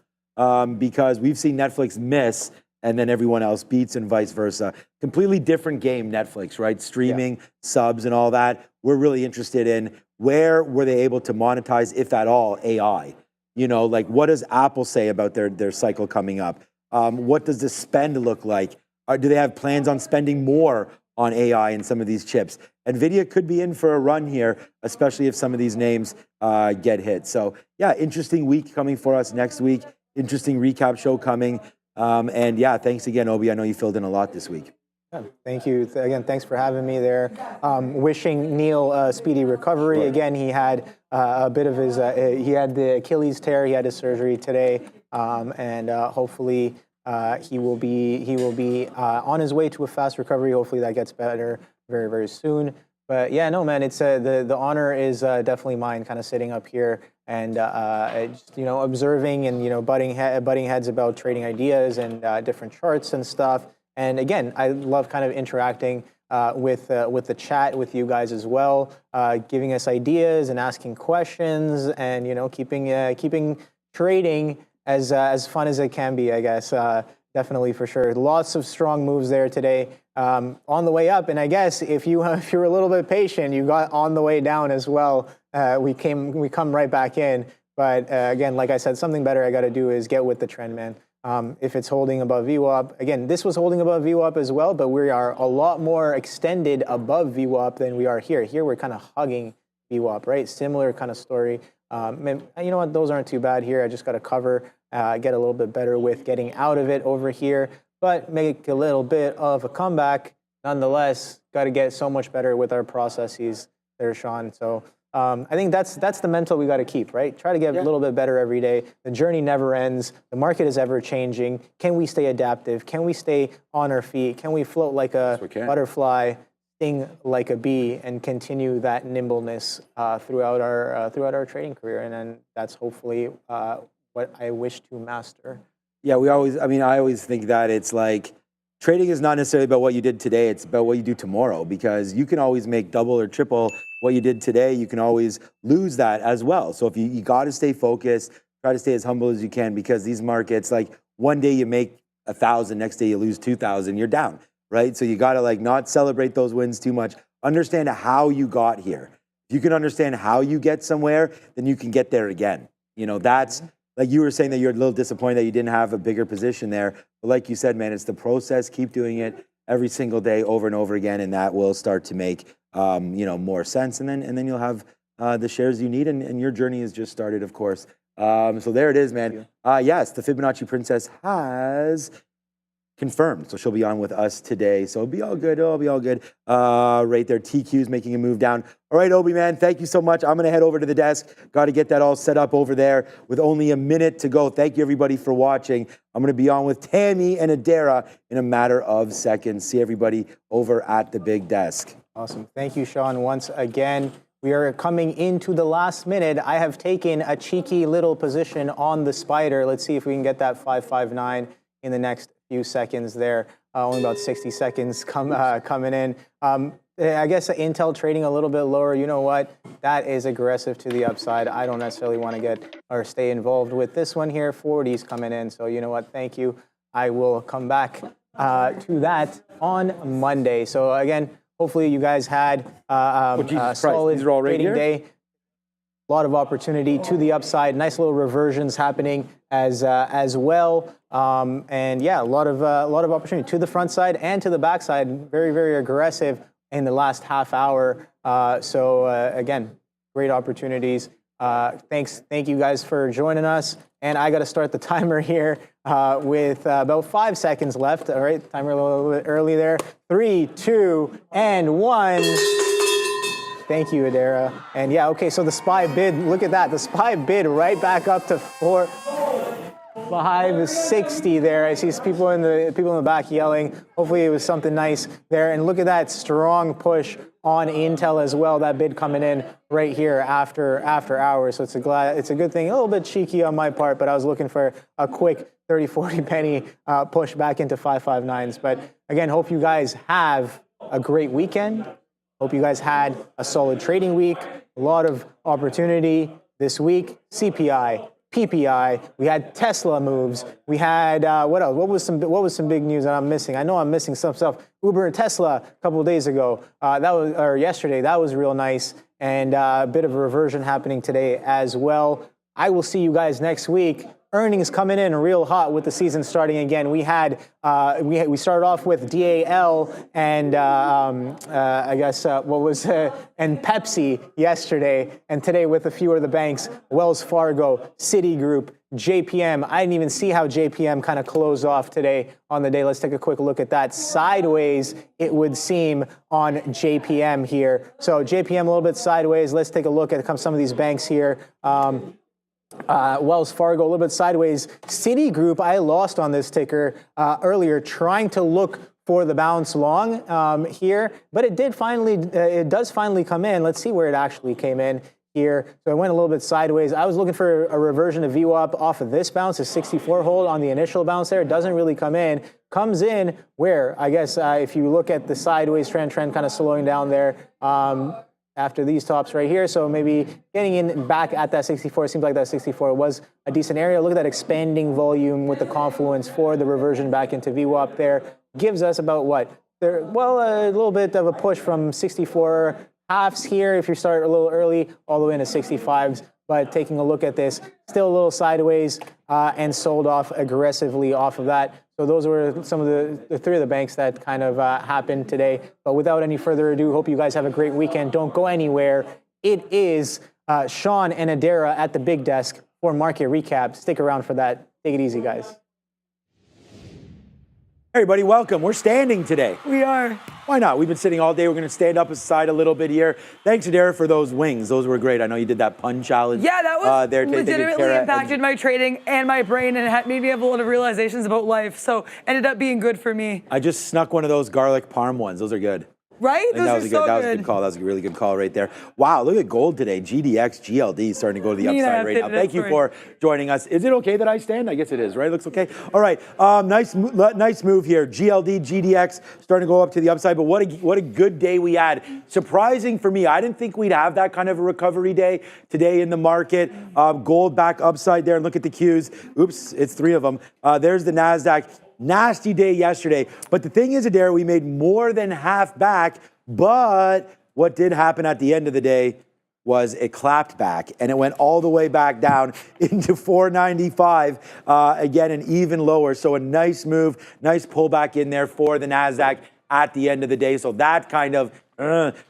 because we've seen Netflix miss and then everyone else beats and vice versa. Completely different game, Netflix, right? Streaming, subs, and all that. We're really interested in where were they able to monetize, if at all, AI? You know, like what does Apple say about their cycle coming up? What does the spend look like? Do they have plans on spending more on AI in some of these chips? Nvidia could be in for a run here, especially if some of these names get hit. So yeah, interesting week coming for us next week. Interesting recap show coming. And yeah, thanks again, Obi. I know you filled in a lot this week. Yeah, thank you. Again, thanks for having me there. Wishing Neil a speedy recovery. Right. Again, he had a bit of his, he had the Achilles tear. He had his surgery today. And hopefully he will be on his way to a fast recovery. Hopefully that gets better very, very soon. But yeah, no, man, it's the honor is definitely mine, kind of sitting up here and just, observing and butting heads about trading ideas and different charts and stuff. And again, I love kind of interacting with the chat with you guys as well, giving us ideas and asking questions, and keeping trading as fun as it can be, I guess. Definitely, for sure. Lots of strong moves there today on the way up, and I guess if you're a little bit patient, you got on the way down as well. We come right back in, but again, like I said, something better I got to do is get with the trend, man. If it's holding above VWAP, again, this was holding above VWAP as well, but we are a lot more extended above VWAP than we are here. Here we're kind of hugging VWAP, right? Similar kind of story. And you know what? Those aren't too bad here. I just got to cover, get a little bit better with getting out of it over here, but make a little bit of a comeback. Nonetheless, got to get so much better with our processes there, Sean. So I think that's the mental we got to keep, right? Try to get a little bit better every day. The journey never ends. The market is ever changing. Can we stay adaptive? Can we stay on our feet? Can we float like a butterfly, sting like a bee, and continue that nimbleness throughout our trading career? And then that's hopefully what I wish to master. Yeah, I always think that it's like trading is not necessarily about what you did today. It's about what you do tomorrow, because you can always make double or triple what you did today. You can always lose that as well. So if you got to stay focused, try to stay as humble as you can, because these markets, like one day you make 1,000, next day you lose 2,000, you're down, right? So you got to not celebrate those wins too much. Understand how you got here. If you can understand how you get somewhere, then you can get there again. That's like you were saying that you're a little disappointed that you didn't have a bigger position there. But like you said, man, it's the process. Keep doing it every single day over and over again, and that will start to make more sense. And then you'll have the shares you need, and your journey has just started, of course. So there it is, man. Yes, the Fibonacci Princess has confirmed. So she'll be on with us today. So it'll be all good. It'll be all good. Right there, TQ's making a move down. All right, Obi, man, thank you so much. I'm going to head over to the desk. Got to get that all set up over there with only a minute to go. Thank you, everybody, for watching. I'm going to be on with Tammy and Adara in a matter of seconds. See everybody over at the big desk. Awesome. Thank you, Sean, once again. We are coming into the last minute. I have taken a cheeky little position on the spider. Let's see if we can get that 559 in the next few seconds there. Only about 60 seconds coming in. I guess Intel trading a little bit lower. You know what? That is aggressive to the upside. I don't necessarily want to get or stay involved with this one here. 40s coming in. So you know what? Thank you. I will come back to that on Monday. So again, hopefully you guys had a solid trading day. A lot of opportunity to the upside. Nice little reversions happening as well. And yeah, a lot of opportunity to the front side and to the back side. Very, very aggressive in the last half hour. So again, great opportunities. Thank you guys for joining us. And I got to start the timer here with about 5 seconds left. All right, timer a little bit early there. 3, 2, and 1. Thank you, Adara. And yeah, okay, so the SPY bid, look at that. The SPY bid right back up to 560 there. I see people in the back yelling. Hopefully it was something nice there. And look at that strong push on Intel as well. That bid coming in right here after hours. So it's a good thing. A little bit cheeky on my part, but I was looking for a quick 30, 40 penny push back into 559s. But again, hope you guys have a great weekend. Hope you guys had a solid trading week. A lot of opportunity this week. CPI, PPI. We had Tesla moves. We had what else? What was some big news that I'm missing? I know I'm missing some stuff. Uber and Tesla a couple of days ago. Yesterday. That was real nice, and a bit of a reversion happening today as well. I will see you guys next week. Earnings coming in real hot with the season starting again. We had we started off with DAL and I guess and Pepsi yesterday, and today with a few of the banks: Wells Fargo, Citigroup, JPM. I didn't even see how JPM kind of closed off today on the day. Let's take a quick look at that. Sideways, it would seem, on JPM here. So JPM a little bit sideways. Let's take a look at some of these banks here. Wells Fargo a little bit sideways. Citigroup, I lost on this ticker earlier, trying to look for the bounce long here, but it does finally come in. Let's see where it actually came in here. So it went a little bit sideways. I was looking for a reversion of VWAP off of this bounce, a 64 hold on the initial bounce there. It doesn't really come in. Comes in where, I guess, if you look at the sideways trend kind of slowing down there. After these tops right here. So maybe getting in back at that 64. It seems like that 64 was a decent area. Look at that expanding volume with the confluence for the reversion back into VWAP there. Gives us about what? A little bit of a push from 64 halves here if you start a little early, all the way into 65s. But taking a look at this, still a little sideways and sold off aggressively off of that. So those were some of the three of the banks that kind of happened today. But without any further ado, hope you guys have a great weekend. Don't go anywhere. It is Sean and Adara at the big desk for market recap. Stick around for that. Take it easy, guys. Hey everybody, welcome. We're standing today. We are. Why not? We've been sitting all day. We're going to stand up aside a little bit here. Thanks, Adara, for those wings. Those were great. I know you did that pun challenge. Yeah, that was there legitimately impacted my trading and my brain, and it made me have a lot of realizations about life. So ended up being good for me. I just snuck one of those garlic parm ones. Those are good. Right? That was a good call. That was a really good call right there. Wow, look at gold today. GDX, GLD starting to go to the upside right now. Thank you for joining us. Is it okay that I stand? I guess it is, right? Looks okay. All right, nice move here. GLD, GDX starting to go up to the upside, but what a good day we had. Surprising for me. I didn't think we'd have that kind of a recovery day today in the market. Gold back upside there, and look at the Qs. Oops, it's 3 of them. There's the NASDAQ. Nasty day yesterday. But the thing is, Adara, we made more than half back, but what did happen at the end of the day was it clapped back, and it went all the way back down into 495, again, and even lower. So a nice move, nice pullback in there for the NASDAQ at the end of the day. So that kind of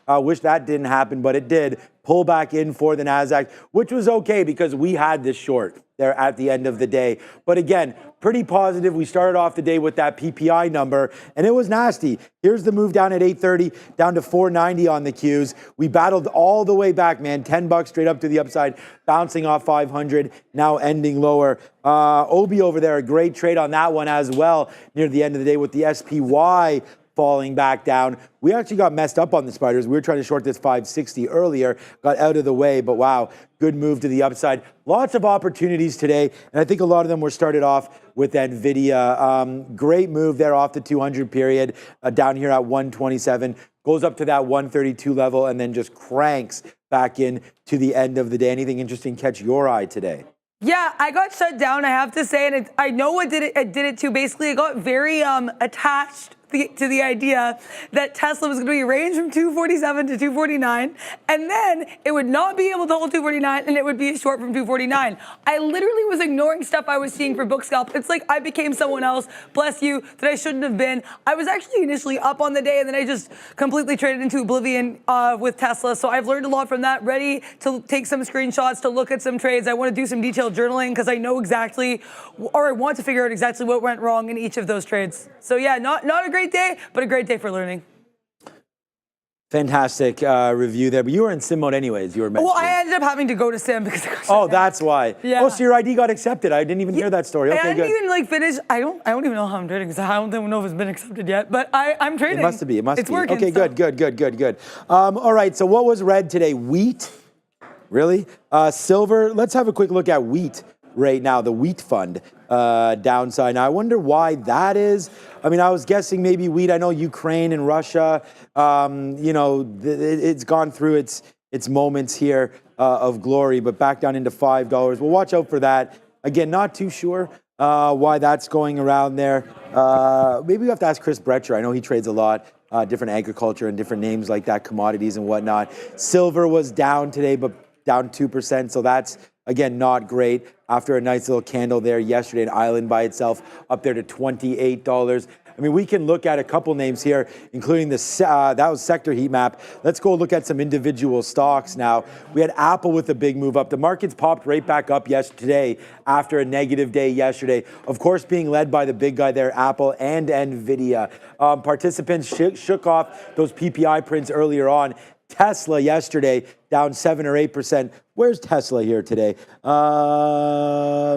Wish that didn't happen, but it did. Pull back in for the NASDAQ, which was okay because we had this short there at the end of the day. But again, pretty positive. We started off the day with that PPI number, and it was nasty. Here's the move down at 8:30, down to 490 on the Qs. We battled all the way back, man. $10 straight up to the upside, bouncing off 500, now ending lower. Obi over there, a great trade on that one as well near the end of the day with the SPY falling back down. We actually got messed up on the spiders. We were trying to short this 560 earlier, got out of the way, but wow, good move to the upside. Lots of opportunities today, and I think a lot of them were started off with Nvidia. Great move there off the 200 period, down here at 127, goes up to that 132 level, and then just cranks back in to the end of the day. Anything interesting catch your eye today? Yeah, I got shut down, I have to say, and I know what did it too. Basically, I got very attached to the idea that Tesla was going to be ranged from 247 to 249, and then it would not be able to hold 249, and it would be a short from 249. I literally was ignoring stuff I was seeing for book scalp. It's like I became someone else, bless you, that I shouldn't have been. I was actually initially up on the day, and then I just completely traded into oblivion with Tesla. So I've learned a lot from that. Ready to take some screenshots, to look at some trades. I want to do some detailed journaling because I know exactly, or I want to figure out exactly what went wrong in each of those trades. So yeah, not a great day, but a great day for learning. Fantastic review there, but you were in sim mode anyways. You were mentioning. Well, I ended up having to go to sim because I got shut Oh, down. That's why. Yeah. Oh, so your ID got accepted. I didn't even hear that story. Okay, I didn't good. even finish. I don't even know how I'm trading because I don't even know if it's been accepted yet. But I'm trading. It must be. It must it's be. Working, Okay, so. good. All right. So what was red today? Wheat. Really? Silver. Let's have a quick look at wheat right now. The wheat fund downside. Now I wonder why that is. I mean, I was guessing maybe wheat. I know Ukraine and Russia. It's gone through its moments here of glory, but back down into $5. We'll watch out for that. Again, not too sure why that's going around there. Maybe we have to ask Chris Bretcher. I know he trades a lot, different agriculture and different names like that, commodities and whatnot. Silver was down today, but down 2%. So that's, again, not great after a nice little candle there yesterday. An island by itself up there to $28. I mean, we can look at a couple names here, including that was sector heat map. Let's go look at some individual stocks now. We had Apple with a big move up. The markets popped right back up yesterday after a negative day yesterday. Of course, being led by the big guy there, Apple and Nvidia. Participants shook off those PPI prints earlier on. Tesla yesterday down 7 or 8%. Where's Tesla here today? I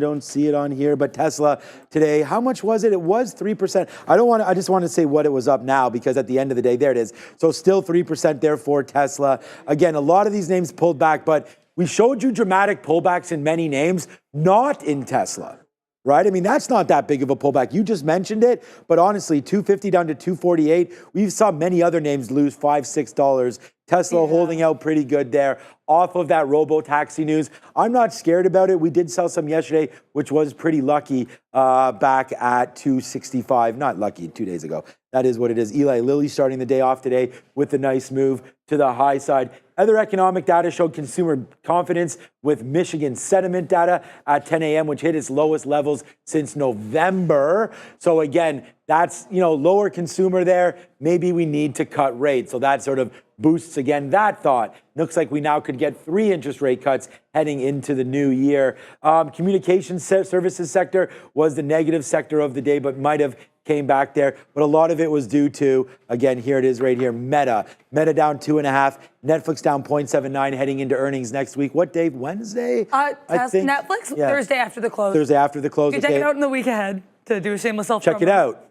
don't see it on here, but Tesla today, how much was it? It was 3%. I just want to say what it was up now because at the end of the day, there it is. So still 3% there for Tesla. Again, a lot of these names pulled back, but we showed you dramatic pullbacks in many names, not in Tesla. Right? I mean, that's not that big of a pullback. You just mentioned it, but honestly, 250 down to 248. We saw many other names lose $5, $6. Tesla holding out pretty good there off of that robo-taxi news. I'm not scared about it. We did sell some yesterday, which was pretty lucky back at 265. Not lucky, 2 days ago. That is what it is. Eli Lilly starting the day off today with a nice move to the high side. Other economic data showed consumer confidence with Michigan sentiment data at 10 a.m., which hit its lowest levels since November. So again, that's, lower consumer there. Maybe we need to cut rates. So that sort of boosts again that thought. Looks like we now could get 3 interest rate cuts heading into the new year. Communications services sector was the negative sector of the day, but might have came back there, but a lot of it was due to, again, here it is right here, Meta down 2.5, Netflix down 0.79 heading into earnings next week. What day? Wednesday? I think Netflix, yeah. Thursday after the close. Thursday after the close. You can check it out in the week ahead to do a shameless self-promo. Check it out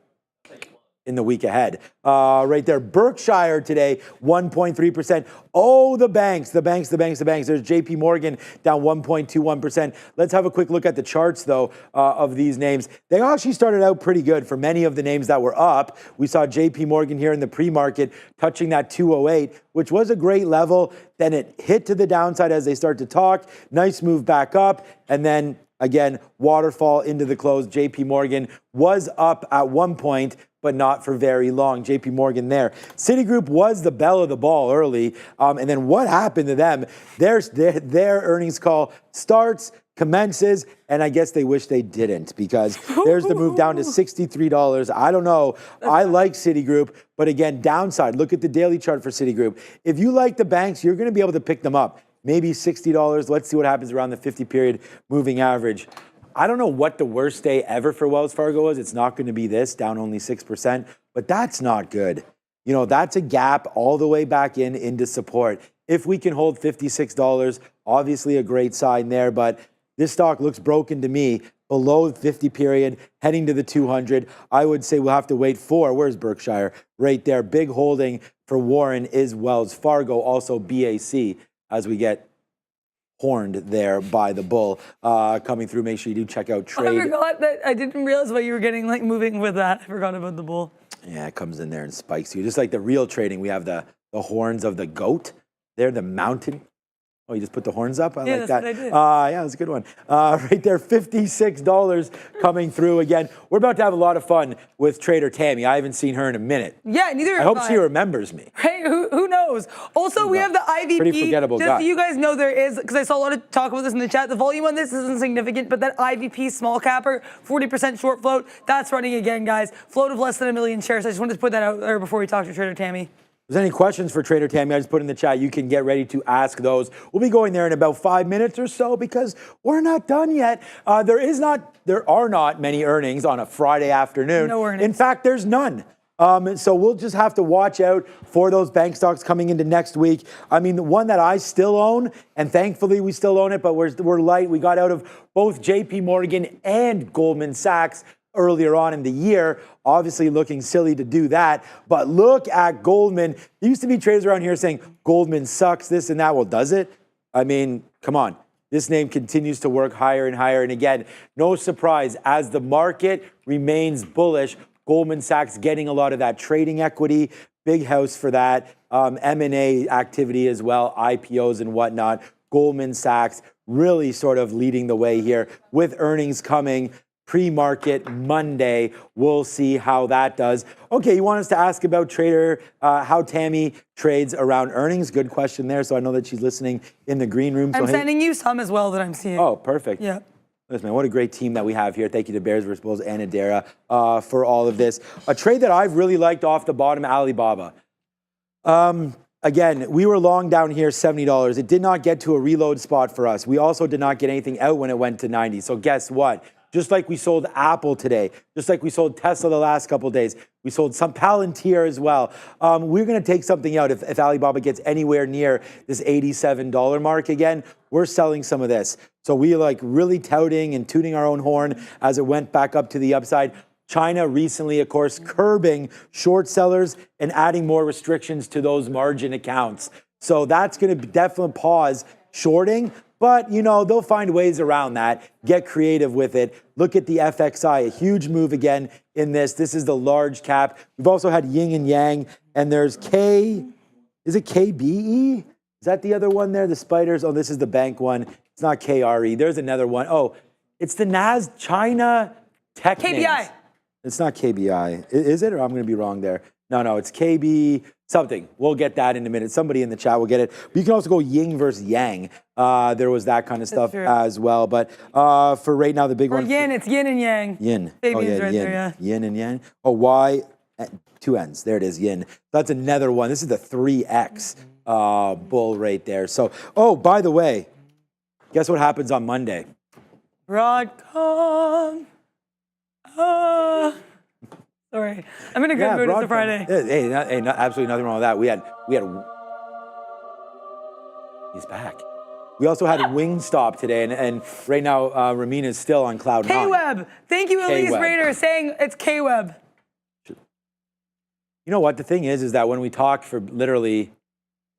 in the week ahead. Right there, Berkshire today, 1.3%. Oh, the banks. There's JP Morgan down 1.21%. Let's have a quick look at the charts, though, of these names. They actually started out pretty good for many of the names that were up. We saw JP Morgan here in the pre-market touching that 208, which was a great level. Then it hit to the downside as they start to talk. Nice move back up. And then again, waterfall into the close. JP Morgan was up at one point, but not for very long. JP Morgan there. Citigroup was the belle of the ball early. And then what happened to them? Their earnings call starts, commences, and I guess they wish they didn't, because there's the move down to $63. I don't know. I like Citigroup, but again, downside. Look at the daily chart for Citigroup. If you like the banks, you're going to be able to pick them up. Maybe $60. Let's see what happens around the 50-period moving average. I don't know what the worst day ever for Wells Fargo was. It's not going to be this, down only 6%, but that's not good. You know, that's a gap all the way back into support. If we can hold $56, obviously a great sign there, but this stock looks broken to me. Below the 50 period, heading to the 200. I would say we'll have to wait for, where's Berkshire? Right there. Big holding for Warren is Wells Fargo, also BAC, as we get horned there by the bull coming through. Make sure you do check out trade. I forgot that. I didn't realize why you were getting like moving with that. I forgot about the bull. Yeah, it comes in there and spikes you. Just like the real trading, we have the horns of the goat. They're the mountain. Oh, you just put the horns up? I like that. That's what I did. Yeah, that's a good one. Right there, $56 coming through again. We're about to have a lot of fun with Trader Tammy. I haven't seen her in a minute. Yeah, neither have I hope she remembers me. Hey, who knows? Also, we have the IVP. Pretty forgettable Just guy. so you guys know, there is, because I saw a lot of talk about this in the chat, the volume on this isn't significant, but that IVP small capper, 40% short float, that's running again, guys. Float of less than 1 million shares. I just wanted to put that out there before we talk to Trader Tammy. If there's any questions for Trader Tammy, I just put in the chat. You can get ready to ask those. We'll be going there in about 5 minutes or so, because we're not done yet. There are not many earnings on a Friday afternoon. No earnings. In fact, there's none. So we'll just have to watch out for those bank stocks coming into next week. I mean, the one that I still own, and thankfully we still own it, but we're light. We got out of both JP Morgan and Goldman Sachs earlier on in the year. Obviously looking silly to do that, but look at Goldman. There used to be traders around here saying Goldman sucks, this and that. Well, does it? I mean, come on. This name continues to work higher and higher. And again, no surprise, as the market remains bullish, Goldman Sachs getting a lot of that trading equity, big house for that, M&A activity as well, IPOs and whatnot. Goldman Sachs really sort of leading the way here with earnings coming pre-market Monday. We'll see how that does. Okay, you want us to ask about Trader, how Tammy trades around earnings? Good question there. So I know that she's listening in the green room. I'm sending you some as well that I'm seeing. Oh, perfect. Yeah. Listen, man, what a great team that we have here. Thank you to Bears vs. Bulls and Adara for all of this. A trade that I've really liked off the bottom, Alibaba. Again, we were long down here, $70. It did not get to a reload spot for us. We also did not get anything out when it went to 90. So guess what? Just like we sold Apple today, just like we sold Tesla the last couple of days, we sold some Palantir as well. We're going to take something out if Alibaba gets anywhere near this $87 mark again. We're selling some of this. So we like really touting and tooting our own horn as it went back up to the upside. China recently, of course, curbing short sellers and adding more restrictions to those margin accounts. So that's going to definitely pause shorting. But, you know, they'll find ways around that. Get creative with it. Look at the FXI, a huge move again in this. This is the large cap. We've also had yin and yang. And there's is it KBE? Is that the other one there, the spiders? Oh, this is the bank one. It's not KRE. There's another one. Oh, it's the China Tech KBI. names. It's not KBI. Is it? Or I'm going to be wrong there. No, it's KB something. We'll get that in a minute. Somebody in the chat will get it. But you can also go yin versus yang. There was that kind of stuff as well. But for right now, the big one. Yin, it's yin and yang. Yin. Fabian's right yin. there, yeah. Yin and yang. Oh, Y, 2 N's. There it is, yin. That's another one. This is the 3X bull right there. So, oh, by the way, guess what happens on Monday? Broadcom. Sorry, I'm in a good mood. It's a Friday. Hey, absolutely nothing wrong with that. We had. He's back. We also had Wingstop today, and right now Ramin is still on cloud 9. K-Web. Thank you, Elise Raider, saying it's K-Web. You know what the thing is that when we talk for literally,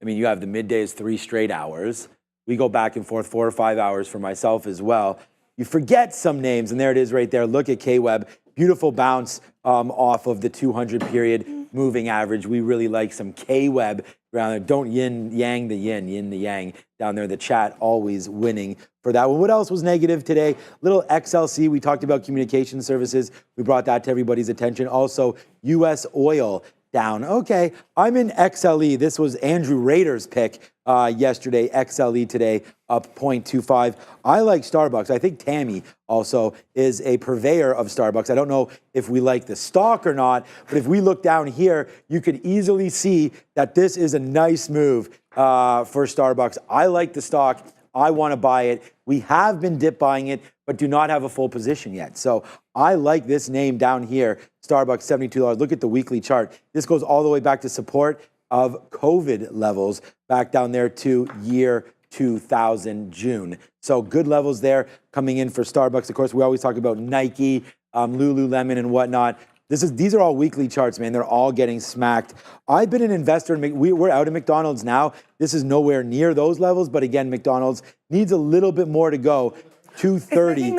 I mean, you have the middays 3 straight hours. We go back and forth 4 or 5 hours for myself as well. You forget some names, and there it is right there. Look at K-Web. Beautiful bounce off of the 200 period moving average. We really like some K-Web around there. Don't yin yang the yin the yang down there. The chat always winning for that one. What else was negative today? Little XLC. We talked about communication services. We brought that to everybody's attention. Also, U.S. oil down. Okay, I'm in XLE. This was Andrew Rader's pick yesterday. XLE today up 0.25. I like Starbucks. I think Tammy also is a purveyor of Starbucks. I don't know if we like the stock or not, but if we look down here, you could easily see that this is a nice move for Starbucks. I like the stock. I want to buy it. We have been dip buying it, but do not have a full position yet. So I like this name down here, Starbucks, $72. Look at the weekly chart. This goes all the way back to support of COVID levels back down there to year 2000 June. So good levels there coming in for Starbucks. Of course, we always talk about Nike, Lululemon and whatnot. These are all weekly charts, man. They're all getting smacked. I've been an investor in, we're out of McDonald's now. This is nowhere near those levels, but again, McDonald's needs a little bit more to go. 230.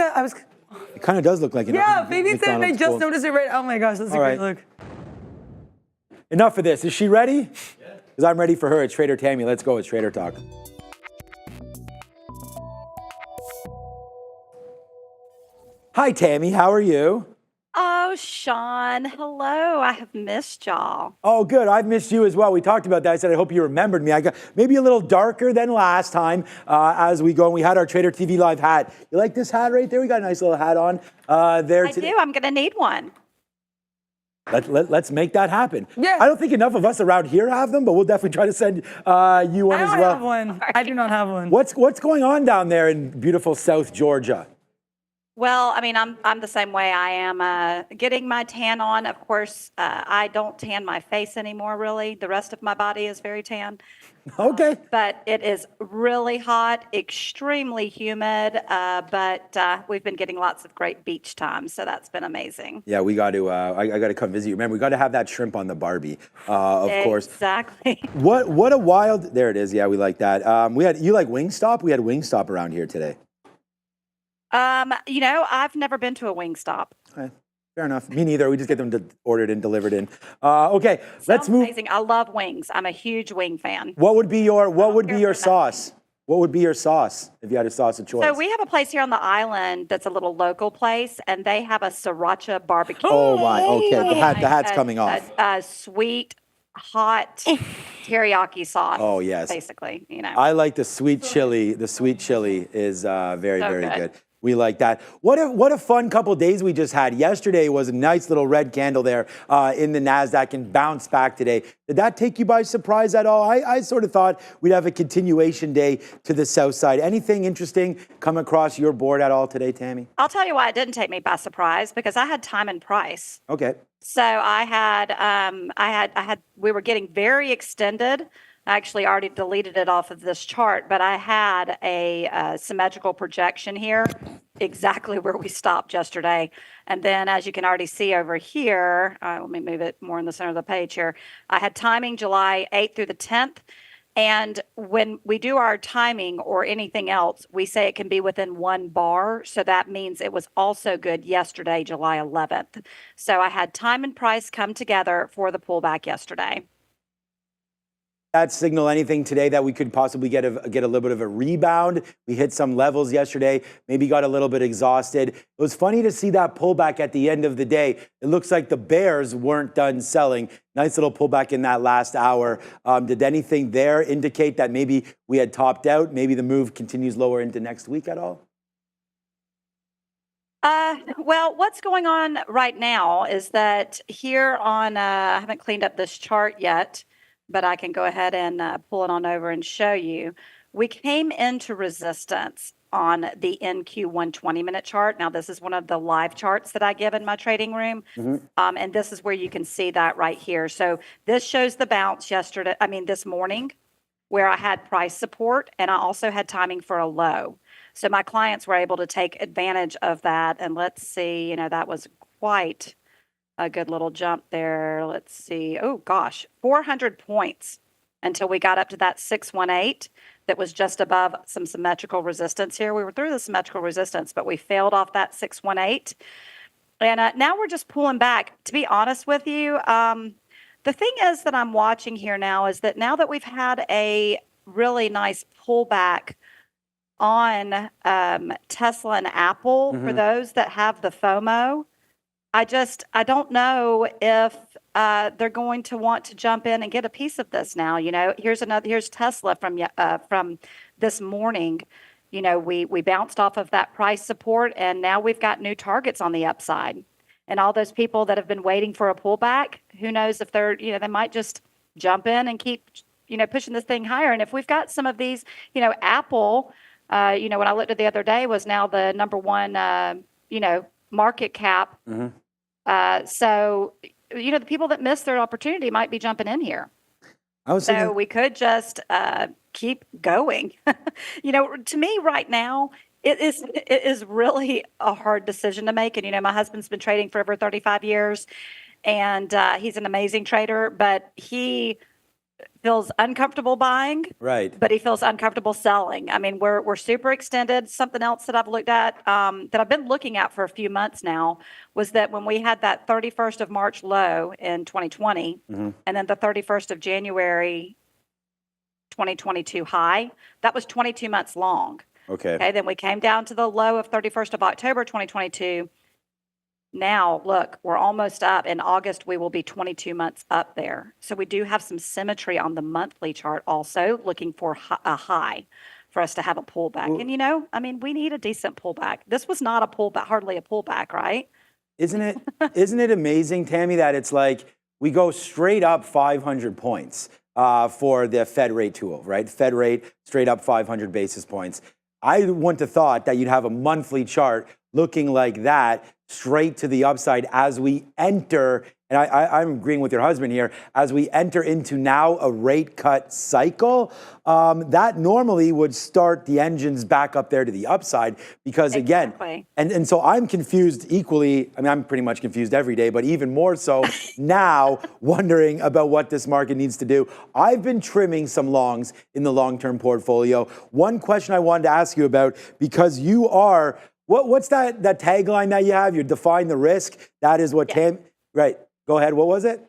It kind of does look like an maybe it's I just noticed it right. Oh my gosh, that's a great look. Enough of this. Is she ready? Because I'm ready for her. It's Trader Tammy. Let's go. It's Trader Talk. Hi, Tammy. How are you? Oh, Sean. Hello. I have missed y'all. Oh, good. I've missed you as well. We talked about that. I said, I hope you remembered me. I got maybe a little darker than last time as we go. And we had our Trader TV Live hat. You like this hat right there? We got a nice little hat on there today. I do. I'm going to need one. Let's make that happen. Yeah. I don't think enough of us around here have them, but we'll definitely try to send you one as well. I don't have one. I do not have one. What's going on down there in beautiful South Georgia? Well, I mean, I'm the same way. I am getting my tan on. Of course, I don't tan my face anymore, really. The rest of my body is very tan. Okay. But it is really hot, extremely humid, but we've been getting lots of great beach time, so that's been amazing. Yeah, we got to, I got to come visit you. Remember, we got to have that shrimp on the Barbie, of course. Exactly. What a wild, there it is. Yeah, we like that. You like Wingstop? We had Wingstop around here today. I've never been to a Wingstop. Okay, fair enough. Me neither. We just get them ordered and delivered in. Okay, let's move. Amazing. I love wings. I'm a huge wing fan. What would be your sauce? What would be your sauce if you had a sauce of choice? So we have a place here on the island that's a little local place, and they have a sriracha barbecue. Oh my! Okay, the hat's coming off. Sweet, hot teriyaki sauce. Oh yes. Basically, I like the sweet chili. The sweet chili is very good. We like that. What a fun couple days we just had. Yesterday was a nice little red candle there in the NASDAQ and bounced back today. Did that take you by surprise at all? I sort of thought we'd have a continuation day to the south side. Anything interesting come across your board at all today, Tammy? I'll tell you why it didn't take me by surprise, because I had time and price. Okay. So we were getting very extended. I actually already deleted it off of this chart, but I had a symmetrical projection here, exactly where we stopped yesterday. And then, as you can already see over here, let me move it more in the center of the page here. I had timing July 8th through the 10th. And when we do our timing or anything else, we say it can be within one bar. So that means it was also good yesterday, July 11th. So I had time and price come together for the pullback yesterday. That signal anything today that we could possibly get a little bit of a rebound? We hit some levels yesterday, maybe got a little bit exhausted. It was funny to see that pullback at the end of the day. It looks like the bears weren't done selling. Nice little pullback in that last hour. Did anything there indicate that maybe we had topped out? Maybe the move continues lower into next week at all? Well, what's going on right now is that here on, I haven't cleaned up this chart yet, but I can go ahead and pull it on over and show you. We came into resistance on the NQ 120-minute chart. Now, this is one of the live charts that I give in my trading room. And this is where you can see that right here. So this shows the bounce this morning, where I had price support, and I also had timing for a low. So my clients were able to take advantage of that. And let's see, that was quite a good little jump there. Let's see. Oh, gosh, 400 points until we got up to that 618 that was just above some symmetrical resistance here. We were through the symmetrical resistance, but we failed off that 618. And now we're just pulling back. To be honest with you, The thing is that I'm watching here now is that now that we've had a really nice pullback on Tesla and Apple, for those that have the FOMO, I don't know if they're going to want to jump in and get a piece of this now. You know, here's Tesla from this morning. You know, we bounced off of that price support, and now we've got new targets on the upside. And all those people that have been waiting for a pullback, who knows if they're, you know, they might just jump in and keep, you know, pushing this thing higher. And if we've got some of these, you know, Apple, you know, when I looked at the other day, was now the number one, you know, market cap. So, you know, the people that missed their opportunity might be jumping in here. So we could just keep going. You know, to me right now, it is really a hard decision to make. And, you know, my husband's been trading for over 35 years, and he's an amazing trader, but he feels uncomfortable buying, Right. but he feels uncomfortable selling. I mean, we're super extended. Something else that I've looked at, that I've been looking at for a few months now, was that when we had that 31st of March low in 2020, and then the 31st of January 2022 high, that was 22 months long. Okay. Then we came down to the low of 31st of October 2022. Now, look, we're almost up. In August, we will be 22 months up there. So we do have some symmetry on the monthly chart also, looking for a high for us to have a pullback. And, you know, I mean, we need a decent pullback. This was not a pullback, hardly a pullback, right? Isn't it amazing, Tammy, that it's like we go straight up 500 points for the Fed rate tool, right? Fed rate straight up 500 basis points. I wouldn't have thought that you'd have a monthly chart looking like that straight to the upside as we enter, and I'm agreeing with your husband here, as we enter into now a rate cut cycle, that normally would start the engines back up there to the upside because again, and so I'm confused equally. I mean, I'm pretty much confused every day, but even more so now wondering about what this market needs to do. I've been trimming some longs in the long-term portfolio. One question I wanted to ask you about, because you are, what's that tagline that you have? You define the risk. That is what right. Go ahead. What was it?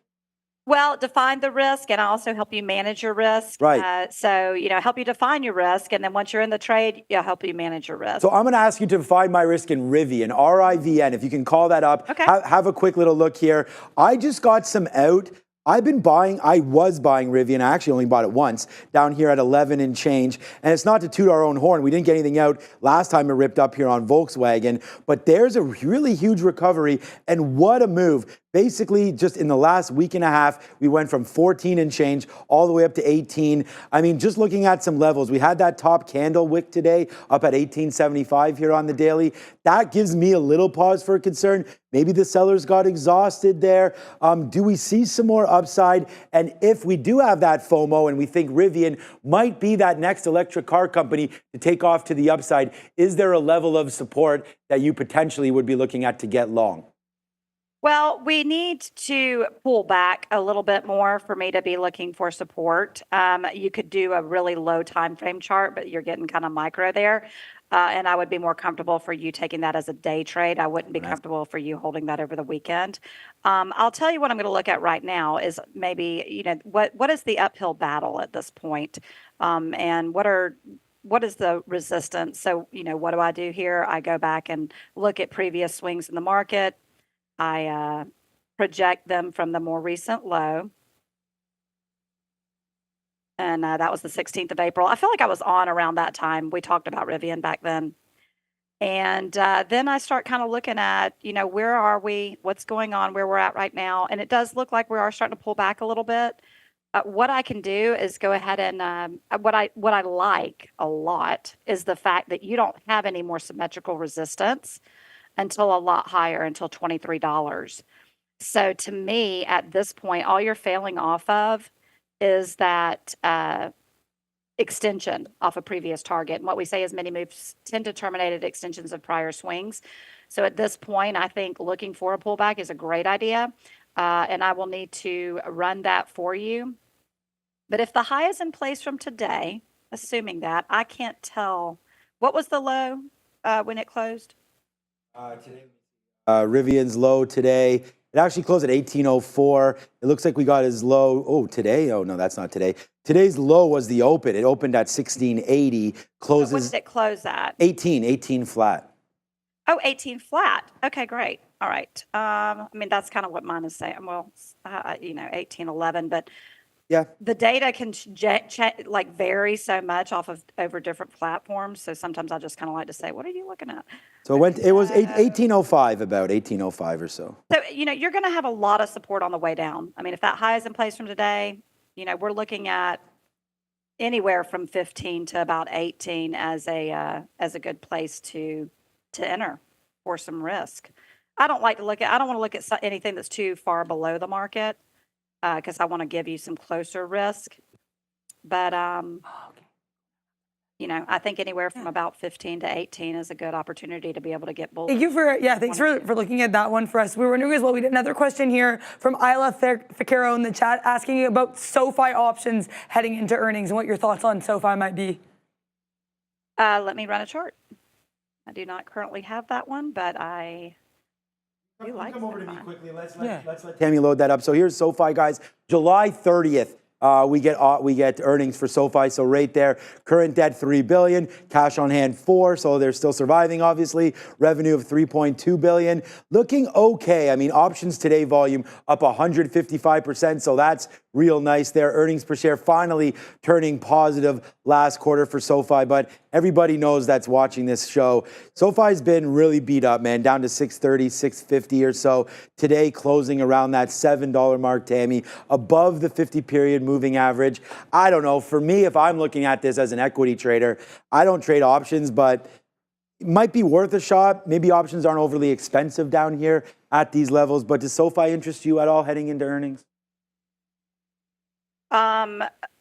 Well, define the risk, and I also help you manage your risk. Right. So, you know, help you define your risk, and then once you're in the trade, I'll help you manage your risk. So I'm going to ask you to define my risk in Rivian, R-I-V-N, if you can call that up. Okay. Have a quick little look here. I just got some out. I was buying Rivian. I actually only bought it once down here at 11 and change. And it's not to toot our own horn. We didn't get anything out last time it ripped up here on Volkswagen. But there's a really huge recovery. And what a move. Basically, just in the last week and a half, we went from 14 and change all the way up to 18. I mean, just looking at some levels, we had that top candle wick today up at 1875 here on the daily. That gives me a little pause for concern. Maybe the sellers got exhausted there. Do we see some more upside? And if we do have that FOMO and we think Rivian might be that next electric car company to take off to the upside, is there a level of support that you potentially would be looking at to get long? Well, we need to pull back a little bit more for me to be looking for support. You could do a really low time frame chart, but you're getting kind of micro there. And I would be more comfortable for you taking that as a day trade. I wouldn't be comfortable for you holding that over the weekend. I'll tell you what I'm going to look at right now is maybe, you know, what is the uphill battle at this point? And what is the resistance? So, you know, what do I do here? I go back and look at previous swings in the market. I project them from the more recent low. And that was the 16th of April. I feel like I was on around that time. We talked about Rivian back then. And then I start kind of looking at, you know, where are we? What's going on? Where we're at right now? And it does look like we are starting to pull back a little bit. What I can do is go ahead and what I like a lot is the fact that you don't have any more symmetrical resistance until a lot higher, until $23. So to me, at this point, all you're failing off of is that extension off a previous target. And what we say is many moves tend to terminate at extensions of prior swings. So at this point, I think looking for a pullback is a great idea. And I will need to run that for you. But if the high is in place from today, assuming that, I can't tell. What was the low when it closed? Rivian's low today It actually closed at 1804. It looks like we got as low, today? Oh, no, that's not today. Today's low was the open. It opened at 1680, closes. What did it close at? 18 flat. Oh, 18 flat. Okay, great. All right. I mean, that's kind of what mine is saying. Well, 1811, but Yeah. the data can vary so much off of over different platforms. So sometimes I just kind of like to say, what are you looking at? So it was 1805, about 1805 or so. So, you're going to have a lot of support on the way down. I mean, if that high is in place from today, we're looking at anywhere from 15 to about 18 as a good place to enter for some risk. I don't want to look at anything that's too far below the market because I want to give you some closer risk. But, I think anywhere from about 15 to 18 is a good opportunity to be able to get bullish. Thanks for looking at that one for us. We were wondering as well, we did another question here from Isla Ficaro in the chat asking you about SoFi options heading into earnings and what your thoughts on SoFi might be. Let me run a chart. I do not currently have that one, but I do like Come over to me SoFi. quickly. Let's let Tammy load that up. So here's SoFi, guys. July 30th. We get earnings for SoFi, so right there, current debt $3 billion, cash on hand $4 billion, so they're still surviving, obviously. Revenue of $3.2 billion, looking okay. I mean, options today volume up 155%, so that's real nice there. Earnings per share finally turning positive last quarter for SoFi, but everybody knows that's watching this show. SoFi's been really beat up, man, down to 630, 650 or so. Today closing around that $7 mark, Tammy, above the 50-period moving average. I don't know. For me, if I'm looking at this as an equity trader, I don't trade options, but it might be worth a shot. Maybe options aren't overly expensive down here at these levels, but does SoFi interest you at all heading into earnings?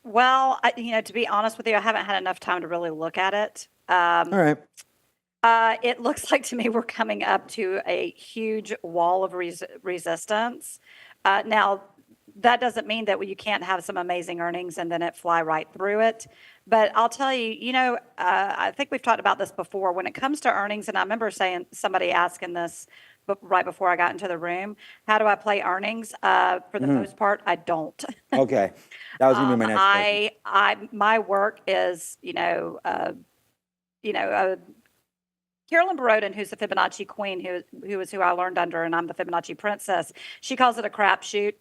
Well, to be honest with you, I haven't had enough time to really look at it. All right. It looks like to me we're coming up to a huge wall of resistance. Now, that doesn't mean that you can't have some amazing earnings and then it fly right through it. But I'll tell you, I think we've talked about this before. When it comes to earnings, and I remember somebody asking this right before I got into the room, how do I play earnings? For the most part, I don't. Okay. That was going to be my next question. My work is, Carolyn Borodin, who's the Fibonacci queen, who is who I learned under, and I'm the Fibonacci princess. She calls it a crapshoot.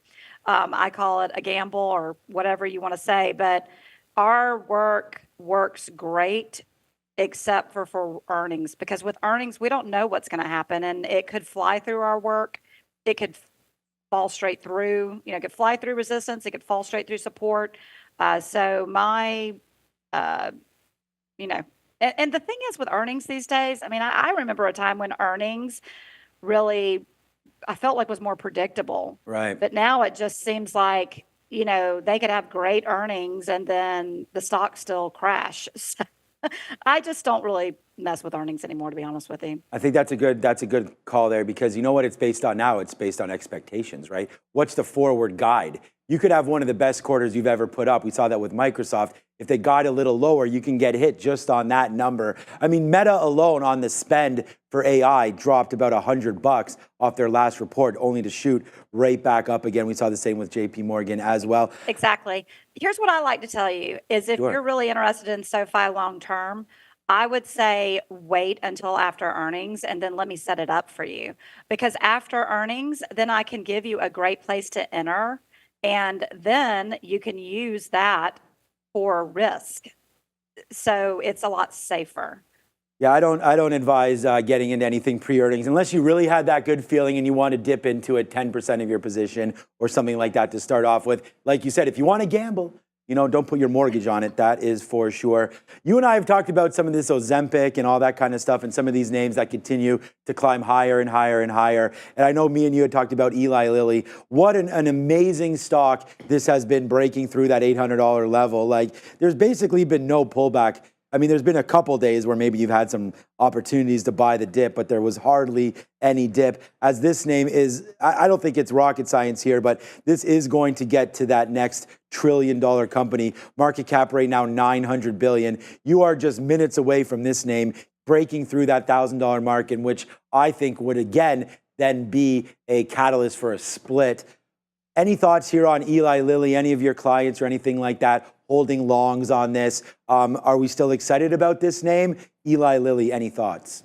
I call it a gamble or whatever you want to say. But our work works great, except for earnings, because with earnings we don't know what's going to happen, and it could fly through our work. It could fall straight through. It could fly through resistance. It could fall straight through support. So my, And the thing is with earnings these days, I mean, I remember a time when earnings really, I felt like was more predictable. Right. But now it just seems like, they could have great earnings and then the stock still crash. So I just don't really mess with earnings anymore, to be honest with you. I think that's a good call there, because you know what it's based on now? It's based on expectations, right? What's the forward guide? You could have one of the best quarters you've ever put up. We saw that with Microsoft. If they guide a little lower, you can get hit just on that number. I mean, Meta alone on the spend for AI dropped about $100 off their last report, only to shoot right back up again. We saw the same with JP Morgan as well. Exactly. Here's what I like to tell you is if you're really interested in SoFi long term, I would say wait until after earnings and then let me set it up for you. Because after earnings, then I can give you a great place to enter. And then you can use that for risk. So it's a lot safer. Yeah, I don't advise getting into anything pre-earnings unless you really had that good feeling and you want to dip into it 10% of your position or something like that to start off with. Like you said, if you want to gamble, don't put your mortgage on it. That is for sure. You and I have talked about some of this Ozempic and all that kind of stuff and some of these names that continue to climb higher and higher and higher. And I know me and you had talked about Eli Lilly. What an amazing stock this has been, breaking through that $800 level. Like, there's basically been no pullback. I mean, there's been a couple days where maybe you've had some opportunities to buy the dip, but there was hardly any dip. As this name is, I don't think it's rocket science here, but this is going to get to that next $1 trillion company. Market cap right now, $900 billion. You are just minutes away from this name breaking through that $1,000 mark, in which I think would, again, then be a catalyst for a split. Any thoughts here on Eli Lilly, any of your clients or anything like that holding longs on this? Are we still excited about this name? Eli Lilly, any thoughts?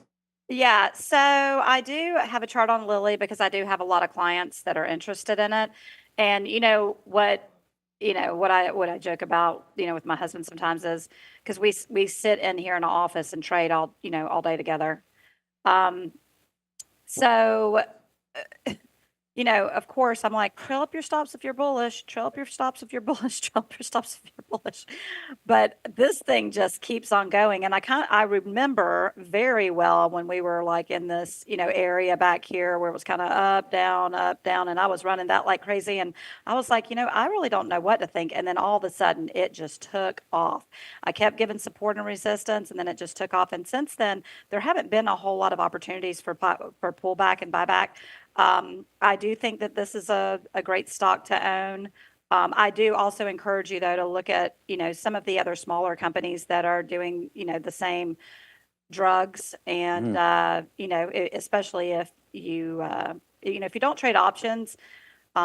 Yeah, so I do have a chart on Lilly because I do have a lot of clients that are interested in it. And what I joke about, with my husband sometimes is because we sit in here in an office and trade all day together. So of course, I'm like, trail up your stops if you're bullish, trail up your stops if you're bullish, trail up your stops if you're bullish. But this thing just keeps on going. And I remember very well when we were like in this, area back here where it was kind of up, down, and I was running that like crazy. And I was like, I really don't know what to think. And then all of a sudden it just took off. I kept giving support and resistance, and then it just took off. And since then, there haven't been a whole lot of opportunities for pullback and buyback. I do think that this is a great stock to own. I do also encourage you, though, to look at, some of the other smaller companies that are doing, the same drugs. And, especially if if you don't trade options,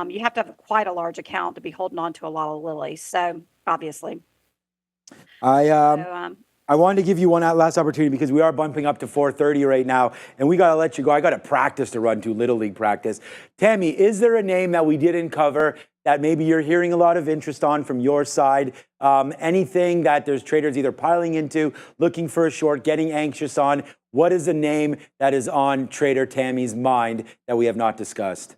you have to have quite a large account to be holding on to a lot of Lilly. So, obviously. I wanted to give you one last opportunity because we are bumping up to 4:30 right now, and we got to let you go. I got a practice to run to, Little League practice. Tammy, is there a name that we didn't cover that maybe you're hearing a lot of interest on from your side? Anything that there's traders either piling into, looking for a short, getting anxious on? What is a name that is on Trader Tammy's mind that we have not discussed?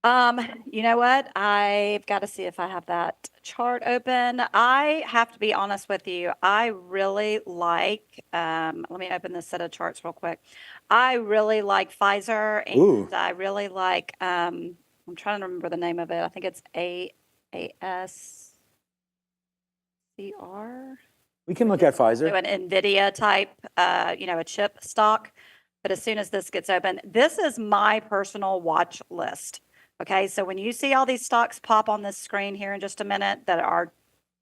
You know what? I've got to see if I have that chart open. I have to be honest with you. I really like, let me open this set of charts real quick. I really like Pfizer, and Ooh. I really like, I'm trying to remember the name of it. I think it's AASCR. We can look at Pfizer. An Nvidia type, a chip stock. But as soon as this gets open, this is my personal watch list. Okay, so when you see all these stocks pop on this screen here in just a minute that are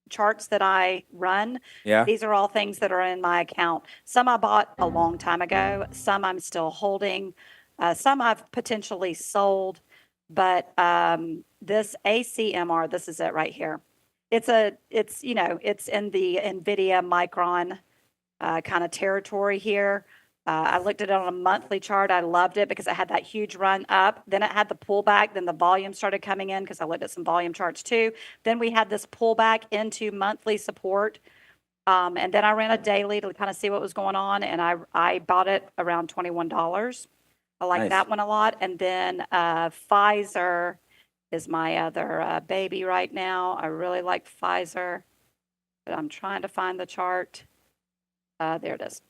charts that I run, these are all things that are in my account. Some I bought a long time ago, some I'm still holding, some I've potentially sold, but this ACMR, this is it right here. It's in the Nvidia Micron kind of territory here. I looked at it on a monthly chart. I loved it because it had that huge run up. Then it had the pullback. Then the volume started coming in because I looked at some volume charts too. Then we had this pullback into monthly support. And then I ran a daily to kind of see what was going on. And I bought it around $21. I like that one a lot. And then Pfizer is my other baby right now. I really like Pfizer, but I'm trying to find the chart. There it is.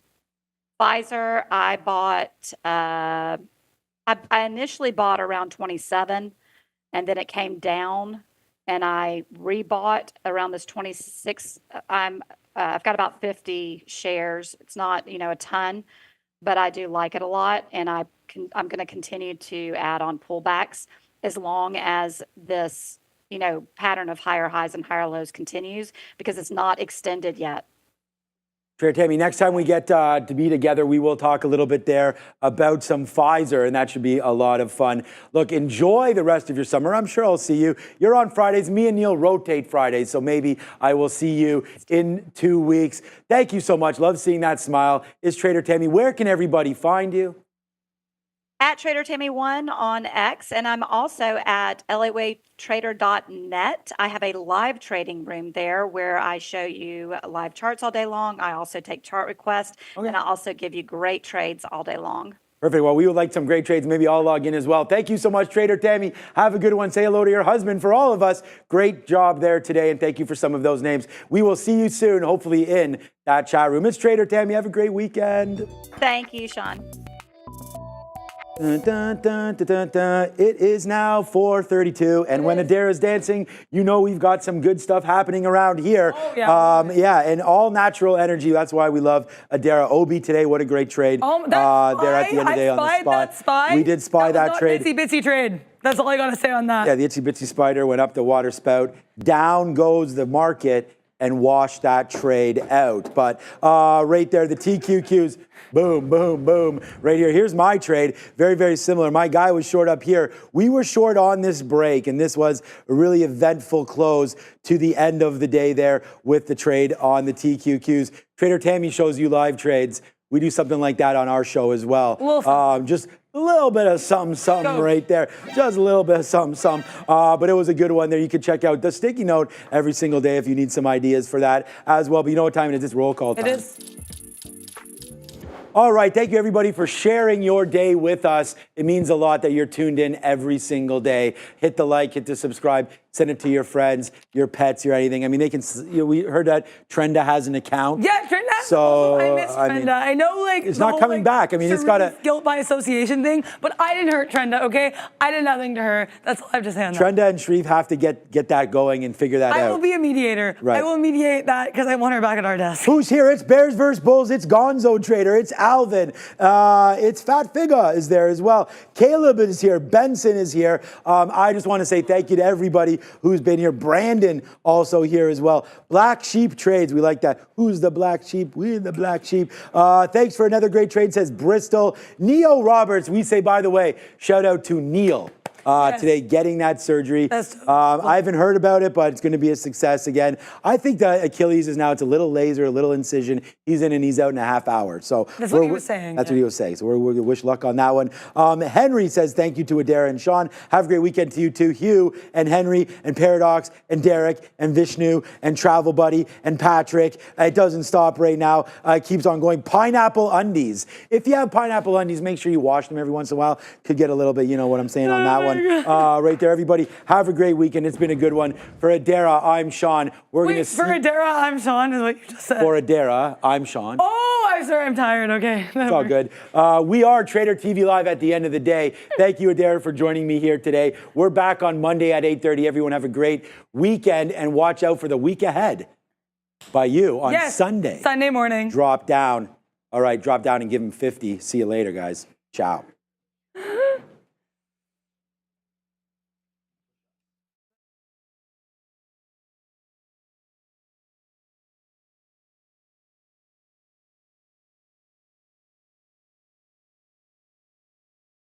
Pfizer, I bought, I initially bought around 27, and then it came down, and I rebought around this 26. I've got about 50 shares. It's not, a ton, but I do like it a lot, and I'm going to continue to add on pullbacks as long as this, pattern of higher highs and higher lows continues, because it's not extended yet. Trader Tammy, next time we get to be together, we will talk a little bit there about some Pfizer, and that should be a lot of fun. Look, enjoy the rest of your summer. I'm sure I'll see you. You're on Fridays. Me and Neil rotate Fridays, so maybe I will see you in 2 weeks. Thank you so much. Love seeing that smile. Is Trader Tammy. Where can everybody find you? At Trader Tammy 1 on X, and I'm also at LAWaytrader.net. I have a live trading room there where I show you live charts all day long. I also take chart requests, and I also give you great trades all day long. Perfect. Well, we would like some great trades. Maybe I'll log in as well. Thank you so much, Trader Tammy. Have a good one. Say hello to your husband for all of us. Great job there today, and thank you for some of those names. We will see you soon, hopefully in that chat room. It's Trader Tammy. Have a great weekend. Thank you, Sean. Dun, dun, dun, dun, dun, dun. It is now 4:32, and when Adara's dancing, we've got some good stuff happening around here. Oh, yeah. And all natural energy. That's why we love Adara. Obi today, what a great trade. Oh, that there at the end of the day on the spot. That spy. We did spy that trade. Itsy bitsy trade. That's all I got to say on that. Yeah, the itsy bitsy spider went up the water spout. Down goes the market. and wash that trade out. But right there, the TQQs, boom, boom, boom, right here. Here's my trade, very, very similar. My guy was short up here. We were short on this break, and this was a really eventful close to the end of the day there with the trade on the TQQs. Trader Tammy shows you live trades. We do something like that on our show as well. Just a little bit of something right there. Just a little bit of something. But it was a good one there. You can check out the sticky note every single day if you need some ideas for that as well. But you know what time it is? It's roll call time. It is. All right, thank you everybody for sharing your day with us. It means a lot that you're tuned in every single day. Hit the like, hit the subscribe, send it to your friends, your pets, your anything. I mean, they can, we heard that Trenda has an account. Yeah, Trenda. So, I miss Trenda. I know, like, it's not coming back. I mean, it's got a guilt by association thing, but I didn't hurt Trenda, okay? I did nothing to her. That's all I have to say on that. Trenda and Shreve have to get that going and figure that out. I will be a mediator. Right. I will mediate that because I want her back at our desk. Who's here? It's Bears vs. Bulls. It's Gonzo Trader. It's Alvin. It's Fat Figa is there as well. Caleb is here. Benson is here. I just want to say thank you to everybody who's been here. Brandon also here as well. Black Sheep Trades. We like that. Who's the black sheep? We're the black sheep. Thanks for another great trade, says Bristol. Neo Roberts. We say, by the way, shout out to Neil. Today, getting that surgery. I haven't heard about it, but it's going to be a success again. I think the Achilles is now, it's a little laser, a little incision. He's in and he's out in a half hour. So that's what he was saying. That's what he was saying. So we're going to wish luck on that one. Henry says thank you to Adara and Sean. Have a great weekend to you too. Hugh and Henry and Paradox and Derek and Vishnu and Travel Buddy and Patrick. It doesn't stop right now. It keeps on going. Pineapple undies. If you have pineapple undies, make sure you wash them every once in a while. Could get a little bit, you know what I'm saying on that one. Right there, everybody. Have a great weekend. It's been a good one. For Adara, I'm Sean. We're going to for Adara, I'm Sean is what you just said. For Adara, I'm Sean. Oh, I'm sorry. I'm tired. Okay. It's all good. We are Trader TV Live at the end of the day. Thank you, Adara, for joining me here today. We're back on Monday at 8:30. Everyone have a great weekend and watch out for the week ahead by you on Sunday. Sunday morning. Drop down. All right, drop down and give him 50. See you later, guys. Ciao.